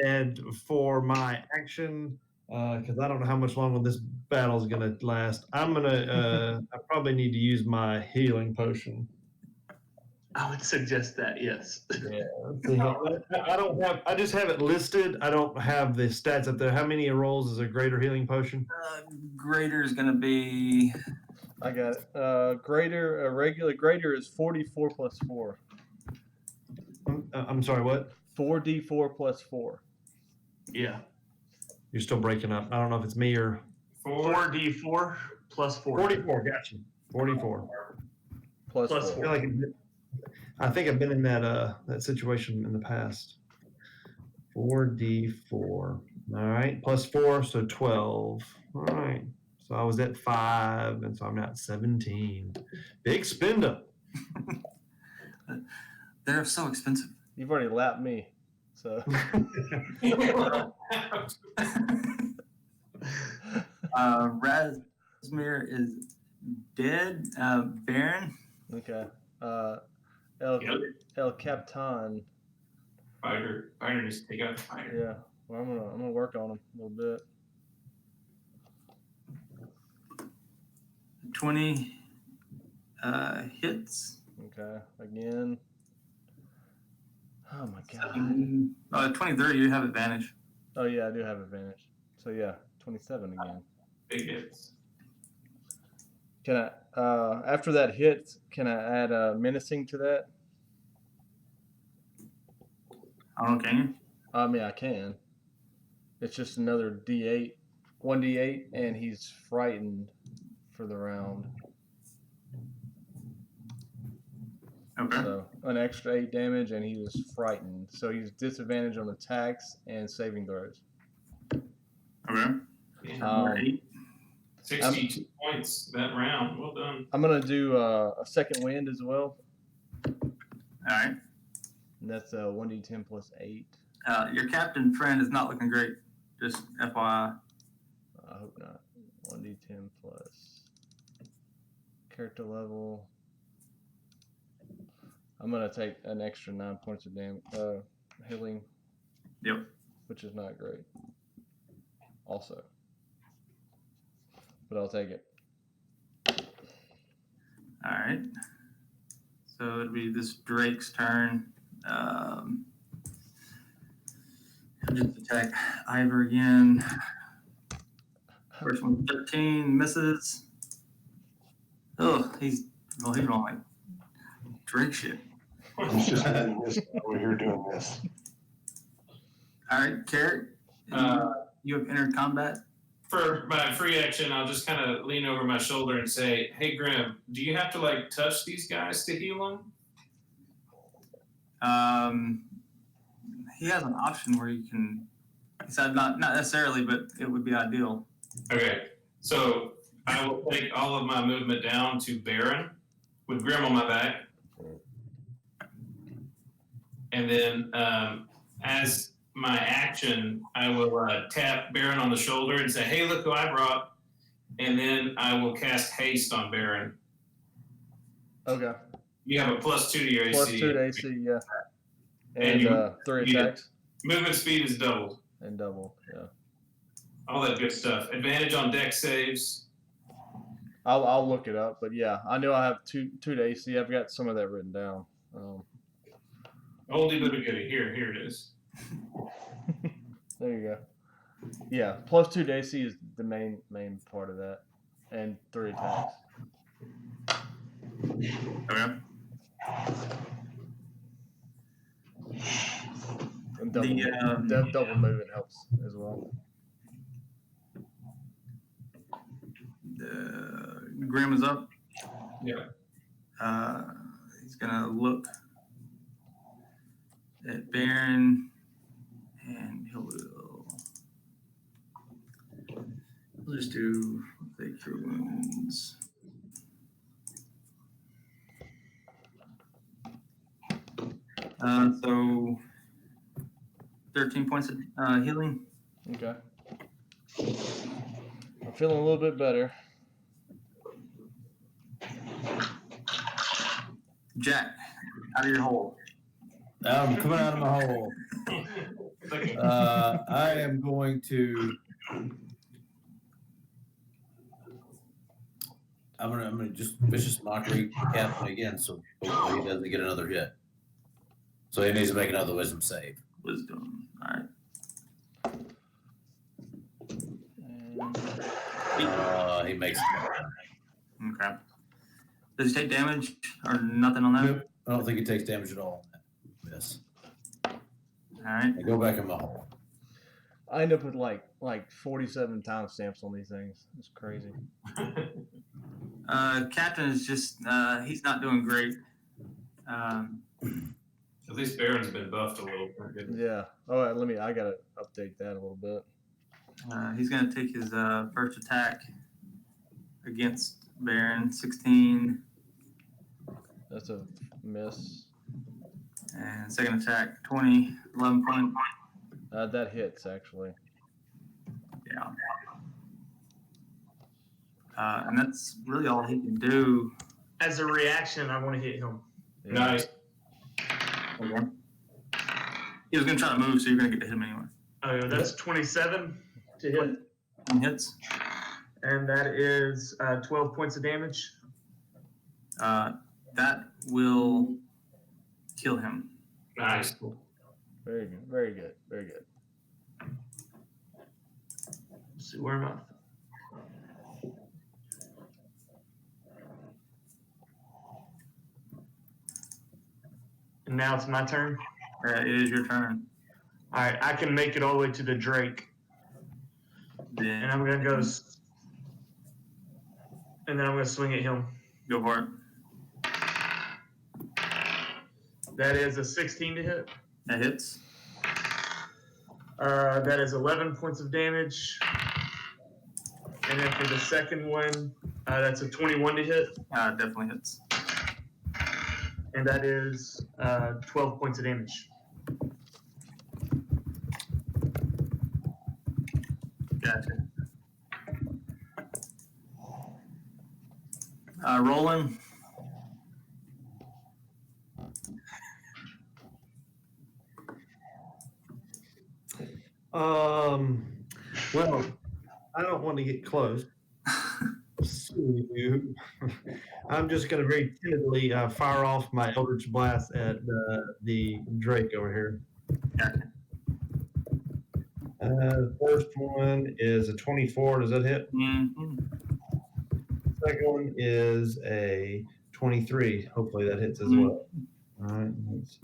And for my action, because I don't know how much longer this battle is going to last, I'm going to, I probably need to use my healing potion. I would suggest that, yes. Yeah. I don't have, I just have it listed. I don't have the stats up there. How many rolls is a greater healing potion? Greater is going to be. I got it. Regular greater is 44 plus 4. I'm sorry, what? 4d4 plus 4. Yeah. You're still breaking up. I don't know if it's me or 4d4 plus 4. 44. Gotcha. 44. Plus Plus 4. I think I've been in that situation in the past. 4d4. All right. Plus 4, so 12. All right. So I was at 5, and so I'm now at 17. Big spender. They're so expensive. You've already lapped me, so. Razmir is dead. Barron. Okay. Yep. El Capitan. Fighter needs to take out the fighter. Yeah. Well, I'm gonna work on him a little bit. 20 hits. Okay. Again. Oh my god. 20-30, you have advantage. Oh yeah, I do have advantage. So yeah, 27 again. Big hits. Can I? After that hit, can I add menacing to that? I don't know, can you? I mean, I can. It's just another D8, 1D8, and he's frightened for the round. Okay. So an extra 8 damage, and he was frightened. So he's disadvantage on attacks and saving throws. Okay. Um, 8. 62 points that round. Well done. I'm gonna do a second wind as well, All right. and that's 1D10 plus 8. Your captain friend is not looking great. Just FYI. I hope not. 1D10 plus character level. I'm gonna take an extra 9 points of damage, healing. Yep. Which is not great. Also, but I'll take it. All right. So it'll be this Drake's turn. He'll just attack Iver again. First one, 13, misses. Oh, he's rolling like Drake shit. It's just this over here doing this. All right, Carric, you have entered combat. For my free action, I'll just kind of lean over my shoulder and say, "Hey, Grim, do you have to like touch these guys to heal them?" He has an option where you can. He said not necessarily, but it would be ideal. Okay, so I will take all of my movement down to Barron with Grim on my back, and then as my action, I will tap Barron on the shoulder and say, "Hey, look who I brought," and then I will cast Haste on Barron. Okay. You have a +2 to your AC. Plus 2 to AC, yeah. And And 3 you get- attacks Movement speed is doubled. and double. Yeah. All that good stuff. Advantage on deck saves. I'll look it up, but yeah, I know I have 2 to AC. I've got some of that written down. Oldie but a goodie. Here it is. There you go. Yeah, plus 2 to AC is the main part of that, and 3 attacks. Okay. And double, double movement helps as well. Grim is up. Yeah. He's gonna look at Barron, and he'll just do take your wounds. So 13 points of healing. Okay. I'm feeling a little bit better. Jack, out of your hole. I'm coming out of my hole. I am going to. I'm gonna just vicious mockery Captain again, so hopefully he doesn't get another hit. So he needs to make another wisdom save. Wisdom. All right. He makes it. Okay. Does he take damage or nothing on that? Nope. I don't think he takes damage at all. Yes. All right. I go back in my hole. I end up with like 47 timestamps on these things. It's crazy. Captain is just he's not doing great. At least Barron's been buffed a little. Yeah. Oh, I gotta update that a little bit. He's gonna take his first attack against Barron, 16. That's a miss. And second attack, 20, 11 points. That hits, actually. Yeah. And that's really all he can do. As a reaction, I want to hit him. Yeah. Nice. Okay. He was going to try to move, so you're going to get to hit him anyway. Oh, that's 27 to hit. And hits. And that is 12 points of damage. That will kill him. Nice. Very good. Very good. Very good. Let's see, where am I? And now it's my turn. It is your turn. All right, I can make it all the way to the Drake. Then And I'm going to go. And then I'm going to swing at him. go for it. That is a 16 to hit. That hits. That is 11 points of damage. And then for the second one, that's a 21 to hit. Definitely hits. And that is 12 points of damage. Gotcha. Roland. Well, I don't want to get close. So, I'm just going to very timidly fire off my Eldritch Blast at the Drake over here. Gotcha. First one is a 24. Does that hit? Mm-hmm. Second one is a 23. Hopefully that hits as well. All right. Let's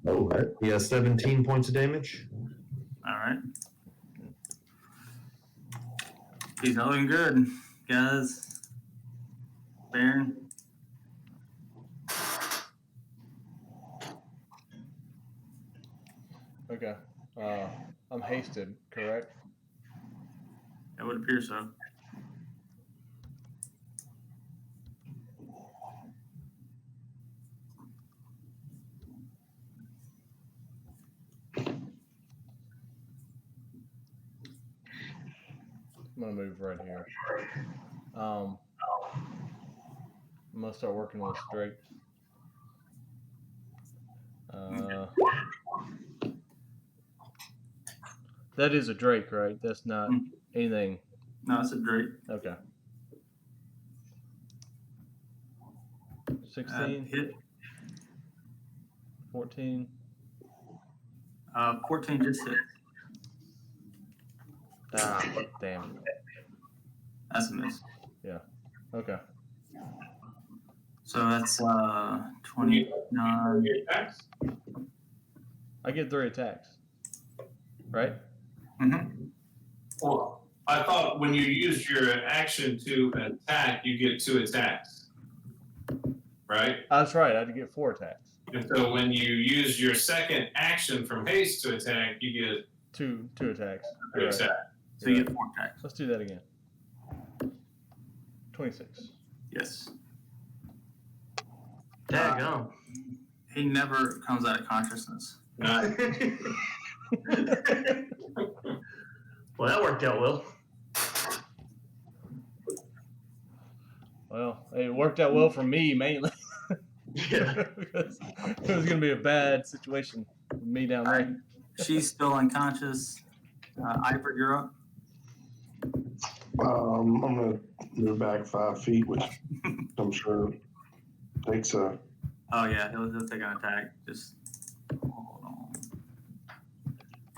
Oh, yeah, 17 points of damage. All right. He's not looking good, guys. Barron. Okay. I'm hasted, correct? It would appear so. I'm gonna move right here. I'm gonna start working with Drake. That is a Drake, right? That's not anything. No, it's a Drake. Okay. 16, Hit. 14. 14 just hit. Ah, damn. That's a miss. Okay. So that's 29. I get 3 attacks. Right? Mm-hmm. Well, I thought when you used your action to attack, you get 2 attacks. Right? That's right. I had to get 4 attacks. And so when you use your second action from haste to attack, you get 2 attacks. 2 All right. attacks. So you get 4 attacks. Let's do that again. 26. Yes. Daggone. He never comes out of consciousness. Nice. Well, that worked out well. Well, it worked out well for me mainly. Yeah. Because it was going to be a bad situation with me down All there. right. She's still unconscious. Iver, you're up. I'm gonna move back 5 feet, which I'm sure takes a. Oh, yeah, he'll take an attack. Just hold on.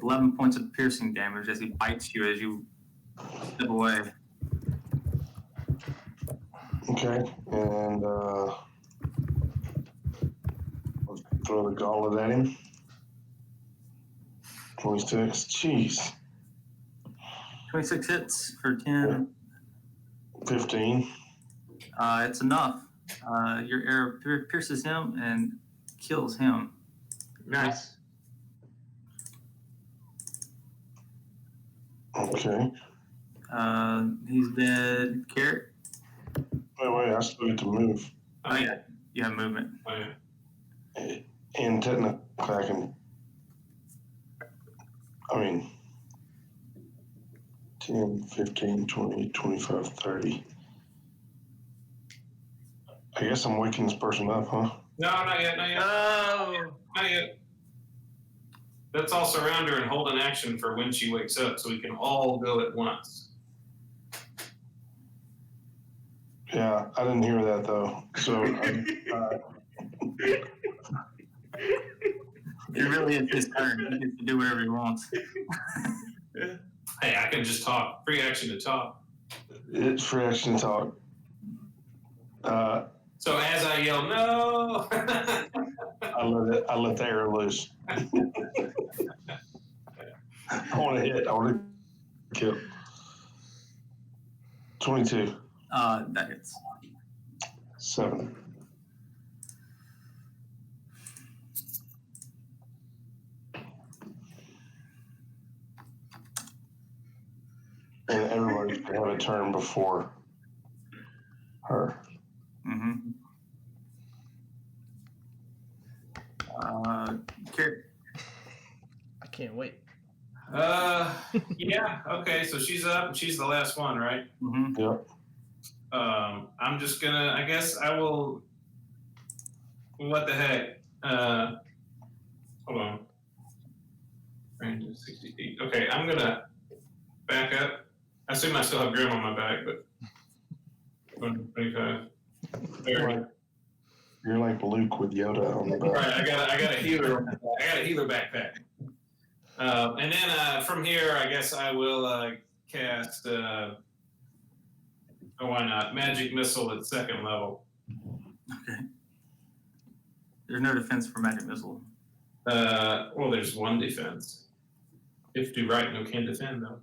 11 points of piercing damage as he bites you as you step away. Okay, and let's throw the gauntlet at him. 26. Jeez. 26 hits for 10. 15. It's enough. Your arrow pierces him and kills him. Nice. Okay. He's dead. Carric. Wait, I still get to move. Oh yeah, you have movement. Oh, yeah. And technically, I mean, 10, 15, 20, 25, 30. I guess I'm waking this person up, huh? No, not yet, not yet. Oh, Not yet. Let's all surround her and hold an action for when she wakes up so we can all go at once. Yeah, I didn't hear that though. So, It really is his turn. He gets to do whatever he wants. Hey, I can just talk. Free action to talk. it's free action talk. So as I yell, no! I let the arrow loose. I want to hit. I want to kill. 22. That hits. 7. And everybody's gonna have a turn before her. Mm-hmm. Carric. I can't wait. Yeah, okay, so she's up and she's the last one, right? Mm-hmm. Yep. I'm just gonna, I guess I will, what the heck? Hold on. Range is 60 feet. Okay, I'm gonna back up. I assume I still have Grim on my back, but 25. 30. You're like Luke with Yoda on the back. Right, I got a healer. I got a healer backpack. And then from here, I guess I will cast. Oh, why not? Magic missile at 2nd level. Okay. There's no defense for magic missile. Well, there's 1 defense. If do right, no can defend though.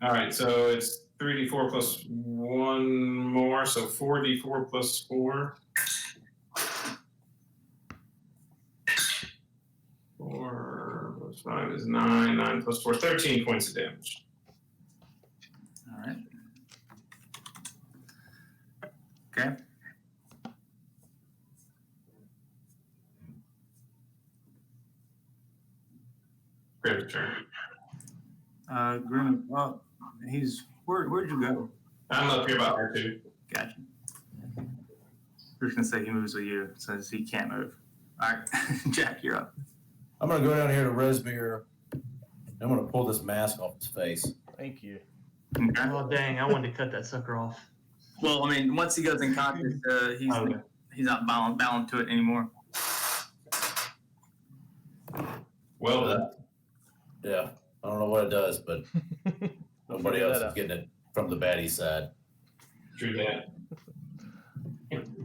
All right, so it's 3d4 plus 1 more, so 4d4 plus 4. 4 plus 5 is 9. 9 plus 4, 13 points of damage. All right. Okay. Grim's turn. Grim. Oh, where'd you go? I'm up here about Artoo. Gotcha. We're just gonna say he moves with you, says he can't move. All right, Jack, you're up. I'm gonna go down here to Razmir. I'm gonna pull this mask off his face. Thank you. Okay. oh dang! I wanted to cut that sucker off. Well, I mean, once he goes in conscious, he's not bound to it anymore. Well done. Yeah, I don't know what it does, but nobody figure else that is out. getting it from the baddie side. True that. And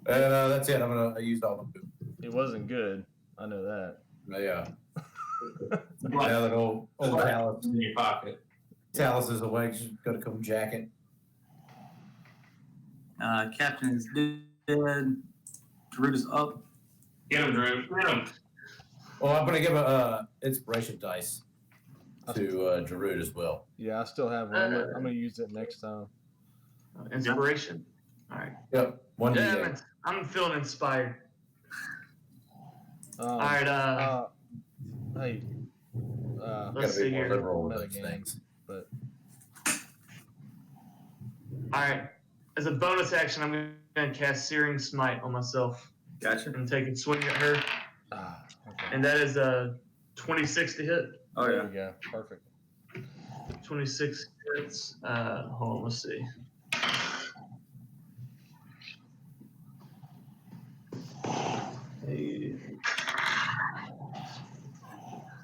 that's it. I used all the food. It wasn't good. I know that. Yeah. Now that old Talis, In your pocket. Talis is awake. She's gonna come jacket. Captain is dead. Draut is up. Get him, Drew. Get him. Oh, I'm gonna give a inspiration dice to Draut as well. Yeah, I still have one. I'm gonna use it next time. Inspiration. All right. Yep, 1d8. Yeah, I'm feeling inspired. All right. Hey. Gotta Let's be see more here. liberal with those Metagame. things. But All right. As a bonus action, I'm going to cast Searing Smite on myself Gotcha. and take a swing at her. okay. And that is a 26 to hit. Oh There yeah. we go. Perfect. 26 hits. Hold on, let's see.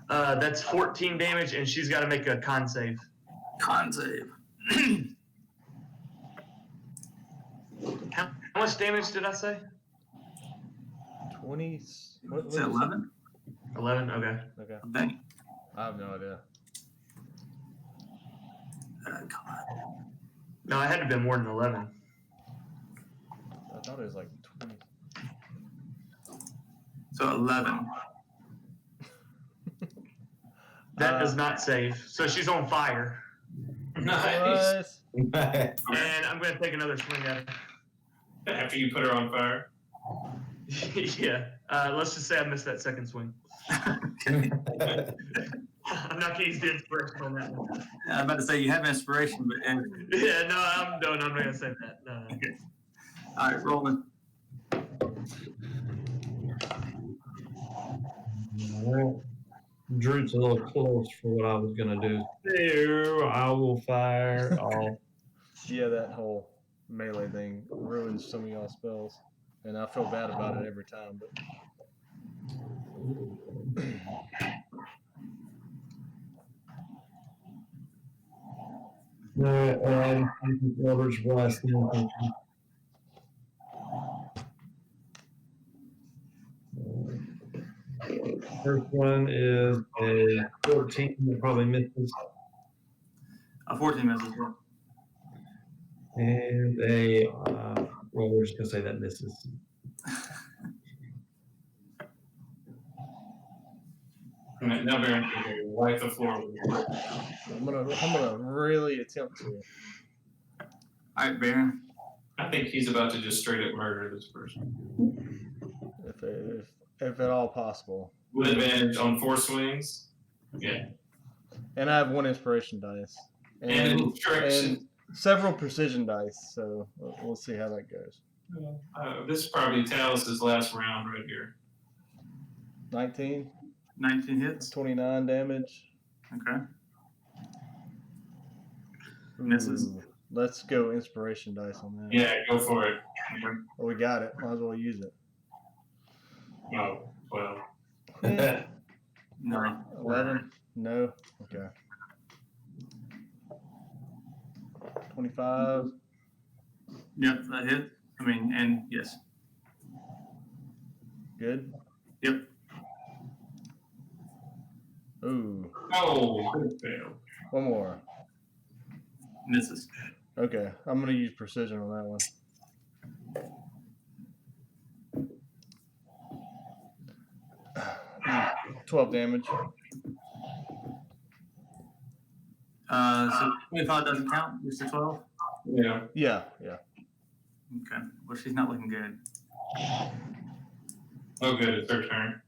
That's 14 damage, and she's got to make a con save. Con save. How much damage did I say? 20. What Is it 11? 11. Okay. Okay. Dang. I have no idea. God. No, I had to have been more than 11. I thought it was like 20. So 11. That does not save. So she's on fire. Nice. What? And I'm going to take another swing at her. After you put her on fire. Yeah. Let's just say I missed that second swing. I'm not going to use the inspiration on that one. I'm about to say you have inspiration, but Yeah, no, I'm done. I'm not going to say that. No. okay. All right, Roland. Well, Draut's a little close for what I was gonna do. So I will fire off. Yeah, that whole melee thing ruins some of y'all's spells, and I feel bad about it every time. But Eldritch Blast. First one is a 14 that probably misses, A 14 misses. and a well, we're just gonna say that misses. Now Baron can wipe the floor with it. I'm gonna really attempt to. All right, Baron. I think he's about to just straight up murder this person. If at all possible. With advantage on 4 swings. Yeah. And I have 1 inspiration dice. And instruction. and several precision dice, so we'll see how that goes. This is probably Talis' last round right here. 19, 19 hits. 29 damage. Okay. Misses. Ooh, let's go inspiration dice on that. Yeah, go for it. Oh, we got it. Might as well use it. Oh, well. No. 11? No? Okay. 25. Yep, that hit. I mean, and yes. Good? Yep. Ooh. Oh, good fail. One more. Misses. Okay. I'm going to use precision on that one. Mm, 12 damage. So 25 doesn't count, just a 12? Yeah. Yeah. Okay. Well, she's not looking good. Oh, good. It's her turn.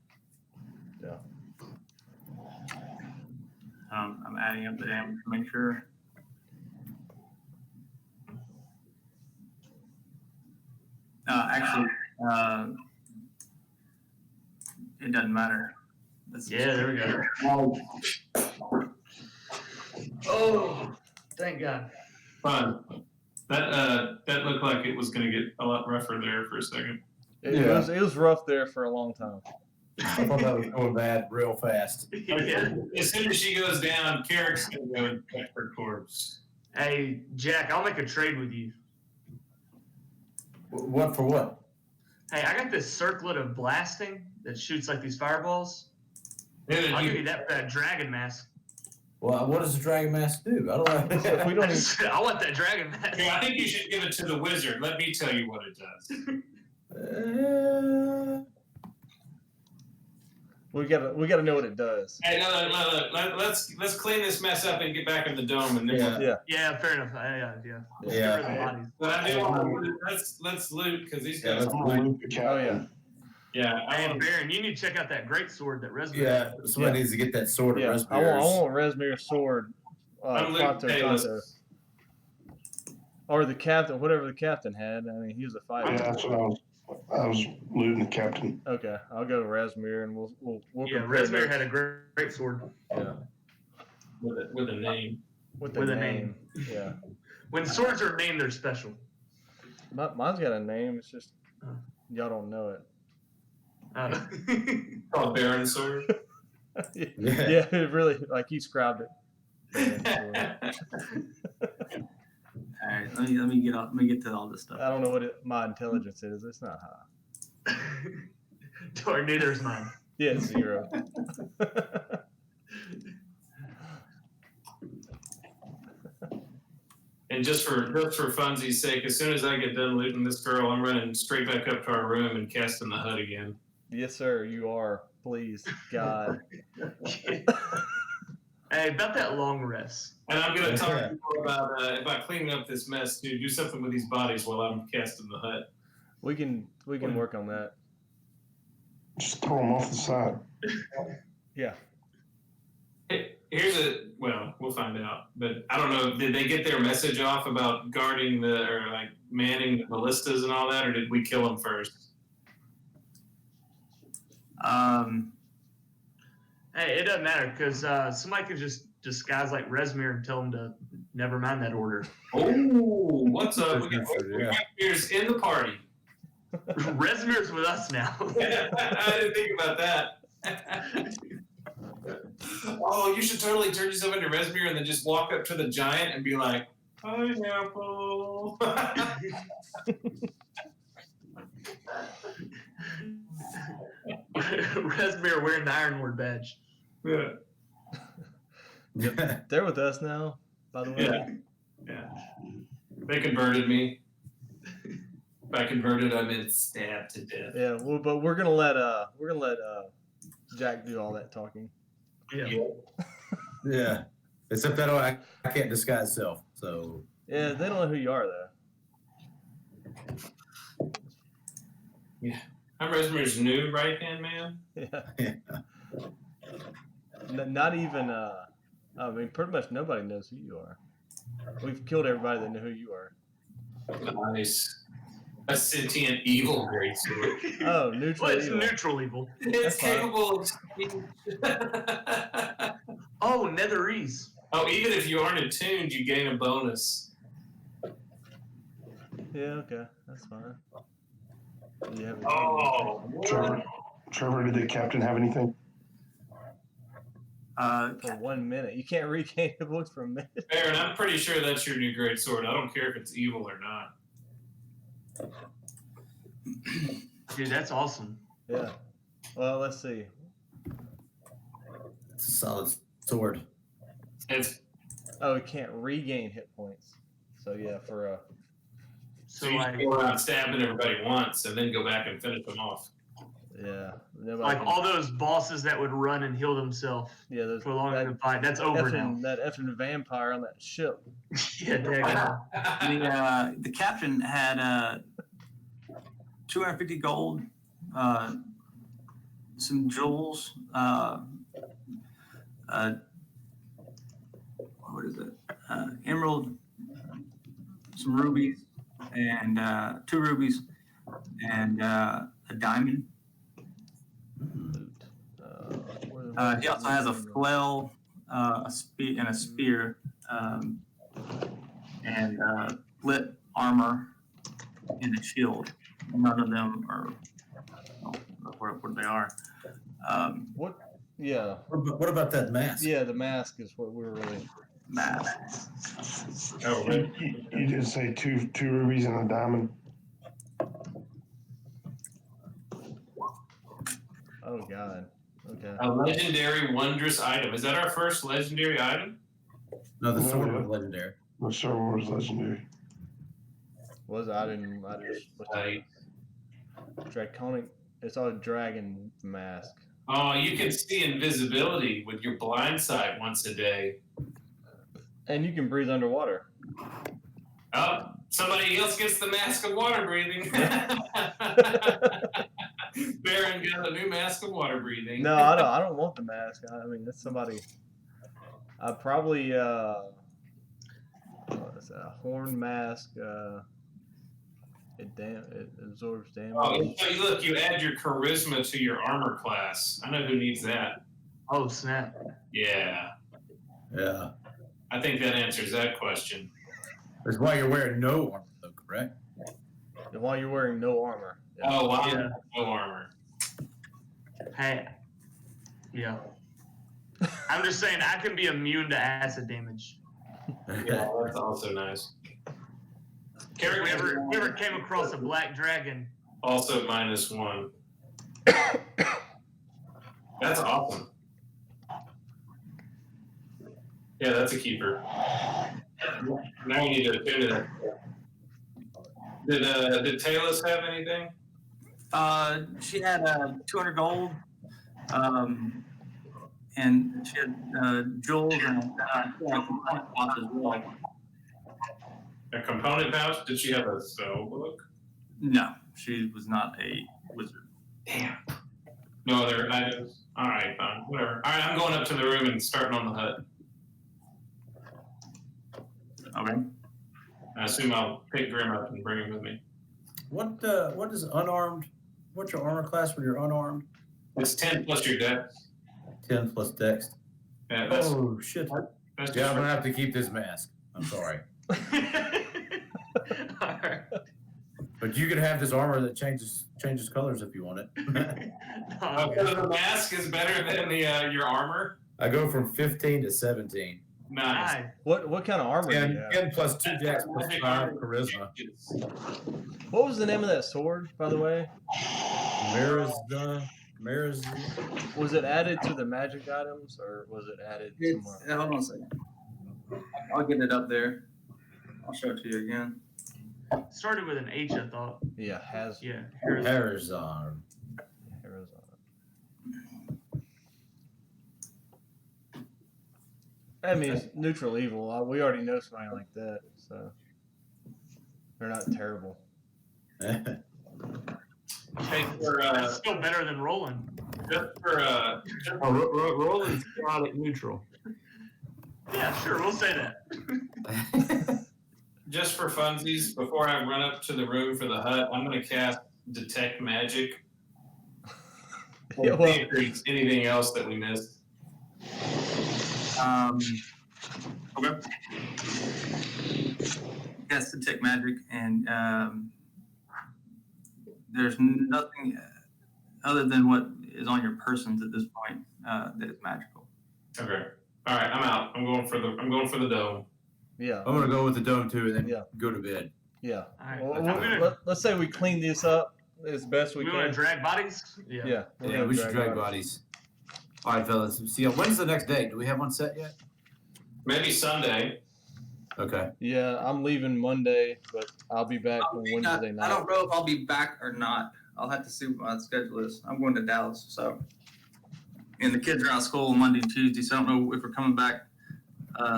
I'm adding up the damage to make sure. Actually, it doesn't matter. Yeah, there we go. Oh, thank God. Fun. That looked like it was going to get a lot rougher there for a second. It was rough there for a long time. I thought that was going bad real fast. Yeah. As soon as she goes down, Carric's going to go and check her corpse. Hey, Jack, I'll make a trade with you. What for what? Hey, I got this circlet of blasting that shoots like these fireballs. Dude, I'll give you that dragon mask. Well, what does the dragon mask do? I don't know. So if we don't even, I want that dragon mask. I think you should give it to the wizard. Let me tell you what it does. we gotta know what it does. Hey, no. Let's clean this mess up and get back in the dome, and then Yeah, fair enough. Yeah. Yeah. Get rid of the bodies. But I do want to let's loot because these guys. Loot the Oh captain. Yeah, I Hey, want Baron, you need to check out that great sword that Razmir Yeah, had. somebody needs to get that sword Yeah, of I want Razmir's sword. I'm looking Kanto. Or the captain, whatever the captain had. I mean, he was a fighter. Yeah, that's what I was looting the captain. Okay, I'll go to Razmir and we'll Yeah, compare Razmir notes. had a great sword. Yeah, with a name. with With a a name. Yeah, When swords are named, they're special. mine's got a name. It's just y'all don't know it. Called Baron sword. Yeah, it really like he scribed it. All right, let me get to all this stuff. I don't know what my intelligence is. It's not high. Or neither is mine. Yeah, it's 0. And just for funsies' sake, as soon as I get done looting this girl, I'm running straight back up to our room and casting the HUD again. Yes, sir. You are. Please, God. Hey, about that long rest. And I'm going to talk to you about cleaning up this mess, too. Do something with these bodies while I'm casting the hut. We can work on that. Just throw them off the side. Yeah. We'll find out. But I don't know, did they get their message off about guarding manning the ballistas and all that, or did we kill them first? Hey, it doesn't matter because somebody could just disguise like Razmir and tell him to never mind that order. Oh, what's up? We got Razmir's in the party. Razmir's with us now. I didn't think about that. Oh, you should totally turn yourself into Razmir and then just walk up to the giant and be like, pineapple. Razmir wearing the Iron Lord badge. Yeah. They're with us now, by the way. Yeah. They converted me. By converted, I meant stabbed to death. Yeah, well, but we're gonna let Jack do all that talking. Yeah. Yeah. Except that I can't disguise self. So. Yeah, they don't know who you are though. Yeah. I'm Razmir's new right-hand man. Yeah. Not even. I mean, pretty much nobody knows who you are. We've killed everybody that knew who you are. Nice. A sentient evil greatsword. Oh, neutral Well, it's evil. neutral evil. It's capable of. Oh, Netherese. Oh, even if you aren't attuned, you gain a bonus. Yeah, okay, that's fine. You have Oh, Trevor, did the captain have anything? for 1 minute. You can't regain the books for a minute. Barron, I'm pretty sure that's your new greatsword. I don't care if it's evil or not. Dude, that's awesome. Yeah. Well, let's see. It's a solid sword. It's Oh, it can't regain hit points. So yeah, for a so you can go around stabbing everybody once and then go back and finish them off. yeah. Nobody Like can- all those bosses that would run and heal themselves yeah, those prolong the fight. That's over now. that effing vampire on that ship. Yeah, daggone. The captain had 250 gold, some jewels, what is it? Emerald, some rubies, and 2 rubies, and a diamond. He also has a flail, a spear, and split armor and a shield. None of them are where they are. What? Yeah. What about that mask? Yeah, the mask is what we were really. Math. Oh, You did say two rubies and a diamond. Oh God. Okay. a legendary wondrous item. Is that our first legendary item? No, the sword was legendary. The Star Wars legendary. Was I didn't. I just. Draconic. It's all a dragon mask. Oh, you can see invisibility with your blind sight once a day. And you can breathe underwater. Oh, somebody else gets the mask of water breathing. Baron got a new mask of water breathing. No, I don't. I don't want the mask. I mean, that's somebody. I probably. What's that? A horn mask. It absorbs damage. Oh, so look, you add your charisma to your armor class. I know who needs that. Oh, snap. Yeah, Yeah. I think that answers that question. That's why you're wearing no armor, though, correct? And while you're wearing no armor. Yeah. Oh, wow, Yeah. no armor. Hey. Yeah. I'm just saying, I can be immune to acid damage. Yeah, that's also nice. If we ever came across a black dragon, Also -1. That's awesome. Yeah, that's a keeper. Now we need to attune to that. Did Talis have anything? She had 200 gold, and she had jewels and component pouch as well. A component pouch? Did she have a spell book? No, she was not a wizard. Damn. No other items? Alright, fine. Whatever. Alright, I'm going up to the room and starting on the hut. Okay. I assume I'll pick Grim up and bring him with me. What is unarmed? What's your armor class when you're unarmed? It's 10 plus your dex. 10 plus dex. Yeah, that's, Oh shit! that's just Yeah, I'm for- gonna have to keep this mask. I'm sorry, Alright. but you can have this armor that changes colors if you want it. So the mask is better than the your armor? I go from 15 to 17. Nice. Nice. What kind of armor do you 10, have? 10 plus 2 dex plus Magic 5 armor charisma. changes. What was the name of that sword, by the way? Mirrors. Was it added to the magic items, or was it added somewhere? Hold on a second. I'll get it up there. I'll show it to you again. Started with an H, I thought. Yeah, has Yeah. Harazar. I mean, it's neutral evil. We already know somebody like that, so they're not terrible. Hey, for, That's still better than Roland. just for, Roland's chaotic neutral. Yeah, sure, we'll say that. just for funsies, before I run up to the room for the hut, I'm going to cast Detect Magic. Yeah, See well, if there's anything else that we missed. Okay. Yes, detect magic, and there's nothing other than what is on your persons at this point that is magical. Okay. All right, I'm out. I'm going for the dome. yeah, I'm gonna go with the dome too, and then Yeah. go to bed. yeah. Alright, Well, I'm gonna- let's say we clean this up as best we We want can. to drag bodies? Yeah, we're Yeah, gonna we should drag bodies. All right, fellas. See, when's the next date? Do we have one set yet? Maybe Sunday. Okay. Yeah, I'm leaving Monday, but I'll be back on Wednesday I night. don't know if I'll be back or not. I'll have to see what my schedule is. I'm going to Dallas, so. And the kids are out of school Monday and Tuesday, so I don't know if we're coming back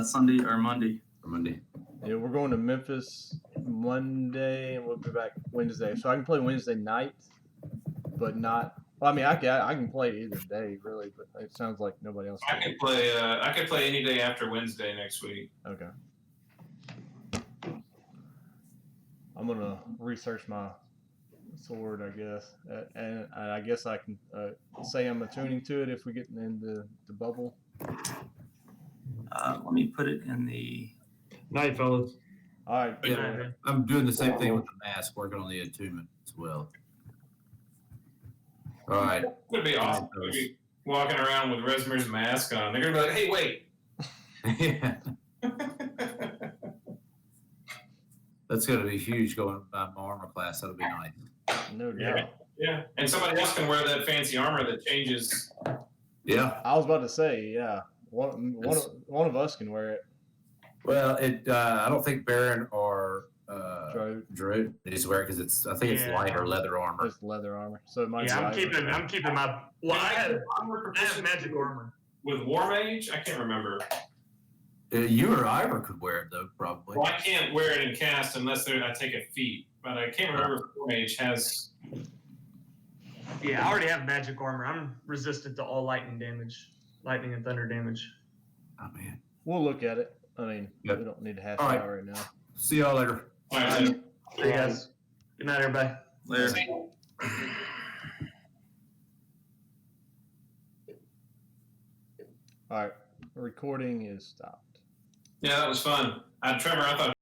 Sunday or Monday. For Monday. Yeah, we're going to Memphis Monday, and we'll be back Wednesday. So I can play Wednesday night, but not. Well, I mean, I can play either day really, but it sounds like nobody else I can. could play. I could play any day after Wednesday next week. Okay. I'm gonna research my sword, I guess, and I guess I can say I'm attuning to it if we get into the bubble. Let me put it in the. Night, fellas. All right. Good Yeah. night, man. I'm doing the same thing with the mask, working on the attunement as well. All right. It'd be awesome. We'd be walking around with Razmir's mask on. They're gonna be like, "Hey, wait." Yeah. That's gonna be huge going by my armor class. That'll be nice. No Yeah. doubt. Yeah, and somebody else can wear that fancy armor that changes. Yeah. I was about to say, yeah, one of us can wear it. Well, I don't think Barron or Draut. Drew needs to wear it because I think it's Yeah. lighter leather armor. Just leather armor. So it might Yeah, I'm be lighter. keeping my. Well, I have Armor magic armor. with War Mage. I can't remember. You or Iver could wear it though, probably. Well, I can't wear it in cast unless I take a feat. But I can't remember if War Mage has. Yeah, I already have magic armor. I'm resistant to all lightning damage, lightning and thunder damage. Oh man. We'll look at it. I mean, Yep. we don't need to hash All it right. out right now. See y'all later. All right, Hey guys. Good night, everybody. Later. All right, recording is stopped. yeah, that was fun. Trevor, I thought